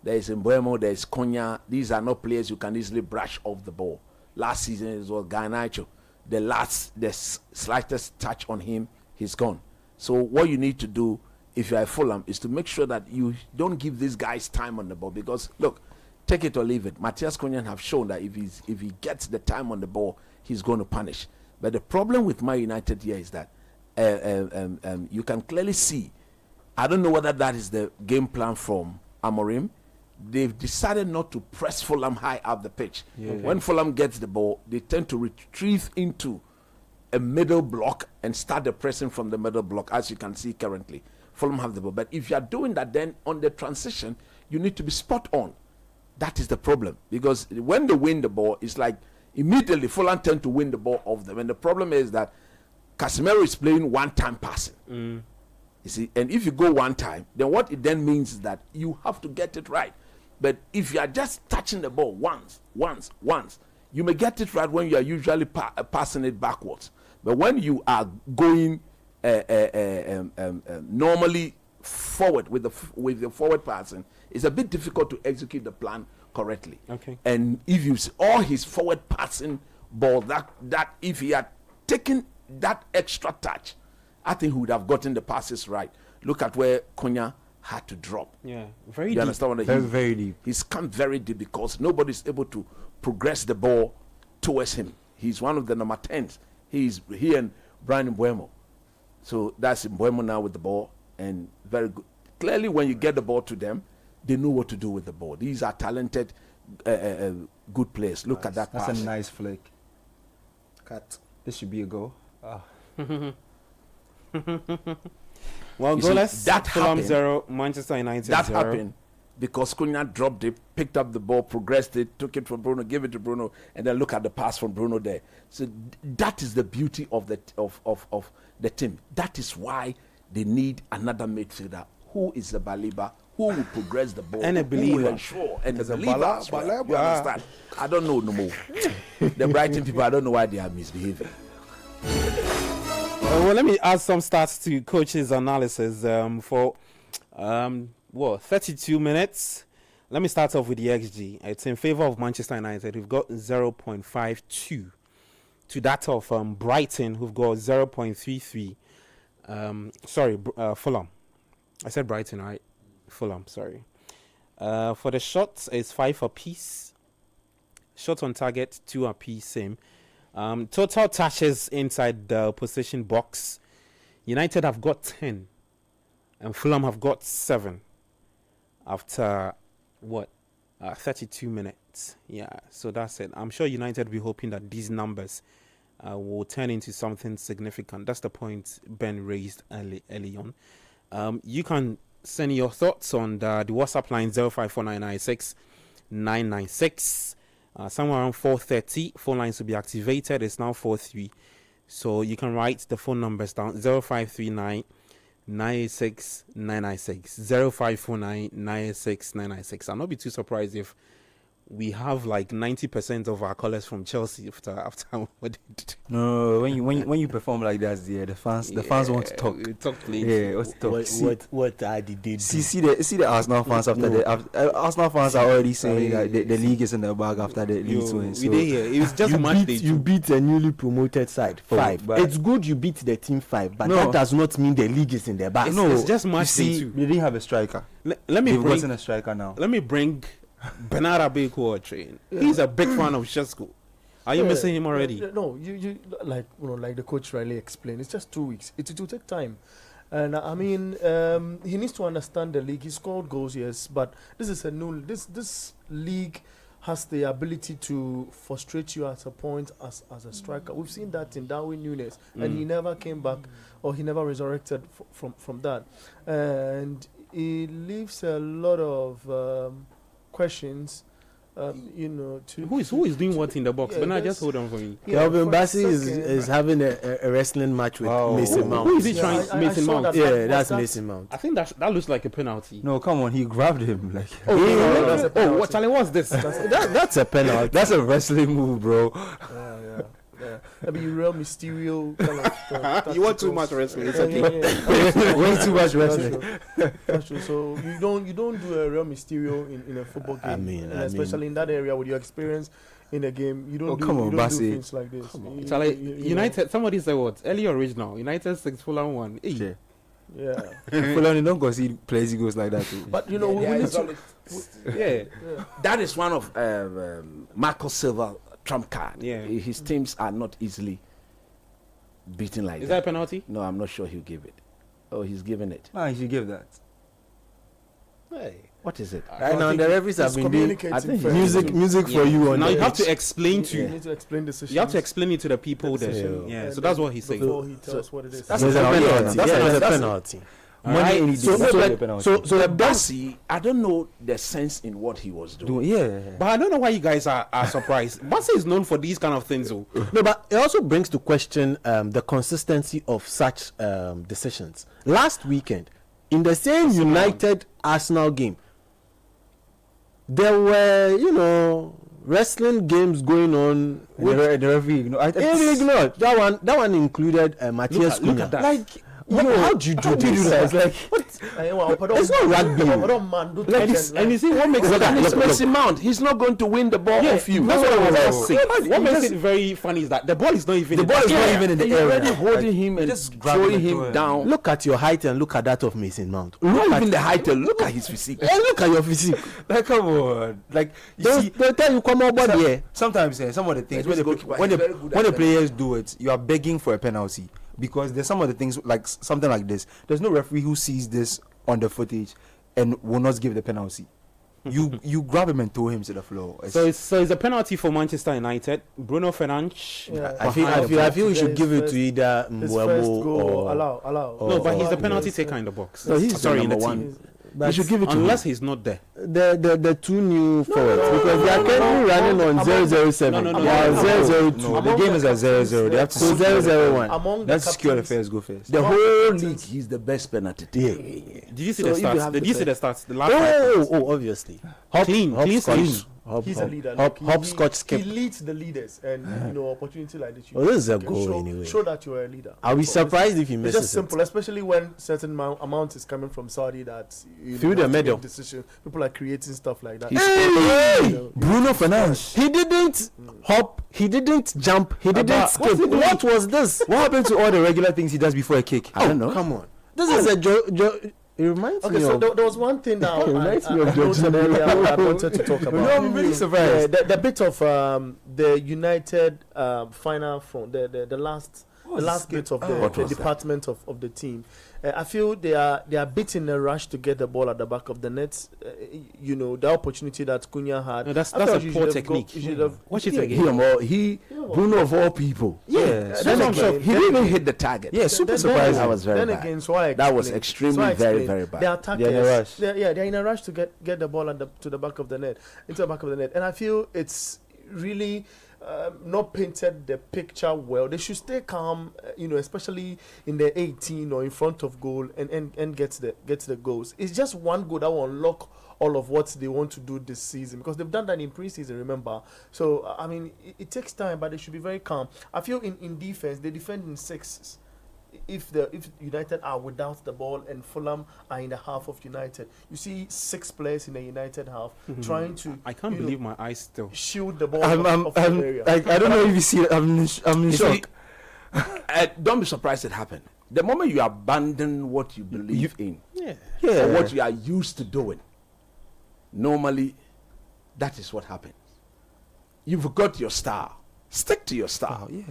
There is Mbeumo, there is Cunha. These are not players you can easily brush off the ball. Last season it was Garnacho. The slightest touch on him, he's gone. So what you need to do if you are Fulham is to make sure that you don't give these guys time on the ball, because look, take it or leave it. Matthias Cunha have shown that if he gets the time on the ball, he's going to punish. But the problem with Man United here is that you can clearly see, I don't know whether that is the game plan from Amorim. They've decided not to press Fulham high up the pitch. Yeah. When Fulham gets the ball, they tend to retrieve into a middle block and start the pressing from the middle block, as you can see currently. Fulham have the ball. But if you are doing that, then on the transition, you need to be spot on. That is the problem. Because when they win the ball, it's like immediately Fulham tend to win the ball off them. And the problem is that Casemiro is playing one-time passing. You see, and if you go one time, then what it then means is that you have to get it right. But if you are just touching the ball once, you may get it right when you are usually passing it backwards. But when you are going normally forward with the forward passing, it's a bit difficult to execute the plan correctly. Okay. And if you see all his forward passing ball, that if he had taken that extra touch, I think he would have gotten the passes right. Look at where Cunha had to drop. Yeah, very you deep. Understand what very deep. He's come very deep because nobody's able to progress the ball towards him. He's one of the number 10s. He and Brandon Mbeumo. So that's Mbeumo now with the ball, and very good. Clearly, when you get the ball to them, they know what to do with the ball. These are talented, good players. Look at that That's pass. a nice flick. Cut. This should be a goal. Well, You see, goalless. that Fulham happened. 0, Manchester United That 0. happened because Cunha dropped it, picked up the ball, progressed it, took it from Bruno, gave it to Bruno, and then look at the pass from Bruno there. So that is the beauty of the team. That is why they need another midfielder who is a Baliba, who will progress the ball, And a who believer. will ensure, and a There's a believer Bala- as well. Balaba. You understand? I don't know no more. The Brighton people, I don't know why they are misbehaving. Well, let me add some stats to coach's analysis. For 32 minutes, Let me start off with the XG. It's in favor of Manchester United. We've got 0.52 to that of Brighton, who've got 0.33. Fulham. I said Brighton, right? Fulham, sorry. For the shots, it's 5 apiece. Shots on target, 2 apiece, same. Total touches inside the possession box. United have got 10. And Fulham have got 7. After, 32 minutes. Yeah, so that's it. I'm sure United will be hoping that these numbers will turn into something significant. That's the point Ben raised early on. You can send your thoughts on the WhatsApp line 054996 somewhere around 4:30. Phone lines will be activated. It's now 4:03. So you can write the phone numbers down 0539 986 996 0549 986 996. I'll not be too surprised if we have like 90% of our callers from Chelsea after what they did. No, when you perform like that, the fans want to talk. Talk plenty. Yeah, what's talk? What did they do? See the Arsenal fans after Arsenal fans are already saying that the league is in the bag after the Leeds win. So it was just you beat a newly promoted side 5. It's good you beat the team 5, but that does not mean the league is in the bag. It's just match day 2. They didn't have a striker. They've gotten a striker now. Let me bring Bernard Abeku train. He's a big fan of Shesko. Are you missing him already? No, you like the coach rightly explained. It's just 2 weeks. It will take time, and I mean he needs to understand the league. He scored goals, yes, but this is a new. This league has the ability to frustrate you at a point as a striker. We've seen that in Darwin Núñez, and he never came back, or he never resurrected from that, and it leaves a lot of questions, to who is doing what in the box? But now just hold on for me. Kelvin Bassey is having a wrestling match with Mason Mount. Who is he trying? Mason Mount. That's Mason Mount. I think that looks like a penalty. No, come on, he grabbed him like. What Charlie? What's this? That's a penalty. That's a wrestling move, bro. Yeah, I mean, real Mysterio kind of. You want too much wrestling? It's okay. Way too much wrestling. That's true. So you don't do a real Mysterio in a football game, especially in that area with your experience in the game. You don't do things like this. United. Somebody said what? Early original. United 6, Fulham 1. Yeah. Fulham, you don't go see players goes like that too. But we need to. That is one of Marco Silva trump card. Yeah. His teams are not easily beaten like that. Is that a penalty? No, I'm not sure he'll give it. Oh, he's giving it. He should give that. Hey, what is it? Right now, the referees have been doing music for you. Now you have to explain to. You need to explain the situation. You have to explain it to the people there. Yeah. So that's what he's saying. Before he tells what it is. That's a penalty. So Bassey, I don't know the sense in what he was doing. But I don't know why you guys are surprised. Bassey is known for these kind of things, though. No, but it also brings to question the consistency of such decisions. Last weekend, in the same United Arsenal game, there were, wrestling games going on. The referee ignored. That one included Matthias Cunha. Look at that. How do you do this? Like, it's not rugby. And you see what makes it Mason Mount. He's not going to win the ball off you. That's what I was saying. What makes it very funny is that the ball is not even. The ball is not even in the You're area. already holding him and throwing him down. Look at your height and look at that of Mason Mount. Not even the height. Look at his physique. Look at your physique. Like, come on. Like, They'll tell you come over here. Sometimes some of the things when the players do it, you are begging for a penalty. Because there's some of the things like something like this. There's no referee who sees this on the footage and will not give the penalty. You grab him and throw him to the floor. So it's a penalty for Manchester United. Bruno Fernandes. I feel we should give it to either Mbeumo or allow. No, but he's the penalty taker in the box. No, he's sorry, in the one. team. You should give it to unless him. He's not there. The two new forwards because they are currently running on 007. No. 002. No, the game is at 0-0. They have to 001. That's secure affairs go first. The whole league, he's the best penalty taker. Did you see the stats? Did you see the stats? The last obviously. clean. He's a leader. Hopscotch He skip. leads the leaders, and opportunity like this. Well, this is a can goal show, anyway. Show that you're a leader. I'll be surprised if he It's misses just simple, especially when certain amount is coming from Saudi that through the middle. Decision. People are creating stuff like that. Hey! Bruno Fernandes. He didn't hop. He didn't jump. He didn't skip. What was this? What happened to all the regular things he does before a kick? I don't know. Come on. This is a it reminds Okay, me so of. there was one thing that It reminds me of I noted earlier I wanted to talk about. I'm really surprised. The bit of the United final front, the last bit of the department of the team. I feel they are a bit in a rush to get the ball at the back of the net. The opportunity that Cunha had. No, that's a poor technique. Watch it again. Bruno of all people. Yeah. He didn't even hit the target. Yeah, super surprised. That was very then bad. again, so I That was explain. extremely very, very bad. The attackers, They're in a rush. they're in a rush to get the ball to the back of the net, into the back of the net, and I feel it's really not painted the picture well. They should stay calm, especially in the 18 or in front of goal, and get the goals. It's just one goal that will unlock all of what they want to do this season, because they've done that in pre-season, remember. So I mean, it takes time, but they should be very calm. I feel in defense they defend in sixes. If United are without the ball and Fulham are in the half of United, you see 6 players in the United half trying to. I can't believe my eyes still. Shield the ball off the area. I don't know if you see it. I'm in shock. Don't be surprised it happened. The moment you abandon what you believe in, Yeah. or what you are used to doing, normally that is what happens. You've got your star. Stick to your star. Yeah.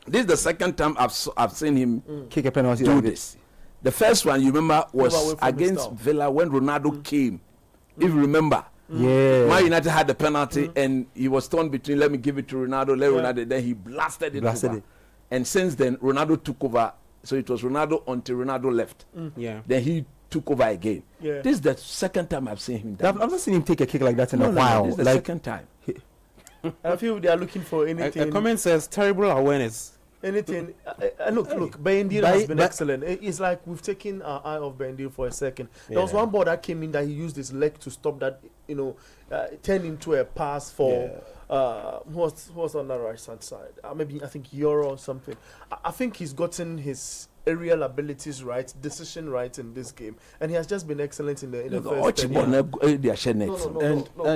This is the second time I've seen him Kick a penalty do like this. The first one, you remember, was away from the against star. Villa when Ronaldo came. If you remember, Yeah. Man United had the penalty and he was torn between, let me give it to Ronaldo, Ronaldo, then he blasted it over. And since then, Ronaldo took over. So it was Ronaldo until Ronaldo left. Yeah. Then he took over again. Yeah. This is the second time I've seen him do I've not seen him take a kick like that in a No, while. this is the second time. I feel they are looking for A anything. comment says terrible awareness. Anything. Look, Bayendil has been excellent. It's like we've taken our eye off Bayendil for a second. There was one ball that came in that he used his leg to stop that, turned into a pass for who was on the right hand side. I think Euro or something. I think he's gotten his aerial abilities right, decision right in this game, and he has just been excellent in the first 10 years. No,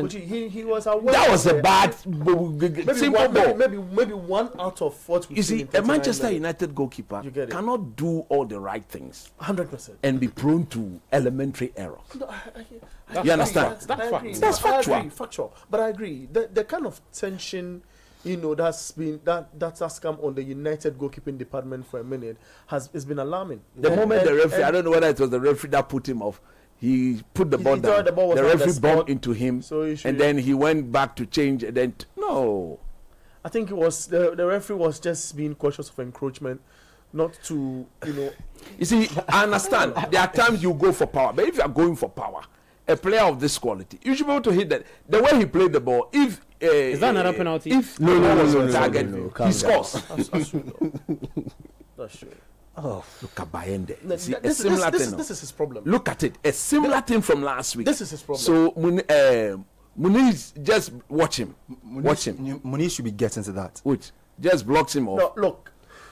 he was aware. That was a bad, maybe one out of what we You see, a Manchester United goalkeeper cannot do all the right things 100% and be prone to elementary errors. You understand? That's factual. But I agree. The kind of tension, that's been that has come on the United goalkeeping department for a minute has been alarming. The moment the referee, I don't know whether it was the referee that put him off. He put the ball down. The referee bumped into him, and then he went back to change. And then no, I think it was the referee was just being cautious of encroachment, not to You see, I understand. There are times you go for power, but if you are going for power, a player of this quality, you should be able to hit that. The way he played the ball, if is that another penalty? If target, he scores. That's true. Oh, look at Bayende. This is his problem. Look at it. A similar thing from last week. This is his problem. So Muniz, just watch him. Muniz should be getting to that. Which just blocks him off. No, look.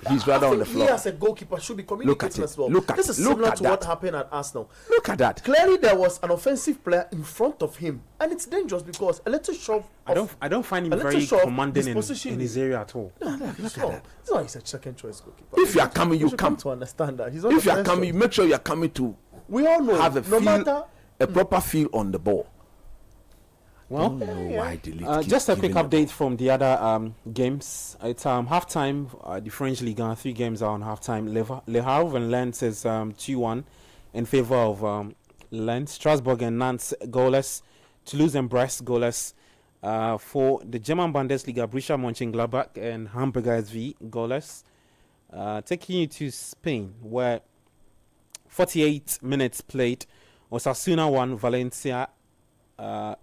He's rather on the floor. He as a goalkeeper should be communicating as well. This is look similar at to that. what happened at Arsenal. Look at that. Clearly, there was an offensive player in front of him, and it's dangerous because a little shove. I don't find him very commanding in his area at all. Look at that. It's not he's a second choice goalkeeper. If you are coming, you come to understand that. If you are coming, make sure you are coming to. We all know. Have a proper feel on the ball. Well, just a quick update from the other games. It's halftime. The French Ligue 1, 3 games are on halftime. Le Havre and Lens is 2-1 in favor of Lens. Strasbourg and Nantes goalless. Toulouse and Brest goalless. For the German Bundesliga, Borussia Mönchengladbach and Hamburger SV goalless. Taking you to Spain, where 48 minutes played. Osasuna 1, Valencia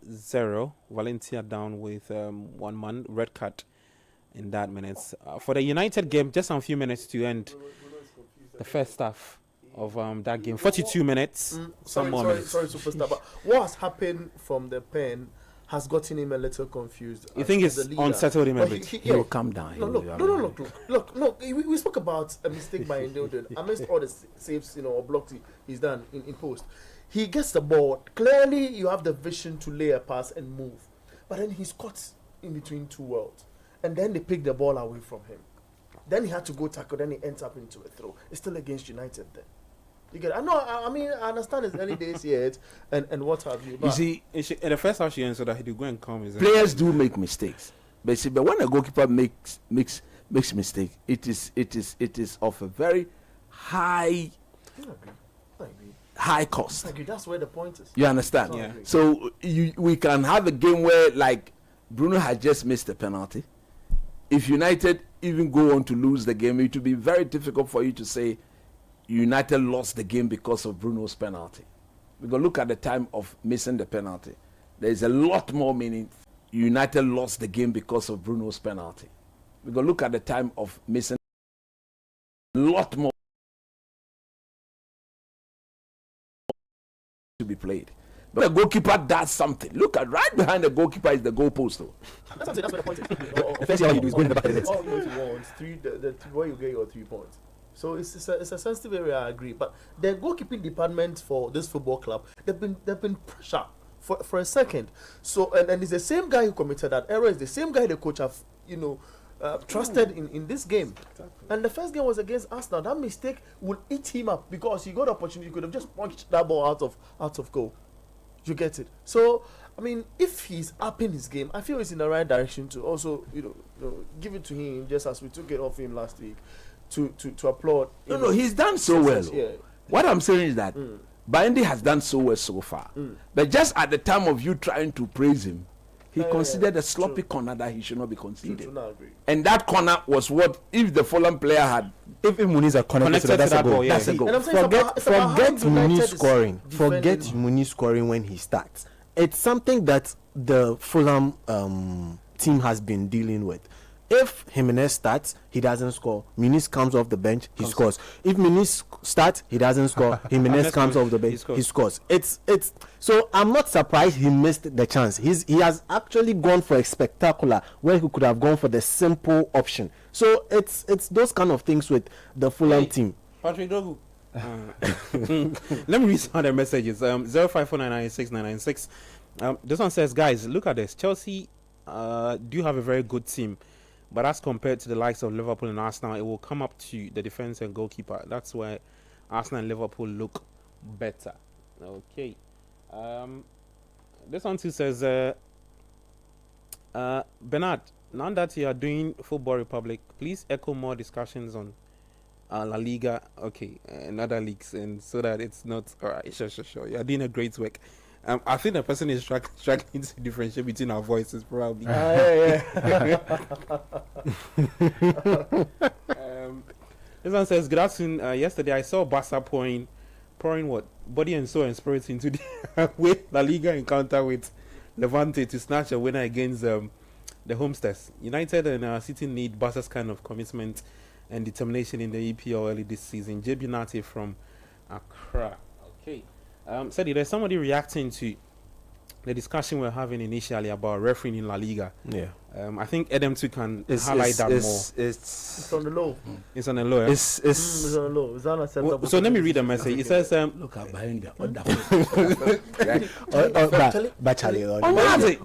0. Valencia down with 1 man, red card in that minutes. For the United game, just a few minutes to end the first half of that game. 42 minutes. Sorry, superstar. But what has happened from the pen has gotten him a little confused. You think it's unsettled him a bit? He will calm down. Look. We spoke about a mistake by Ndilden amidst all the saves, or blocks he's done in post. He gets the ball. Clearly, you have the vision to lay a pass and move, but then he's caught in between two worlds, and then they pick the ball away from him. Then he had to go tackle. Then he ends up into a throw. It's still against United. Then you get. I mean, I understand it's early days yet, and what have you. You see, in the first half, she answered that he did go and come. Players do make mistakes, but when a goalkeeper makes mistake, it is of a very high. I agree. High cost. I agree. That's where the point is. You understand? Yeah. So we can have a game where, like, Bruno had just missed a penalty. If United even go on to lose the game, it will be very difficult for you to say United lost the game because of Bruno's penalty. Because look at the time of missing the penalty. There is a lot more meaning. United lost the game because of Bruno's penalty. Because look at the time of missing a lot more to be played. But the goalkeeper does something. Look at right behind the goalkeeper is the goalpost. That's where the point is. First thing you do is go in the back of the net. All you want where you get your 3 points. So it's a sensitive area. I agree. But the goalkeeping department for this football club, they've been pressure for a second. So and it's the same guy who committed that error. Is the same guy the coach have trusted in this game. Exactly. And the first game was against Arsenal. That mistake will eat him up because he got opportunity. He could have just punched that ball out of goal. You get it. So I mean, if he's up in his game, I feel it's in the right direction to also give it to him, just as we took it off him last week, to applaud. No, he's done so well. Yeah. What I'm saying is that Baindi has done so well so far, but just at the time of you trying to praise him, he considered a sloppy corner that he should not be conceded. And that corner was what, if the Fulham player had, if Muniz had connected to that goal, that's a goal. Forget Muniz scoring. Forget Muniz scoring when he starts. It's something that the Fulham team has been dealing with. If Jimenez starts, he doesn't score. Muniz comes off the bench, he scores. If Muniz starts, he doesn't score. Jimenez comes off the bench, he scores. It's so I'm not surprised he missed the chance. He has actually gone for a spectacular where he could have gone for the simple option. So it's those kind of things with the Fulham team. Patrick Dogu. Let me read some of the messages. 0549969996. This one says, guys, look at this. Chelsea do have a very good team. But as compared to the likes of Liverpool and Arsenal, it will come up to the defense and goalkeeper. That's where Arsenal and Liverpool look better. Okay. This one too says, Bernard, now that you are doing Football Republic, please echo more discussions on La Liga, and other leagues, and so that it's not all right. Sure. You are doing a great work. I think the person is struggling to differentiate between our voices, probably. This one says, good afternoon. Yesterday I saw Barca pouring what? Body and soul and spirit into the way La Liga encounter with Levante to snatch a winner against the Homesters. United and City need Barca's kind of commitment and determination in the EPL early this season. JB Nati from Accra. Okay. Sadie, there's somebody reacting to the discussion we're having initially about refereeing in La Liga. Yeah. I think Adam too can highlight that more. It's on the low. It's on the low. It's on the low. It's unacceptable. So let me read the message. It says, look at behind the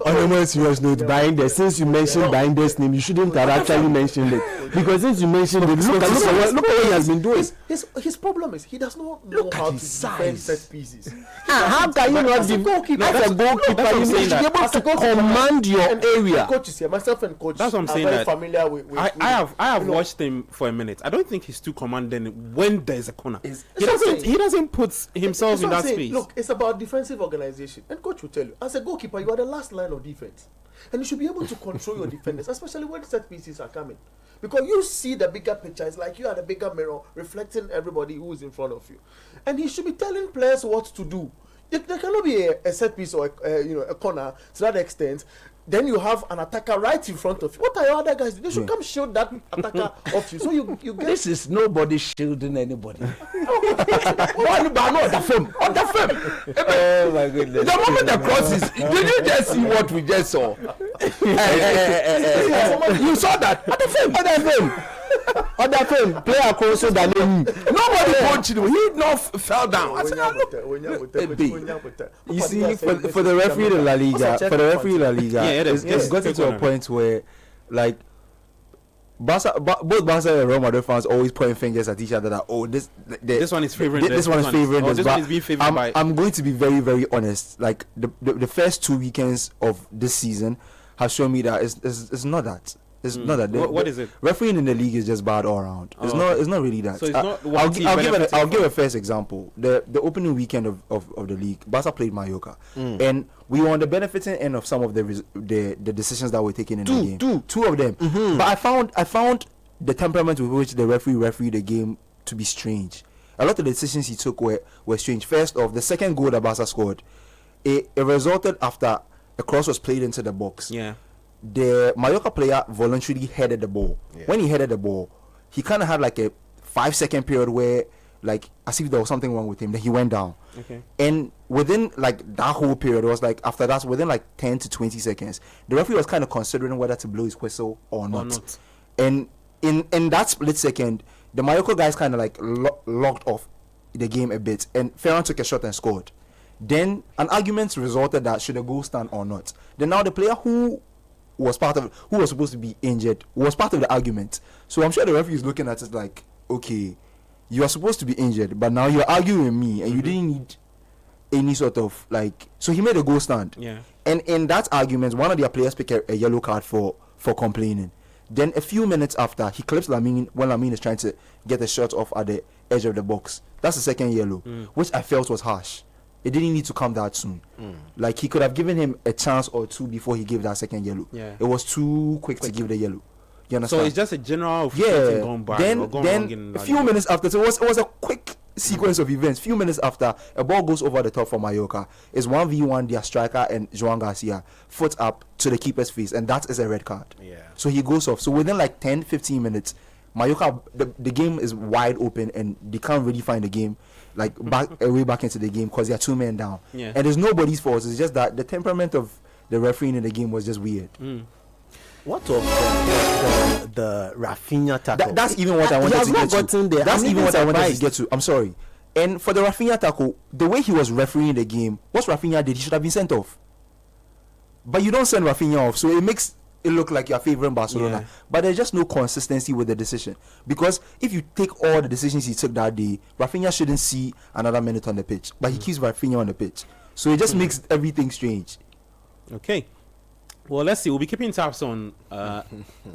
on a more serious note, Binder, since you mentioned Binder's name, you shouldn't have actually mentioned it. Because since you mentioned it, look at what he has been doing. His problem is he does not know how to defend set pieces. How can you not defend? As a goalkeeper, you need to be able to command your area. Coaches here, myself and coach, that's what I'm saying. Very familiar with I have watched him for a minute. I don't think he's too commanding when there's a corner. He doesn't put himself in that space. Look, it's about defensive organization, and coach will tell you, as a goalkeeper, you are the last line of defense, and you should be able to control your defenders, especially when set pieces are coming, because you see the bigger picture. It's like you are the bigger mirror reflecting everybody who is in front of you, and he should be telling players what to do. There cannot be a set piece or a corner to that extent. then you have an attacker right in front of you. What are your other guys doing? They should come shield that attacker off you. So you get... This is nobody shielding anybody. One by no, the film. On the film. Oh my goodness. The moment the crosses, did you just see what we just saw? You saw that? On the film. On the film. On that film, player closer than him. Nobody punched him. He not fell down. I said, look. You see, for the referee in La Liga, it's gotten to a point where, like, both Barca and Real Madrid fans always point fingers at each other that this one is favoring this one is favoring this one is being favored by. I'm going to be very, very honest. Like the first 2 weekends of this season has shown me that it's not that. It's not that. What is it? Refereeing in the league is just bad all around. It's not really that. So it's not. I'll give a first example. The opening weekend of the league, Barca played Mallorca, and we were on the benefiting end of some of the decisions that were taken in the game. Two of them. Mm-hmm. But I found the temperament with which the referee refereed the game to be strange. A lot of the decisions he took were strange. First off, the second goal that Barca scored, it resulted after a cross was played into the box. Yeah. The Mallorca player voluntarily headed the ball. Yeah. When he headed the ball, he kind of had like a 5-second period where, like, as if there was something wrong with him. Then he went down. Okay. And within like that whole period, it was like after that, within like 10 to 20 seconds, the referee was kind of considering whether to blow his whistle or not. And in that split second, the Mallorca guys kind of like locked off the game a bit, and Ferran took a shot and scored. Then an argument resulted that should the goal stand or not. Then now the player who was supposed to be injured was part of the argument. So I'm sure the referee is looking at it like, okay, you are supposed to be injured, but now you're arguing with me, and you didn't need any sort of like. So he made a goal stand. Yeah. And in that argument, one of their players picked a yellow card for complaining. Then a few minutes after, he clips Lamine when Lamine is trying to get a shot off at the edge of the box. That's the second yellow, which I felt was harsh. It didn't need to come that soon. Like, he could have given him a chance or two before he gave that second yellow. Yeah. It was too quick to give the yellow. You understand? So it's just a general gone by. Then a few minutes after, so it was a quick sequence of events. Few minutes after, a ball goes over the top for Mallorca. It's 1v1, their striker and Joan Garcia, foot up to the keeper's face, and that is a red card. Yeah. So he goes off. So within like 10-15 minutes, Mallorca, the game is wide open, and they can't really find the game like way back into the game because they are 2 men down. Yeah. And there's nobody's fault. It's just that the temperament of the refereeing in the game was just weird. What of the Rafinha tackle? That's even what I wanted to get to. There. That's even what I wanted to get to. I'm sorry. And for the Rafinha tackle, the way he was refereeing the game, what Rafinha did, he should have been sent off. But you don't send Rafinha off, so it makes it look like you're favoring Barcelona. Yeah. But there's just no consistency with the decision. Because if you take all the decisions he took that day, Rafinha shouldn't see another minute on the pitch. But he keeps Rafinha on the pitch. So it just makes everything strange. Okay. Well, let's see. We'll be keeping tabs on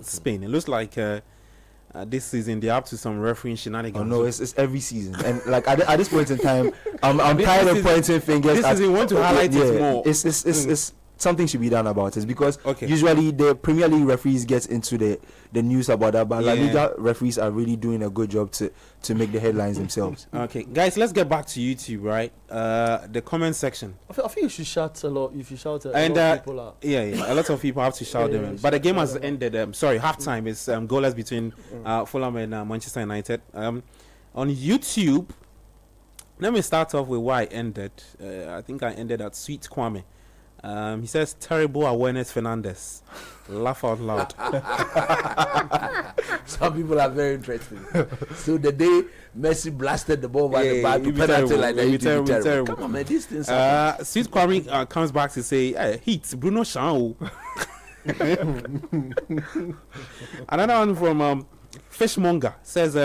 Spain. It looks like this season they're up to some refereeing shenanigans. Oh no, it's every season. And like at this point in time, I'm tired of pointing fingers. This season, we want to highlight it more. It's something should be done about it, because usually the Premier League referees get into the news about that, but La Liga referees are really doing a good job to make the headlines themselves. Okay, guys, let's get back to YouTube, right? The comment section. I think you should shout a lot. If you shout a lot of people out. Yeah, a lot of people have to shout them in. But the game has ended. Sorry, halftime is goalless between Fulham and Manchester United. On YouTube, let me start off with why I ended. I think I ended at Sweet Kwame. He says, terrible awareness Fernandes. Laugh out loud. Some people are very interested. So the day Messi blasted the ball by the bar to penalty like that, it would be terrible. Come on, man, these things happen. Sweet Kwame comes back to say, hey, Heat, Bruno Shao. Another one from Fishmonger says,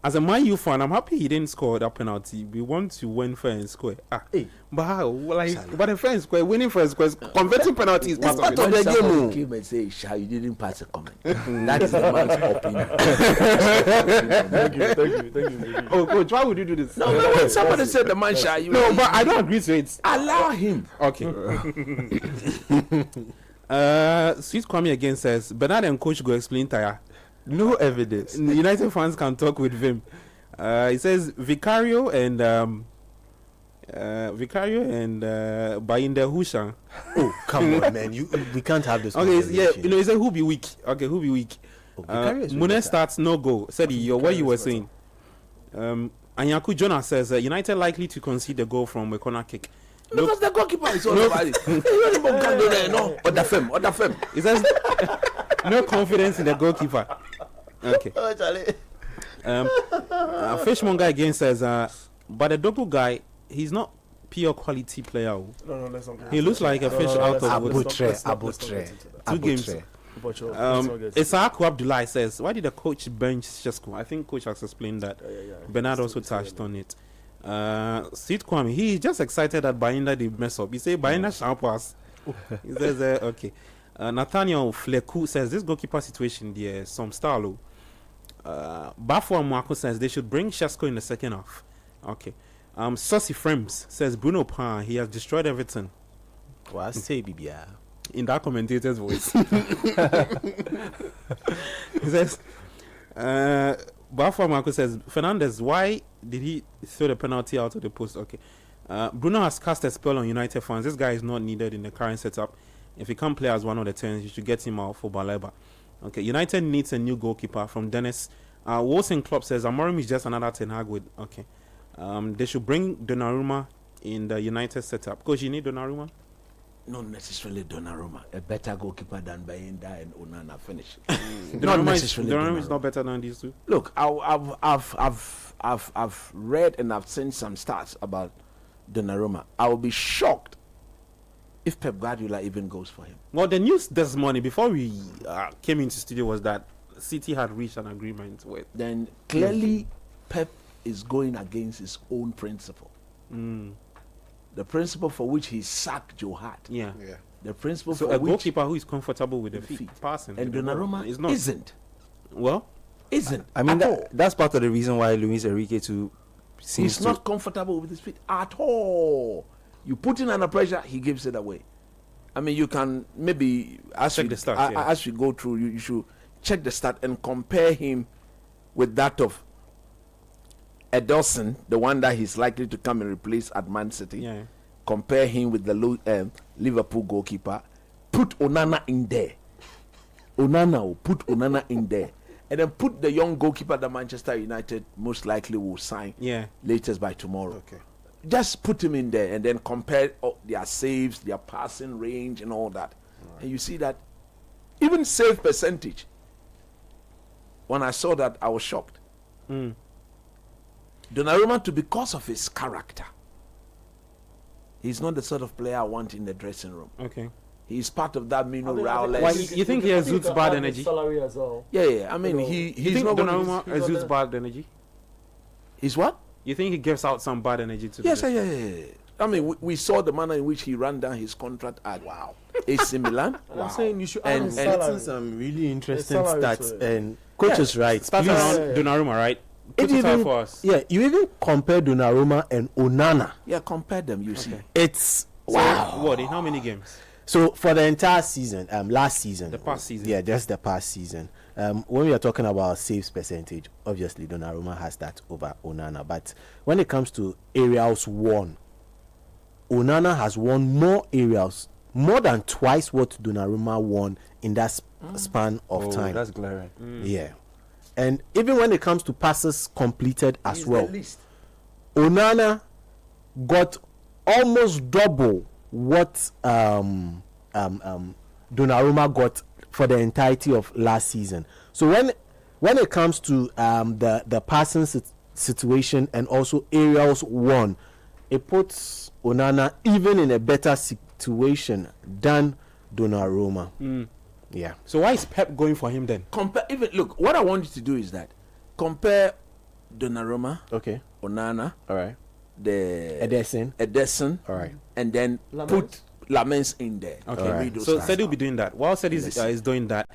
as a Man U fan, I'm happy he didn't score that penalty. We want to win fair and square. But how? Like, but the fair and square, winning fair and square, converting penalties. It's part of the game. He came and say, "Sha, you didn't pass a comment." That is the man's opinion. Thank you. Oh, coach, why would you do this? No, when somebody said the man, Sha, you. No, but I don't agree to it. Allow him. Okay. Sweet Kwame again says, Bernard and coach go explain tire. No evidence. United fans can talk with him. He says Vicario and Vicario and Bayinda Hushan. Oh, come on, man! We can't have this. Okay, he said who be weak. Okay, who be weak? Mune starts no goal. Said what you were saying. Anyaku Jonah says United likely to concede the goal from a corner kick. Because the goalkeeper is all about it. No, other firm. He says no confidence in the goalkeeper. Okay. Fishmonger again says, but the Doku guy, he's not pure quality player. No, let's not. He looks like a fish out of Abutre. 2 games. Isaac Abdullah says, why did the coach bench Shesko? I think coach has explained that. Bernard also touched on it. Sid Kwame, he's just excited that Bayinda did mess up. He said Bayinda sharp pass. He says, okay. Nathaniel Fleku says, this goalkeeper situation, there some style. Bafo Amwako says they should bring Shesko in the second half. Okay. Saucy Frames says Bruno Pan, he has destroyed everything. Well, say Bibia. In that commentator's voice. He says, Bafo Amwako says, Fernandez, why did he throw the penalty out of the post? Okay. Bruno has cast a spell on United fans. This guy is not needed in the current setup. If he can't play as one of the 10s, you should get him out for Baleba. Okay, United needs a new goalkeeper from Dennis. Wilson Klopp says Amorim is just another Ten Hag with. Okay, they should bring Donnarumma in the United setup. Coach, you need Donnarumma? Not necessarily Donnarumma. A better goalkeeper than Bayinda and Onana finish. Not necessarily. Donnarumma is not better than these two. Look, I've read and I've seen some stats about Donnarumma. I will be shocked if Pep Guardiola even goes for him. Well, the news this morning before we came into studio was that City had reached an agreement with. Then clearly Pep is going against his own principle. The principle for which he sacked Joe Hart. Yeah. The principle so for a which goalkeeper who is comfortable with the feet passing. And Donnarumma is not. Isn't. Well, isn't. I mean that's part of the reason why Luis Enrique seems he's not comfortable with his feet at all. You put him under pressure, he gives it away. I mean, you can maybe as we go through, you should check the stat and compare him with that of Ederson, the one that he's likely to come and replace at Man City. Yeah. Compare him with the Liverpool goalkeeper. Put Onana in there. Put Onana in there. And then put the young goalkeeper that Manchester United most likely will sign latest by tomorrow. Okay. Just put him in there and then compare their saves, their passing range and all that. Right. And you see that even save percentage, when I saw that, I was shocked. Donnarumma, because of his character, he's not the sort of player I want in the dressing room. Okay. He's part of that Mino Rowless. Why, you think he exudes bad energy? Salary as well. Yeah. I mean, he's not Donnarumma exudes bad energy? He's what? You think he gives out some bad energy to Yes, yeah. I mean, we saw the manner in which he ran down his contract at AC Milan. I'm saying you should and some really interesting stats. And coach is right. Stats around Donnarumma, right? Put it out for us. Yeah, you even compare Donnarumma and Onana. Yeah, compare them. You see, it's wow. So, what in how many games? So for the entire season, last season, the past season, yeah, just the past season. When we are talking about saves percentage, obviously Donnarumma has that over Onana. But when it comes to aerials won, Onana has won more aerials, more than twice what Donnarumma won in that span of time. That's glaring. Yeah, and even when it comes to passes completed as well, Onana got almost double what Donnarumma got for the entirety of last season. So when it comes to the passing situation and also aerials won, it puts Onana even in a better situation than Donnarumma. Yeah. So why is Pep going for him then? Look, what I want you to do is that compare Donnarumma, okay, Onana, all right, the Ederson, all right, and then put Lamens in there. Okay, right. So Sedi will be doing that. While Sedi is doing that,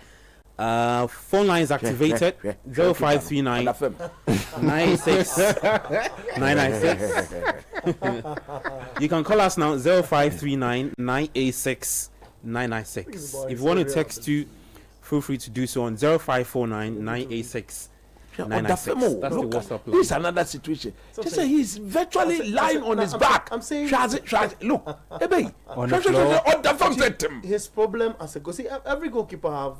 phone lines activated 0539 96 996. You can call us now 0539 986 996. If you want to text you, feel free to do so on 0549 986 996. That's the WhatsApp line. This is another situation. Just say he's virtually lying on his back. I'm saying, look, on the floor. His problem as a goal. See, every goalkeeper have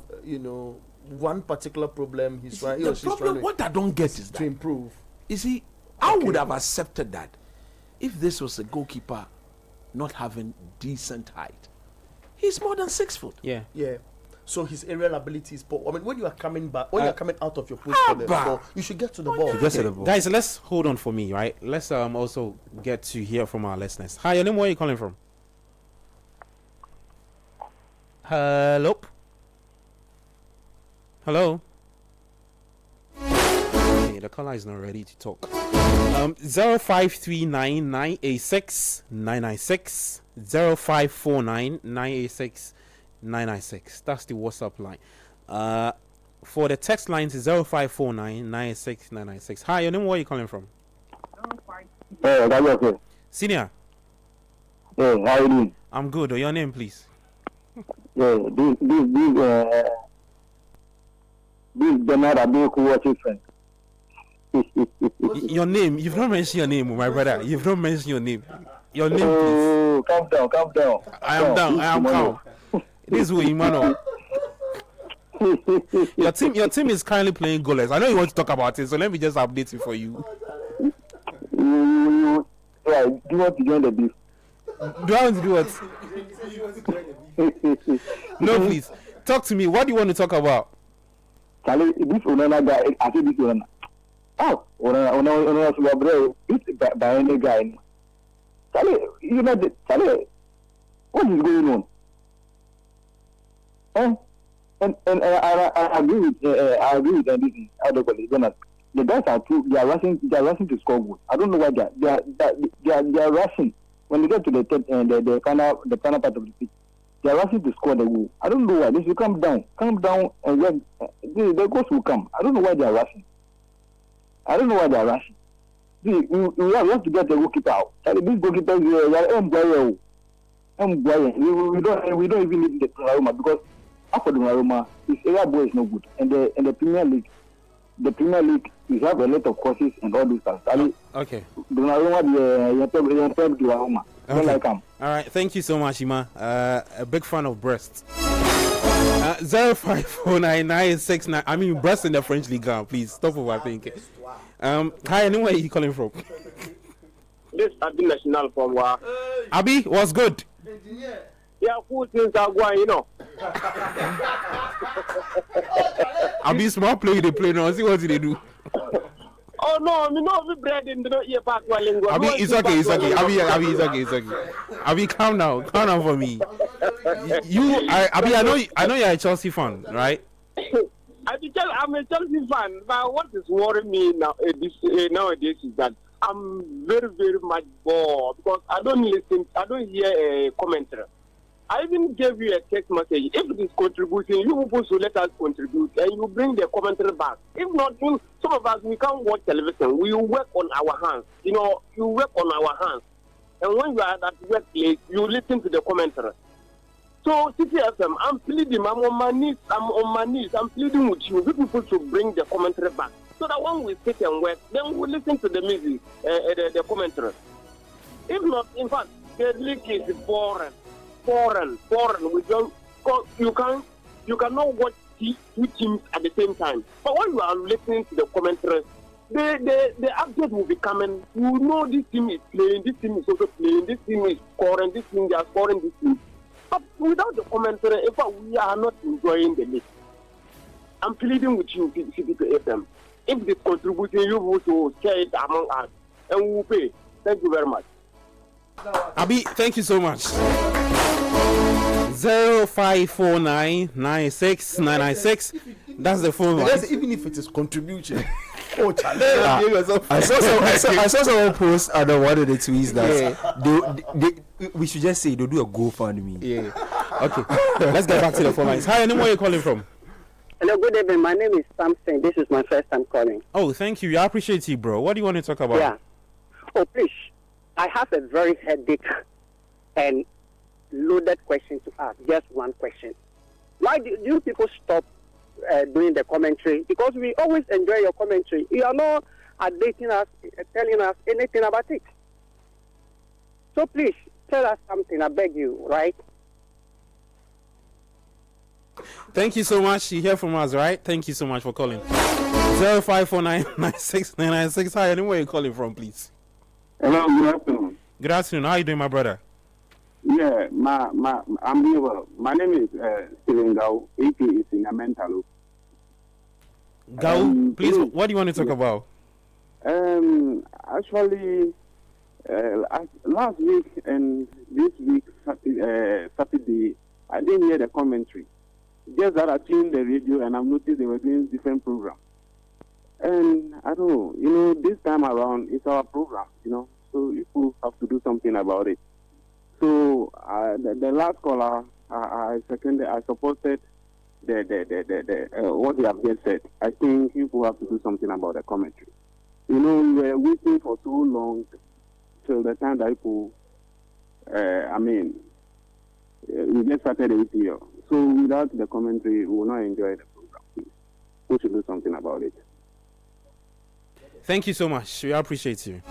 one particular problem. He's trying. The problem, what I don't get is to improve. You see, I would have accepted that if this was a goalkeeper not having decent height. He's more than 6 foot. Yeah. So his aerial ability is poor. I mean, when you are coming back, when you are coming out of your post for the ball, you should get to the ball. Guys, let's hold on for me, right? Let's also get to hear from our listeners. Hi, your name, where are you calling from? Hello? Okay, the caller is not ready to talk. 0539-986-996, 0549-986-996. That's the WhatsApp line. For the text lines is 0549-986-996. Hi, your name, where are you calling from? Hey, that's okay. Senior. Hey, how are you doing? I'm good. Your name, please. Yeah, this Bernard Abuku, what's his friend? Your name, you've not mentioned your name, my brother. You've not mentioned your name. Your name, please. Calm down. I am calm. This is Emmanuel. Your team is currently playing goalless. I know you want to talk about it, so let me just update it for you. Right, do you want to join the beef? Do I want to do what? No, please. Talk to me. What do you want to talk about? Charlie, this Onana guy, I think this Onana. Oh, Onana, this by any guy. Charlie, Charlie, what is going on? And I agree with everything. The guys are they are rushing to score goals. I don't know why they are rushing when they get to the final part of the pitch. They are rushing to score the goal. I don't know why. They should calm down, and then the goals will come. I don't know why they are rushing. See, we have to get the goalkeeper out. This goalkeeper we don't even need the Donnarumma because after Donnarumma, his area boy is no good, and the Premier League. The Premier League, we have a lot of courses and all those stuff. Okay. Donnarumma. Okay. Like him. All right. Thank you so much, Ima. A big fan of breasts. 054996. I mean, breasts in the French League. Please stop overthinking. Hi, anywhere are you calling from? This Abi National from where? Abi, what's good? Yeah, who things are going, Abi, small play they play now. See what they do. Oh no, we bread in the ear back while in Abi, it's okay. Abi, it's okay. Abi, calm down for me. Abi, I know you're a Chelsea fan, right? I'm a Chelsea fan, but what is worrying me now nowadays is that I'm very, very much bored because I don't hear a commentary. I even gave you a text message. If it is contributing, you people should let us contribute and you bring the commentary back. If not, some of us, we can't watch television. We work on our hands. You work on our hands. And when you are at that workplace, you listen to the commentary. So, CTFM, I'm pleading. I'm on my knees. I'm pleading with you. You people should bring the commentary back. So that when we sit and work, then we listen to the music, the commentary. If not, in fact, the league is boring. We don't. You cannot watch two teams at the same time. But when you are listening to the commentary, the update will be coming. You know this team is playing, this team is also playing, this team is scoring, this team they are scoring, this team. But without the commentary, in fact, we are not enjoying the league. I'm pleading with you, CPFM. If it is contributing, you will to share it among us, and we will pay. Thank you very much. Abi, thank you so much. 05499696. That's the phone line. Even if it is contribution. Oh, I saw someone post on one of the tweets that we should just say they'll do a GoFundMe. Yeah. Okay. Let's get back to the phone lines. Hi, where are you calling from? Hello, good evening. My name is Samson. This is my first time calling. Oh, thank you. I appreciate you, bro. What do you want to talk about? Yeah. Oh, please. I have a very headache and loaded question to ask. Just one question. Why do you people stop doing the commentary, because we always enjoy your commentary. You are not updating us, telling us anything about it. So please tell us something, I beg you, right? Thank you so much. You hear from us, right? Thank you so much for calling. 0549969996. Hi, anywhere you calling from, please? Hello, good afternoon. Good afternoon. How are you doing, my brother? Yeah, I'm doing well. My name is Steven Gao, aka Sinamentalo. Gao, please, what do you want to talk about? Actually, last week and this week, Saturday, I didn't hear the commentary. Just that I tuned the radio and I've noticed they were doing different programs. And I don't know, this time around, it's our program, so people have to do something about it. So the last caller, I supported what they have just said. I think people have to do something about the commentary. We were waiting for so long till the time that people, we just started the EPL. So without the commentary, we will not enjoy the program. We should do something about it. Thank you so much. We appreciate you.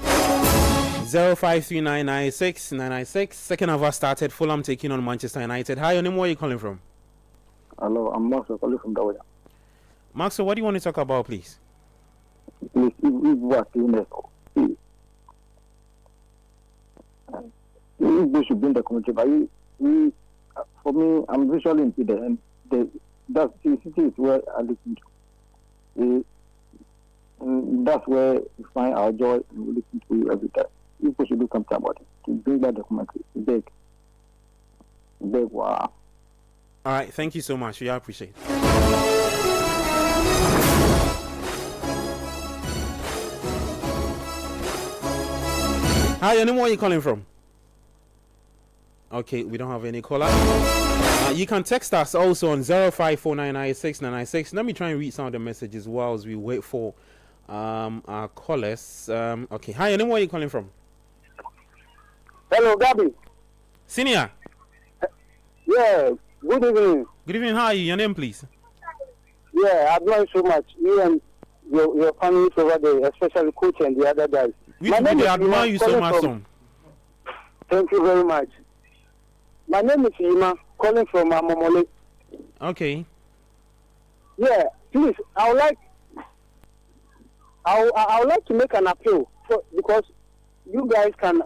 0539969996. Second half started. Fulham taking on Manchester United. Hi, your name, where are you calling from? Hello, I'm Maxwell calling from Dawaya. Maxwell, what do you want to talk about, please? Please, they should bring the commentary, but for me, I'm visually impeded, and the city is where I listen to. That's where we find our joy, and we listen to you every time. People should do something about it. To bring that documentary. Big. Wow. All right, thank you so much. We appreciate it. Hi, your name, where are you calling from? Okay, we don't have any caller. You can text us also on 0549969996. Let me try and read some of the messages whilst we wait for our callers. Okay, hi, your name, where are you calling from? Hello, Gabby. Senior. Yeah, good evening. Good evening, how are you? Your name, please? Yeah, I admire so much. You and your family over there, especially coach and the other guys. We admire you so much, son. Thank you very much. My name is Yima, calling from Amomole. Okay. Yeah, please, I would like to make an appeal because you guys can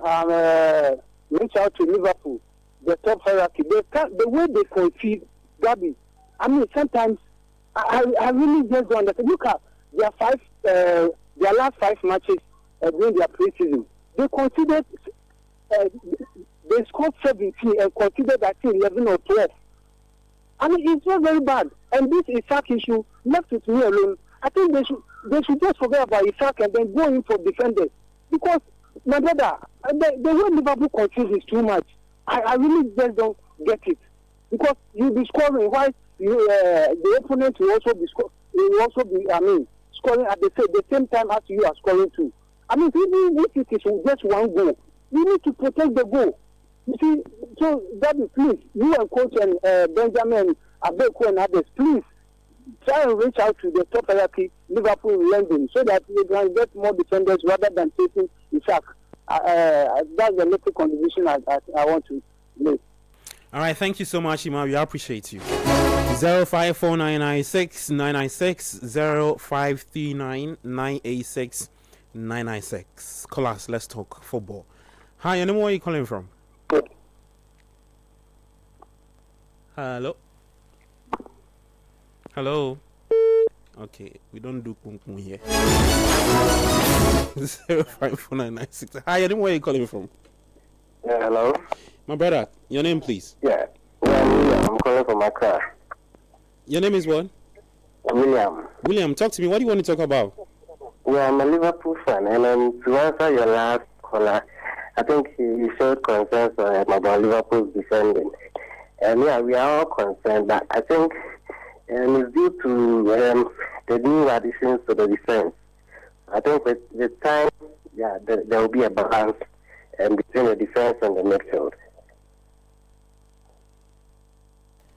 reach out to Liverpool, the top hierarchy. The way they concede, Gabby, sometimes I really just don't understand. Look at their last 5 matches during their preseason. They conceded. They scored 17 and considered that 11 or 12. It's not very bad. And this Isaac issue, left with me alone, I think they should just forget about Isaac and then go in for defenders. Because, my brother, the way Liverpool concedes is too much. I really just don't get it. Because you'll be scoring while the opponent will also be scoring at the same time as you are scoring too. Even if it is just one goal, you need to protect the goal. You see, so Gabby, please, you and coach and Benjamin Abeku and others, please try and reach out to the top hierarchy, Liverpool in London, so that we can get more defenders rather than taking Isaac. That's the little contribution I want to make. All right, thank you so much, Ima. We appreciate you. 0549969996 0539986996. Call us. Let's talk football. Hi, your name, where are you calling from? Hello. Hello. Okay, we don't do pum pum here. 054996. Hi, your name, where are you calling from? Yeah, hello. My brother, your name, please. Yeah, William. I'm calling from Accra. Your name is what? William. William, talk to me. What do you want to talk about? Well, I'm a Liverpool fan, and to answer your last caller, I think he showed concerns about Liverpool's defending. And yeah, we are all concerned, but I think it's due to the new additions to the defense. I think with time, there will be a balance between the defense and the midfield.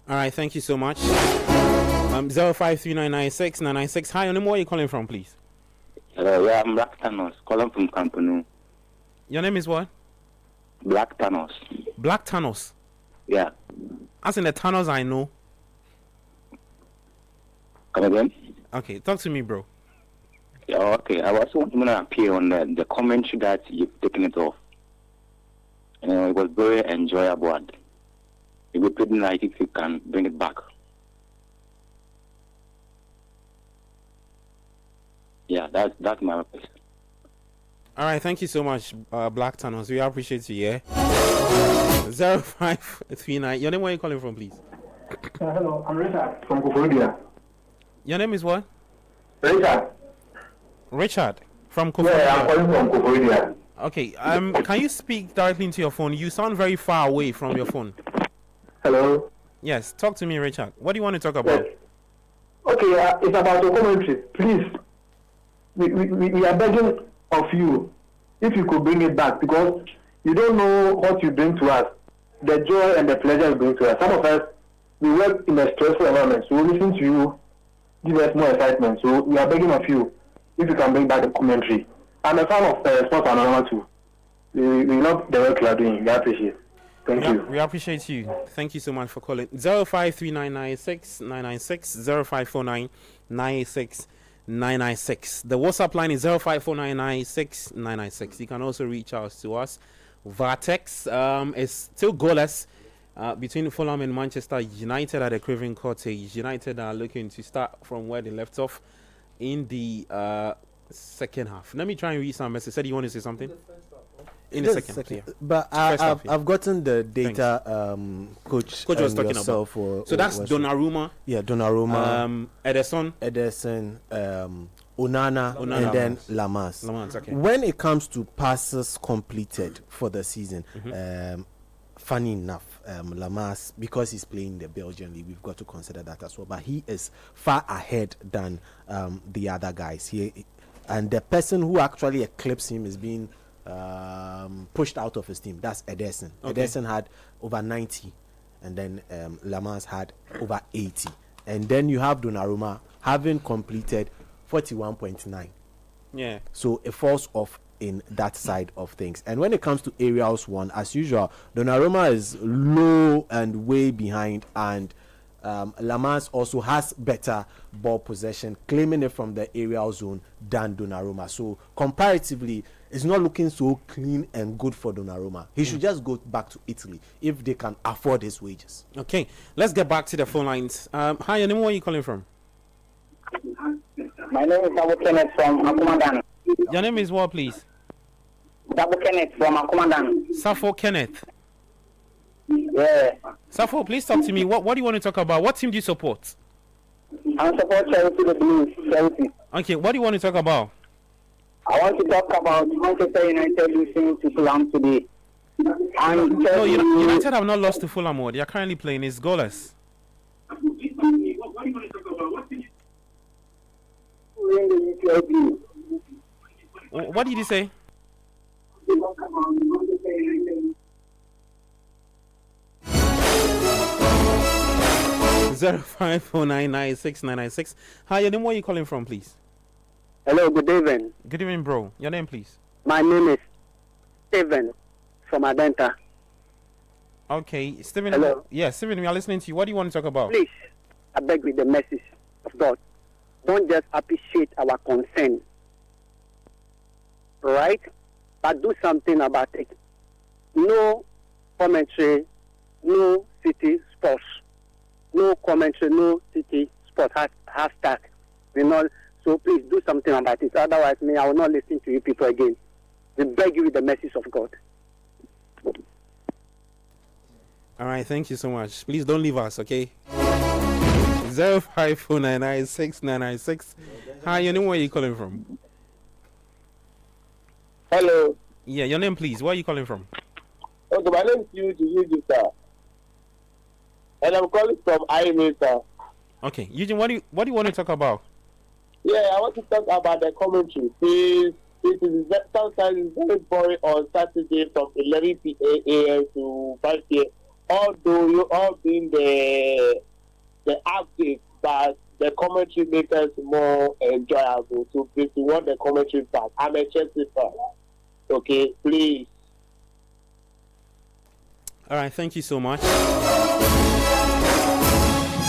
All right, thank you so much. 053996 Hi, your name, where are you calling from, please? Hello, yeah, I'm Black Thanos, calling from Campanu. Your name is what? Black Thanos. Black Thanos? Yeah. As in the Thanos I know. Come again? Okay, talk to me, bro. Yeah, okay. I also want to appear on the commentary that you've taken it off. It was very enjoyable. And it would be pretty nice if you can bring it back. Yeah, that's my request. All right, thank you so much, Black Thanos. We appreciate you, yeah? 0539. Your name, where are you calling from, please? Hello, I'm Richard from Koforidua. Your name is what? Richard. Richard from Koforidua. Yeah, I'm calling from Koforidua. Okay, can you speak directly into your phone? You sound very far away from your phone. Hello? Yes, talk to me, Richard. What do you want to talk about? Yes. Okay, it's about the commentary. Please, we are begging of you if you could bring it back, because you don't know what you bring to us, the joy and the pleasure you bring to us. Some of us, we work in a stressful environment, so listen to you, give us more excitement. So we are begging of you if you can bring back the commentary. I'm a fan of Sports Panorama too. We love the work you are doing. We appreciate it. Thank you. We appreciate you. Thank you so much for calling. 053996 054996 The WhatsApp line is 054996 You can also reach out to us via text. It's still goalless between Fulham and Manchester United at the Craven Cottage. United are looking to start from where they left off in the second half. Let me try and read some message. Said you want to say something? In the second. Yeah. But I've gotten the data. Coach was talking about. So that's Donnarumma. Yeah, Donnarumma. Ederson, Onana, and then Lamas. Okay. When it comes to passes completed for the season, funny enough, Lamas, because he's playing the Belgian league, we've got to consider that as well. But he is far ahead than the other guys. And the person who actually eclipsed him is being pushed out of his team. That's Ederson. Okay. Ederson had over 90, and then Lamas had over 80. And then you have Donnarumma having completed 41.9. Yeah. So it falls off in that side of things. And when it comes to aerials one, as usual, Donnarumma is low and way behind, and Lamas also has better ball possession, claiming it from the aerial zone than Donnarumma. So comparatively, it's not looking so clean and good for Donnarumma. He should just go back to Italy if they can afford his wages. Okay, let's get back to the phone lines. Hi, your name, where are you calling from? My name is Double Kenneth from Akumadan. Your name is what, please? Double Kenneth from Akumadan. Safo Kenneth. Yeah. Safo, please talk to me. What do you want to talk about? What team do you support? I support Chelsea, the Blues. Chelsea. Okay, what do you want to talk about? I want to talk about Manchester United losing to Fulham today. And No, United have not lost to Fulham. They are currently playing. It's goalless. What did you say? Zero 054996 Hi, your name, where are you calling from, please? Hello, good evening. Good evening, bro. Your name, please? My name is Steven from Adenta. Okay, Steven. Hello. Yeah, Steven, we are listening to you. What do you want to talk about? Please, I beg with the message of God. Don't just appreciate our concern, right? But do something about it. No commentary, no city sports. No commentary, no city sports hashtag. So please do something about it. Otherwise, I will not listen to you people again. We beg you with the message of God. All right, thank you so much. Please don't leave us, okay? 054996 Hi, your name, where are you calling from? Hello. Yeah, your name, please. Where are you calling from? Okay, my name is Eugene, sir. And I'm calling from IMA, sir. Okay, Eugene, what do you want to talk about? Yeah, I want to talk about the commentary. Please, sometimes it's very boring on Saturday from 11 a.m. to 5 p.m. Although you all been the update but the commentary makes us more enjoyable. So please, we want the commentary back. I'm a Chelsea fan. Okay, please. All right, thank you so much.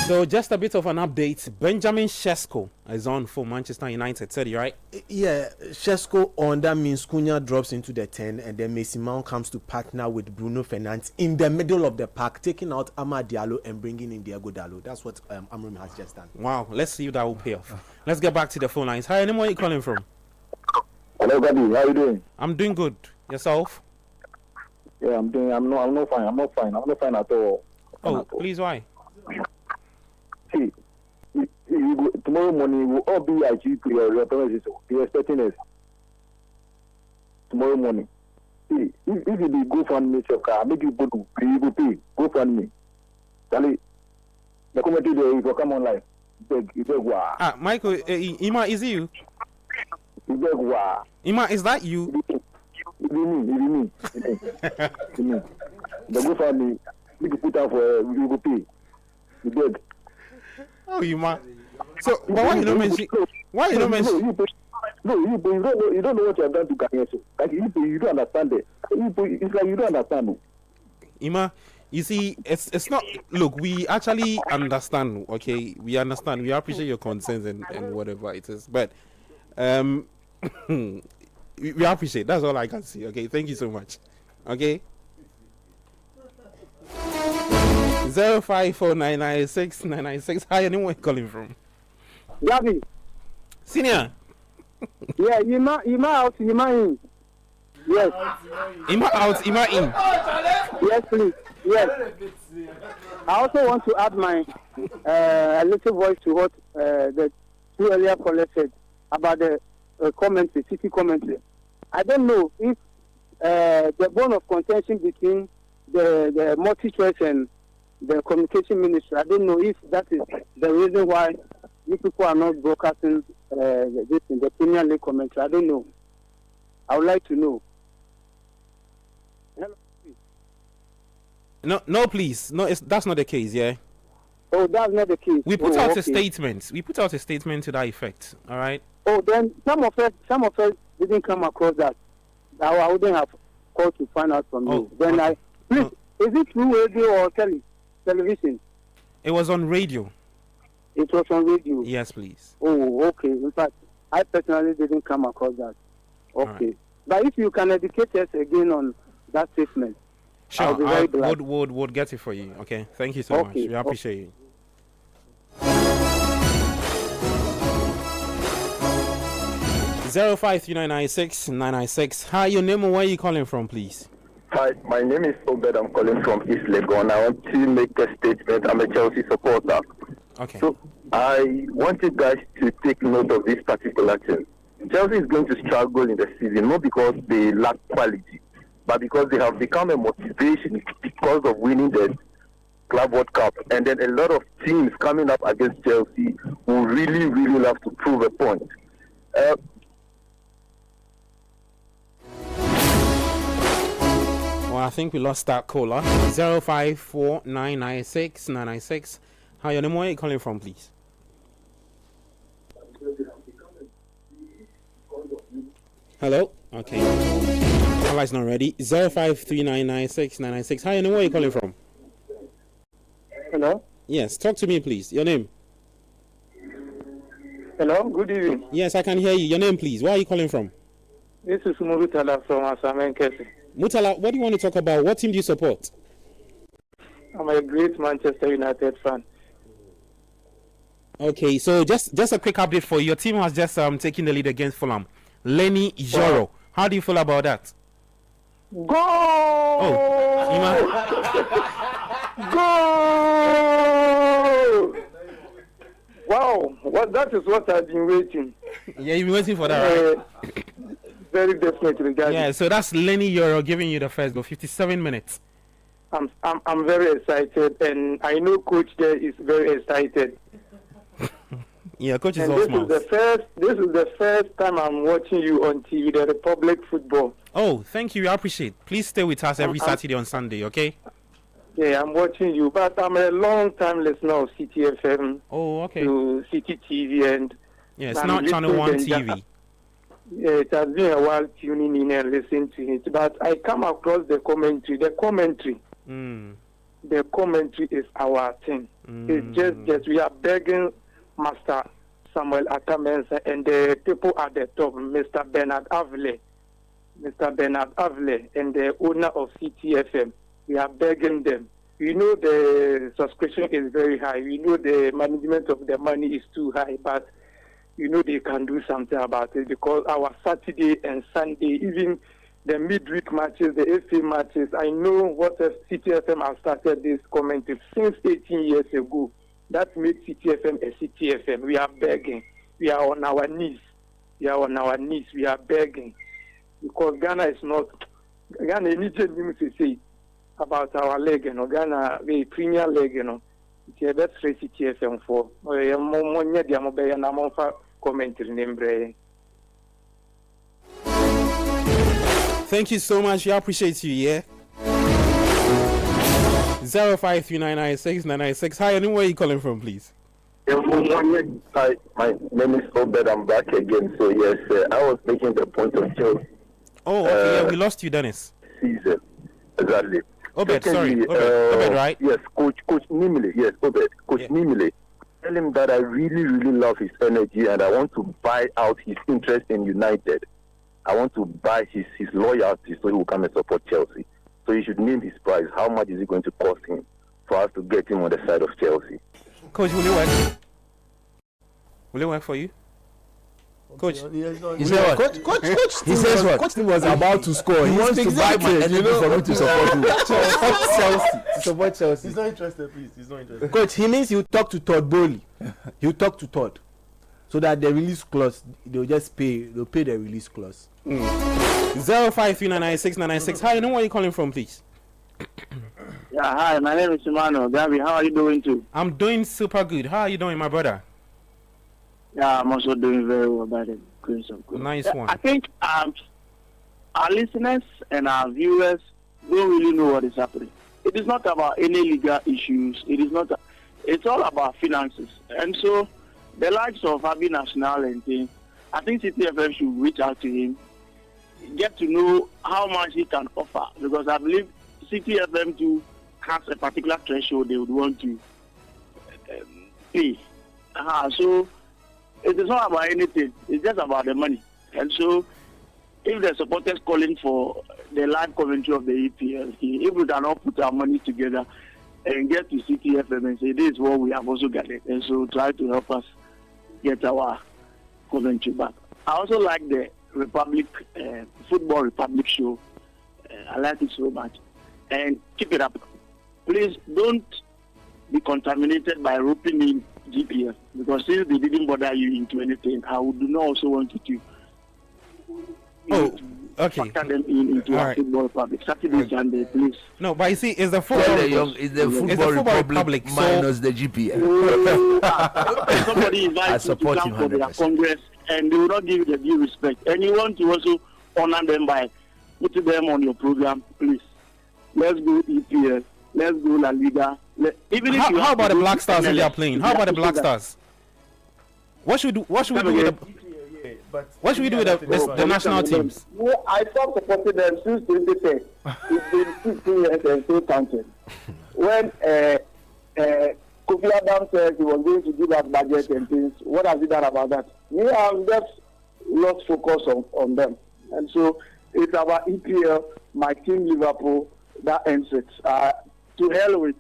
So just a bit of an update. Benjamin Sesko is on for Manchester United. Said you right? Yeah, Sesko on that means Cunha drops into the 10 and then Mason Mount comes to partner with Bruno Fernandes in the middle of the park, taking out Amad Diallo and bringing in Diego Dallo. That's what Amram has just done. Wow, let's see if that will pay off. Let's get back to the phone lines. Hi, anyone where you calling from? Hello, Gabi. How you doing? I'm doing good. Yourself? Yeah, I'm not fine. I'm not fine at all. Please, why? See, tomorrow morning we'll all be at GP or your parents. You're expecting us tomorrow morning. See, if you be go fund me, car, make you go to pay. Go fund me. Charlie, the committee there, if you come online, beg wa. Michael, Ima, is it you? Beg wa. Ima, is that you? It me. The go fund me, make you put out for you go pay. You beg. Oh, Ima. So, but why you don't mention? Why you don't mention? You don't know what you have done to Ghanaians. Like you don't understand it. It's like you don't understand. Ima, you see, it's not. Look, we actually understand. Okay, we understand. We appreciate your concerns and whatever it is. But we appreciate. That's all I can say. Okay, thank you so much. Okay. 0549969996. Hi, anyone calling from? Gabi. Senior. Yeah, Ima out, Ima in. Yes. Ima out, Ima in. Yes, please. Yes. I also want to add my a little voice to what the two earlier callers said about the commentary, city commentary. I don't know if the bone of contention between the multi-choice and the communication ministry, I don't know if that is the reason why you people are not broadcasting this in the Premier League commentary. I don't know. I would like to know. Hello, No, please. No, that's not the case, yeah? Oh, that's not the case. We put out a statement. We put out a statement to that effect, all right? Oh, then some of us didn't come across that. I wouldn't have called to find out from you. Then okay. Please, is it through radio or television? It was on radio. It was on radio? Yes, please. Oh, okay. In fact, I personally didn't come across that. Okay. Right. But if you can educate us again on that statement, sure, I'll be very glad. Would get it for you. Okay. Thank you so much. We appreciate you. 0539969996. Hi, your name and where are you calling from, please? Hi, my name is Obed. I'm calling from East Legon. I want to make a statement. I'm a Chelsea supporter. Okay. So I want you guys to take note of this particular thing. Chelsea is going to struggle in the season, not because they lack quality, but because they have become a motivation because of winning the Club World Cup. And then a lot of teams coming up against Chelsea will really, really love to prove a point. Well, I think we lost that caller. 0549969996. Hi, your name, where are you calling from, please? Hello? Okay. Caller is not ready. 0539969996. Hi, your name, where are you calling from? Hello? Yes, talk to me, please. Your name? Hello, good evening. Yes, I can hear you. Your name, please. Where are you calling from? This is Murutala from Asamen Kesi. Mutala, what do you want to talk about? What team do you support? I'm a great Manchester United fan. Okay, so just a quick update for you. Your team has just taken the lead against Fulham. Lenny Joro. How do you feel about that? Go! Oh, Go! Wow, that is what I've been waiting. Yeah, you've been waiting for that, right? Very definitely, guys. Yeah, so that's Lenny Euro giving you the first goal, 57 minutes. I'm very excited, and I know Coach there is very excited. Yeah, Coach is and all smart. This is the first time I'm watching you on TV, the Republic Football. Oh, thank you. I appreciate it. Please stay with us every Saturday on Sunday, okay? Yeah, I'm watching you, but I'm a long-time listener of CTFM. Oh, okay. To City TV and. Yeah, it's not Channel 1 TV. Yeah, it has been a while tuning in and listening to it, but I come across the commentary. The commentary is our thing. It's just we are begging Master Samuel Atamensa and the people at the top, Mr. Bernard Avile, and the owner of CTFM. We are begging them. We know the subscription is very high. We know the management of the money is too high, but you know they can do something about it, because our Saturday and Sunday, even the midweek matches, the FA matches, I know what CTFM has started this commentary since 18 years ago. That makes CTFM a CTFM. We are begging. We are on our knees. We are begging. Because Ghana is not... Ghana needs to say about our league, Ghana, the Premier League, that's CTFM for. Thank you so much. We appreciate you, yeah? 05399696. Hi, and where are you calling from, please? Hi, my name is Obed. I'm back again. So, yes, I was making the point of Chelsea. Oh, okay. Yeah, we lost you, Dennis. Season. Exactly. Obed, sorry. Obed, right? Yes, Coach Nimile. Yes, Obed. Coach Nimile. Tell him that I really, really love his energy and I want to buy out his interest in United. I want to buy his loyalty so he will come and support Chelsea. So he should name his price. How much is it going to cost him for us to get him on the side of Chelsea? Coach, will it work? Will it work for you? Coach, he said what? Coach, he says what? Coach was about to score. He wants to buy my energy for me to support you. Support Chelsea. He's not interested, please. He's not interested. Coach, he means he'll talk to Todd Bowley. He'll talk to Todd. So that the release clause, they'll pay the release clause. 05399696. Hi, you know where you're calling from, please? Yeah, hi, my name is Simano. Gabby, how are you doing too? I'm doing super good. How are you doing, my brother? Yeah, I'm also doing very well by the grace of God. Nice one. I think our listeners and our viewers don't really know what is happening. It is not about any legal issues. It's all about finances. And so the likes of Abi National and things, I think CTFM should reach out to him, get to know how much he can offer, because I believe CTFM too has a particular threshold they would want to pay. So it is not about anything. It's just about the money. And so if the supporters calling for the live commentary of the EPL, if we cannot put our money together and get to CTFM and say this is what we have also gathered, and so try to help us get our commentary back. I also like the Republic Football Republic show. I like it so much. And keep it up. Please don't be contaminated by roping in GPS, because since they didn't bother you into anything, I would not also want you to factor them into our Football Republic. Saturday, Sunday, please. No, but you see, it's the Football Republic minus the GPS. Somebody invites you to come for their Congress and they will not give you the due respect. And you want to also honor them by putting them on your program, please. Let's go EPL. Let's go La Liga. How about the Black Stars if they are playing? How about the Black Stars? What should we do with the national teams? I stopped supporting them since 2010. It's been 15 years and still counting. When Kofi Adam said he was going to give us budget and things, what has he done about that? We have just lost focus on them. And so it's about EPL, my team Liverpool, that ends it. To hell with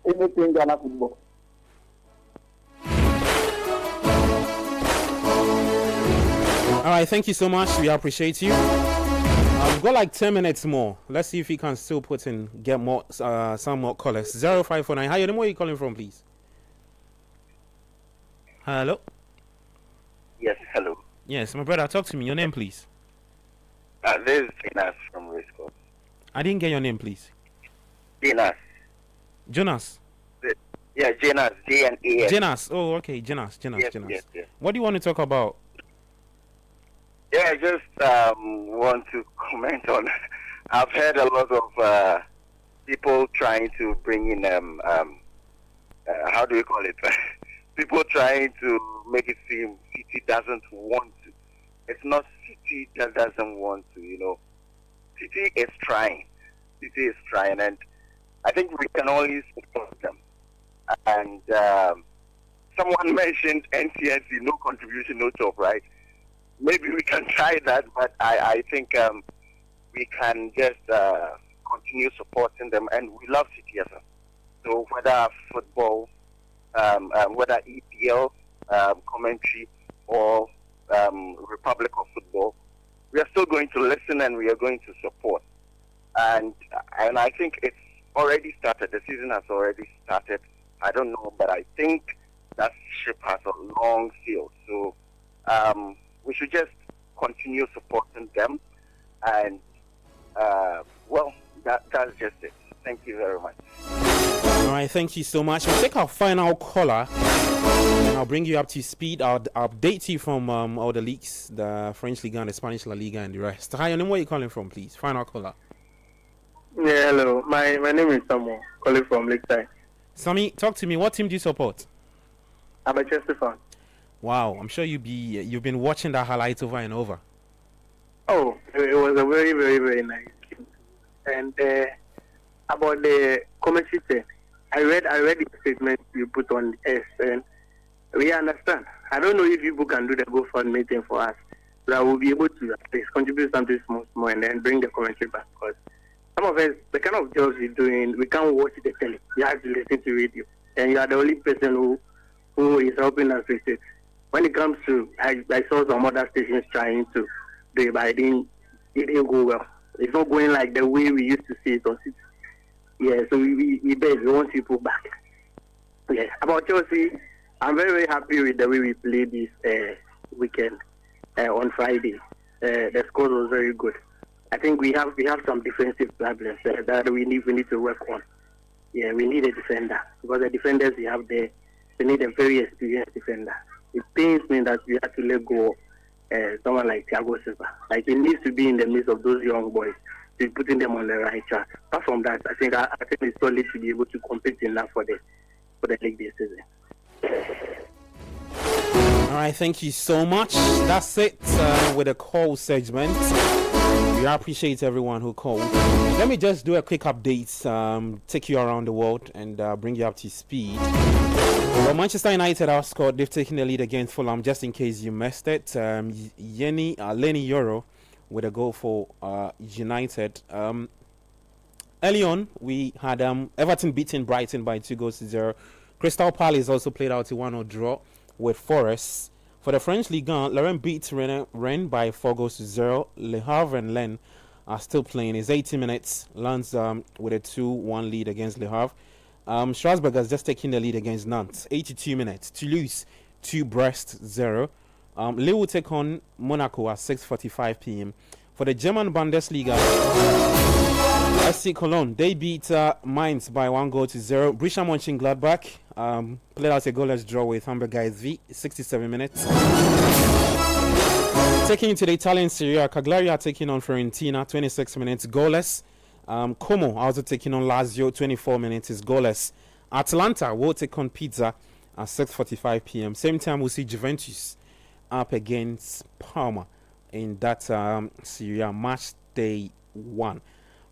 anything Ghana football. All right, thank you so much. We appreciate you. We've got like 10 minutes more. Let's see if we can still get more, some more callers. 0549. Hi, where are you calling from, please? Hello? Yes, hello. Yes, my brother, talk to me. Your name, please. This is Jonas from Racecourse. I didn't get your name, please. Jonas. Yeah, Jonas. J-N-A-S. Jonas. Oh, okay. Jonas. Yes. What do you want to talk about? Yeah, I just want to comment on. I've heard a lot of people trying to bring in how do you call it? People trying to make it seem City doesn't want to. It's not City that doesn't want to. City is trying. City is trying, and I think we can only support them. And someone mentioned NCNC, no contribution, no top, right? Maybe we can try that, but I think we can just continue supporting them, and we love City as well. So whether football, whether EPL commentary or Republic of Football, we are still going to listen and we are going to support. And I think it's already started. The season has already started. I don't know, but I think that ship has a long sail. So we should just continue supporting them. And, that's just it. Thank you very much. All right, thank you so much. We'll take our final caller, and I'll bring you up to speed. I'll update you from all the leagues, the French Liga and the Spanish La Liga and the rest. Hi, and where are you calling from, please? Final caller. Yeah, hello. My name is Samuel, calling from Lakeside. Sammy, talk to me. What team do you support? I'm a Chelsea fan. Wow, I'm sure you've been watching that highlight over and over. Oh, it was a very, very, very nice game. And about the commentary thing, I read the statement you put on S, and we understand. I don't know if people can do the GoFundMe thing for us, but I will be able to at least contribute something small and then bring the commentary back, because some of us, the kind of jobs we're doing, we can't watch the telly. You have to listen to radio, and you are the only person who is helping us with it. When it comes to, I saw some other stations trying to do it, but it didn't go well. It's not going like the way we used to see it on City. Yeah, so we beg, we want people back. Yeah, about Chelsea, I'm very, very happy with the way we played this weekend on Friday. The score was very good. I think we have some defensive problems that we need to work on. Yeah, we need a defender, because the defenders we have there, we need a very experienced defender. It pains me that we have to let go someone like Thiago Silva. Like, he needs to be in the midst of those young boys, to putting them on the right track. Apart from that, I think it's solid to be able to compete enough for the league this season. All right, thank you so much. That's it with the call segment. We appreciate everyone who called. Let me just do a quick update, take you around the world, and bring you up to speed. Well, Manchester United have scored. They've taken the lead against Fulham, just in case you missed it. Lenny Euro with a goal for United. Early on, we had Everton beating Brighton by 2-0. Crystal Palace also played out a 1-0 draw with Forest. For the French Ligue 1, Lorient beat Rennes by 4-0. Le Havre and Lens are still playing. It's 80 minutes. Lens with a 2-1 lead against Le Havre. Strasbourg has just taken the lead against Nantes. 82 minutes. Toulouse 2, Brest 0. Lille will take on Monaco at 6:45 p.m. For the German Bundesliga, SC Cologne, they beat Mainz by 1-0. Borussia Mönchengladbach played out a goalless draw with Hamburg SV, 67 minutes. Taking into the Italian Serie A, Cagliari are taking on Fiorentina, 26 minutes, goalless. Como also taking on Lazio, 24 minutes, is goalless. Atalanta will take on Pisa at 6:45 p.m. Same time, we'll see Juventus up against Parma in that Serie A match day 1.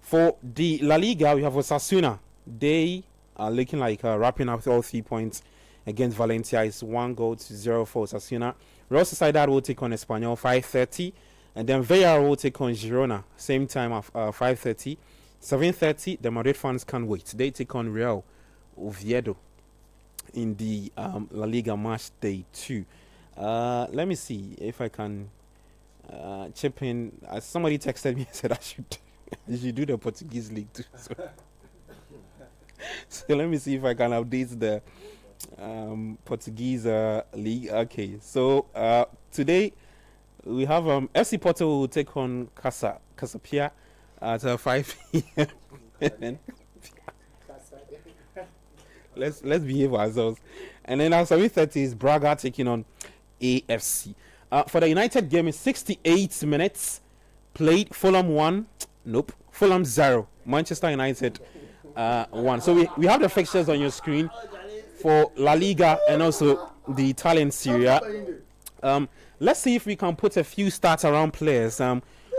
For the La Liga, we have Osasuna. They are looking like wrapping up all 3 points against Valencia. It's 1-0 for Osasuna. Real Sociedad will take on Espanyol 5:30, and then Villarreal will take on Girona same time at 5:30. 7:30. The Madrid fans can't wait. They take on Real Oviedo in the La Liga match day 2. Let me see if I can chip in. Somebody texted me and said I should do the Portuguese league too. So let me see if I can update the Portuguese league. Okay, so today we have FC Porto will take on Casapia at 5 p.m. Let's behave ourselves. And then at 7:30 is Braga taking on AFC. For the United game, is 68 minutes played. Fulham 1. Nope. Fulham 0. Manchester United 1. So we have the fixtures on your screen for La Liga and also the Italian Serie A. Let's see if we can put a few stats around players.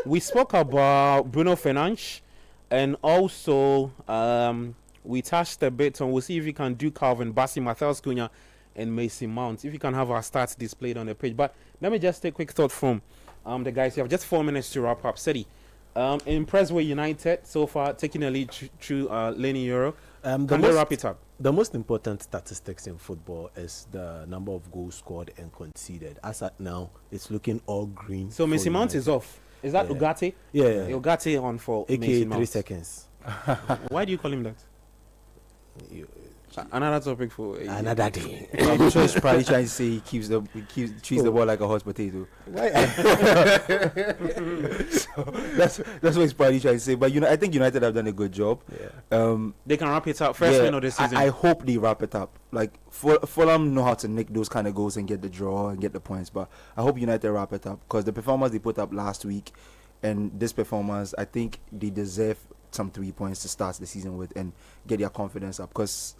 We spoke about Bruno Fernandes, and also we touched a bit on. We'll see if we can do Calvin Bassey, Matheus Cunha, and Mason Mount. If you can have our stats displayed on the page. But let me just take a quick thought from the guys. You have just 4 minutes to wrap up. Seti, impressed with United so far, taking a lead through Lenny Euro. Can they wrap it up? The most important statistics in football is the number of goals scored and conceded. As at now, it's looking all green. So Mason Mount is off. Is that Ugarte? Yeah. Ugarte on for AKA 3 seconds. Why do you call him that? Another topic for another day. I'm sure he's probably trying to say he treats the ball like a hot potato. So that's what he's probably trying to say. But I think United have done a good job. They can wrap it up first win of the season. I hope they wrap it up. Like Fulham know how to nick those kind of goals and get the draw and get the points. But I hope United wrap it up, because the performance they put up last week and this performance, I think they deserve some 3 points to start the season with and get their confidence up, because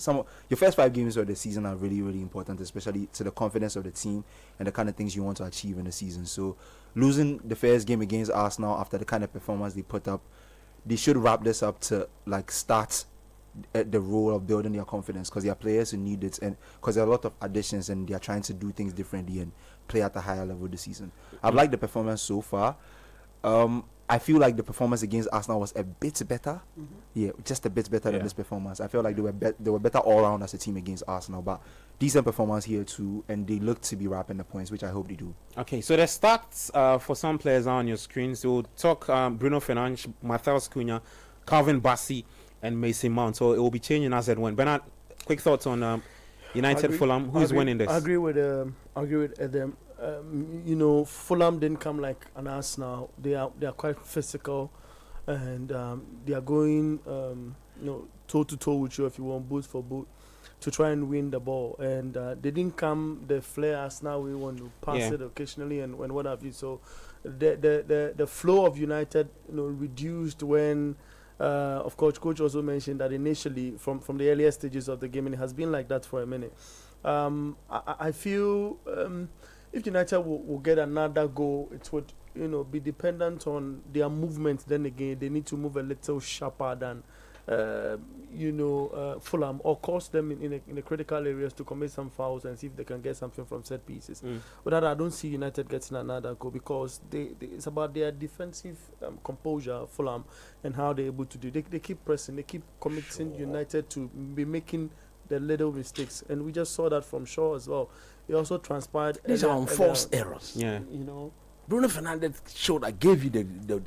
your first 5 games of the season are really, really important, especially to the confidence of the team and the kind of things you want to achieve in the season. So losing the first game against Arsenal after the kind of performance they put up, they should wrap this up to start at the role of building their confidence, because there are players who need it, and because there are a lot of additions and they are trying to do things differently and play at a higher level this season. I've liked the performance so far. I feel like the performance against Arsenal was a bit better. Yeah, just a bit better than this performance. I feel like they were better all around as a team against Arsenal, but decent performance here too, and they look to be wrapping the points, which I hope they do. Okay, so the stats for some players are on your screen. So we'll talk Bruno Fernandes, Matheus Cunha, Calvin Bassey, and Mason Mount. So it will be changing as it went. Bernard, quick thoughts on United Fulham. Who's winning this? I agree with them. Fulham didn't come like an Arsenal. They are quite physical, and they are going toe to toe with you, if you want, boot for boot, to try and win the ball. And they didn't come the flair Arsenal. We want to pass it occasionally and what have you. So the flow of United reduced when. Of course, coach also mentioned that initially from the earlier stages of the game, and it has been like that for a minute. I feel if United will get another goal, it would be dependent on their movement. Then again, they need to move a little sharper than Fulham, or cause them in the critical areas to commit some fouls and see if they can get something from set pieces. But I don't see United getting another goal, because it's about their defensive composure, Fulham, and how they're able to do. They keep pressing, they keep committing United to be making the little mistakes, and we just saw that from Shaw as well. He also transpired. These are unforced errors. Yeah, Bruno Fernandes showed I gave you the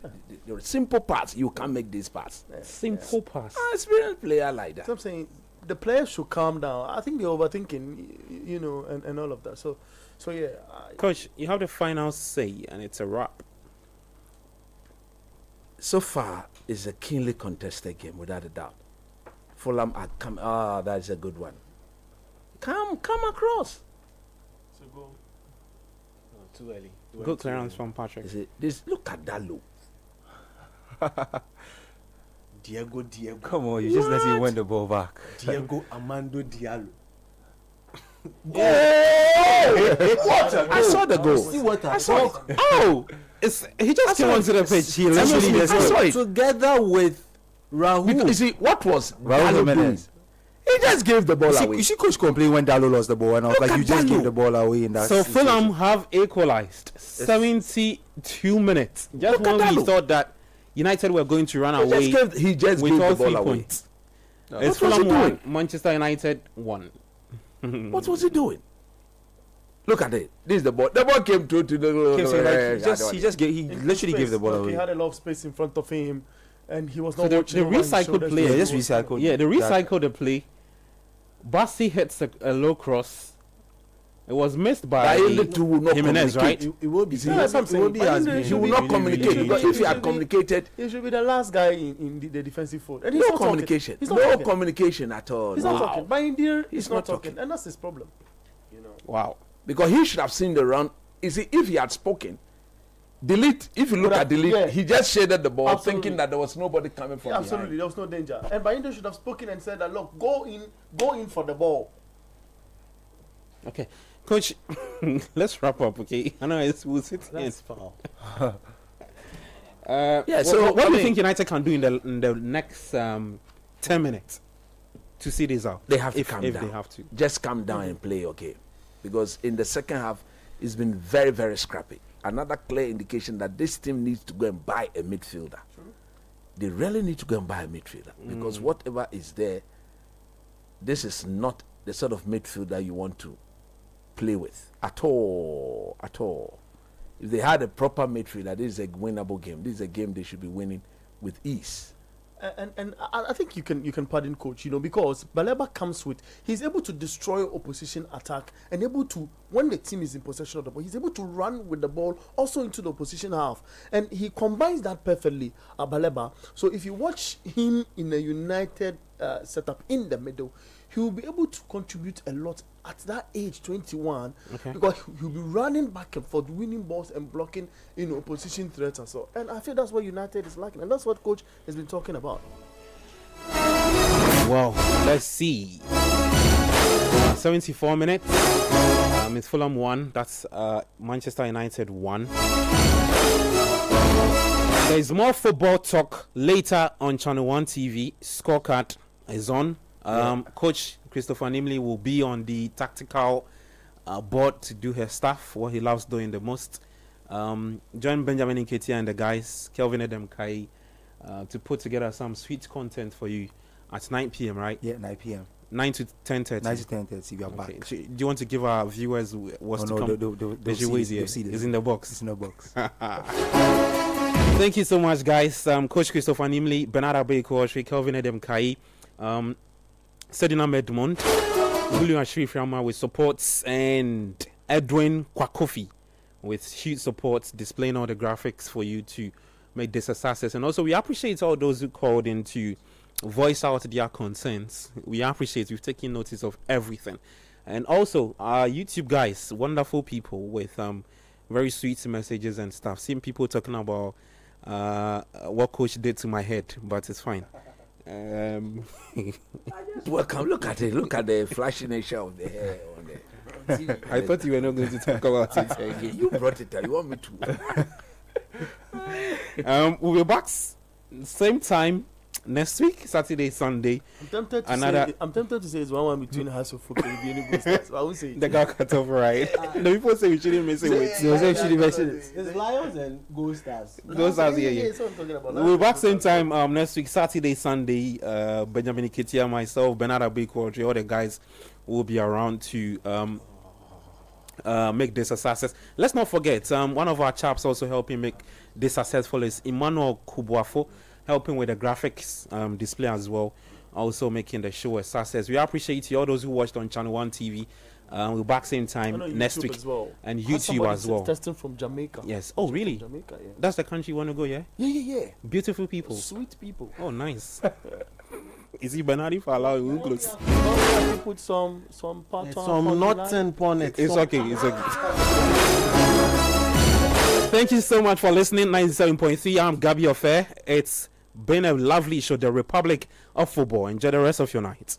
simple pass. You can't make this pass. Simple pass. Experienced player like that. So I'm saying the players should calm down. I think they're overthinking, and all of that. So yeah. Coach, you have the final say, and it's a wrap. So far, it's a keenly contested game, without a doubt. Fulham are come. That is a good one. Come across. So go. Too early. Good clearance from Patrick. Look at that look. Diego. Come on, you just let him win the ball back. Diego Armando Diallo. What? I saw the goal. See what I saw it. Oh, he just came onto the pitch. He literally just saw it together with Raul. You see, what was Raul Jimenez? He just gave the ball away. You see, coach complain when Dallo lost the ball, and I was like, you just gave the ball away. In that so situation. Fulham have equalized 72 minutes. Just when we thought that United were going to run away, he just with gave all the ball 3 away. points. It's Fulham won, Manchester United won. What was he doing? Look at it. This is the ball. The ball came through to the. He literally gave the ball away. He had a lot of space in front of him, and he was So not watching. the recycled play. Just recycled. Yeah, they recycled the play. Bassey hits a low cross. It was missed by Jimenez, right? It will be. He will not communicate. Because if he had communicated, he should be the last guy in the defensive fold. And no communication. No communication at all. He's not talking. But in there, he's not talking, and that's his problem. Wow. Because he should have seen the run. You see, if he had spoken, Delete. If you look at delete, he just shaded the ball, thinking that there was nobody coming from behind. Absolutely, there was no danger. And Baindo should have spoken and said that, look, go in for the ball. Okay, Coach, let's wrap up. Okay, I know we'll sit here. That's foul. So what do you think United can do in the next 10 minutes to see this out? They have to calm down. If they have to, just calm down and play your game, because in the second half, it's been very, very scrappy. Another clear indication that this team needs to go and buy a midfielder. They really need to go and buy a midfielder, because whatever is there, this is not the sort of midfielder you want to play with at all. If they had a proper midfielder, this is a winnable game. This is a game they should be winning with ease. And I think you can pardon Coach, because Baleba comes with, he's able to destroy opposition attack and able to, when the team is in possession of the ball, he's able to run with the ball also into the opposition half, and he combines that perfectly, Baleba. So if you watch him in a United setup in the middle, he will be able to contribute a lot at that age, 21, because he'll be running back and forth, winning balls and blocking, opposition threats and so. And I feel that's what United is lacking, and that's what Coach has been talking about. Well, let's see. 74 minutes. It's Fulham 1. That's Manchester United 1. There's more football talk later on Channel 1 TV. Scorecard is on. Coach Christopher Nimley will be on the tactical board to do her stuff, what he loves doing the most. Join Benjamin Nketiah and the guys, Kelvin Edem Kai, to put together some sweet content for you at 9 p.m., right? Yeah, 9 p.m. 9 to 10:30. 9 to 10:30, we are back. Do you want to give our viewers what's to come? They'll see it's in the box. It's in the box. Thank you so much, guys. Coach Christopher Nimley, Bernard Abe, Kelvin Edem Kai, Sedina Medmond, Julio Ashri Frama with supports, and Edwin Kwakofi with huge supports, displaying all the graphics for you to make this a success. And also, we appreciate all those who called in to voice out their concerns. We appreciate you've taken notice of everything. And also, our YouTube guys, wonderful people with very sweet messages and stuff. Seeing people talking about what Coach did to my head, but it's fine. Welcome. Look at it. Look at the flashing nature of the hair on there. I thought you were not going to talk about it again. You brought it. You want me to? We'll be back same time next week, Saturday, Sunday. I'm tempted to say it's 1-1 between House of Folk and Vienna Stars. I won't say it. The guy cut off, right? The people say we shouldn't miss it. It's Lions and Gold Stars. Gold Stars, yeah. We'll be back same time next week, Saturday, Sunday. Benjamin Nketiah, myself, Bernard Abe, all the guys will be around to make this a success. Let's not forget, one of our chaps also helping make this successful is Emmanuel Kubuafo, helping with the graphics display as well, also making the show a success. We appreciate you, all those who watched on Channel 1 TV. We'll be back same time next week. And YouTube as well. Testing from Jamaica. Yes. Oh, really? Jamaica, yeah. That's the country you want to go, yeah? Yeah. Beautiful people. Sweet people. Oh, nice. Is he Bernardi for allowing you close? You put some nuts and ponnets. It's okay. Thank you so much for listening. 97.3. I'm Gabi Affair. It's been a lovely show, The Republic of Football. Enjoy the rest of your night.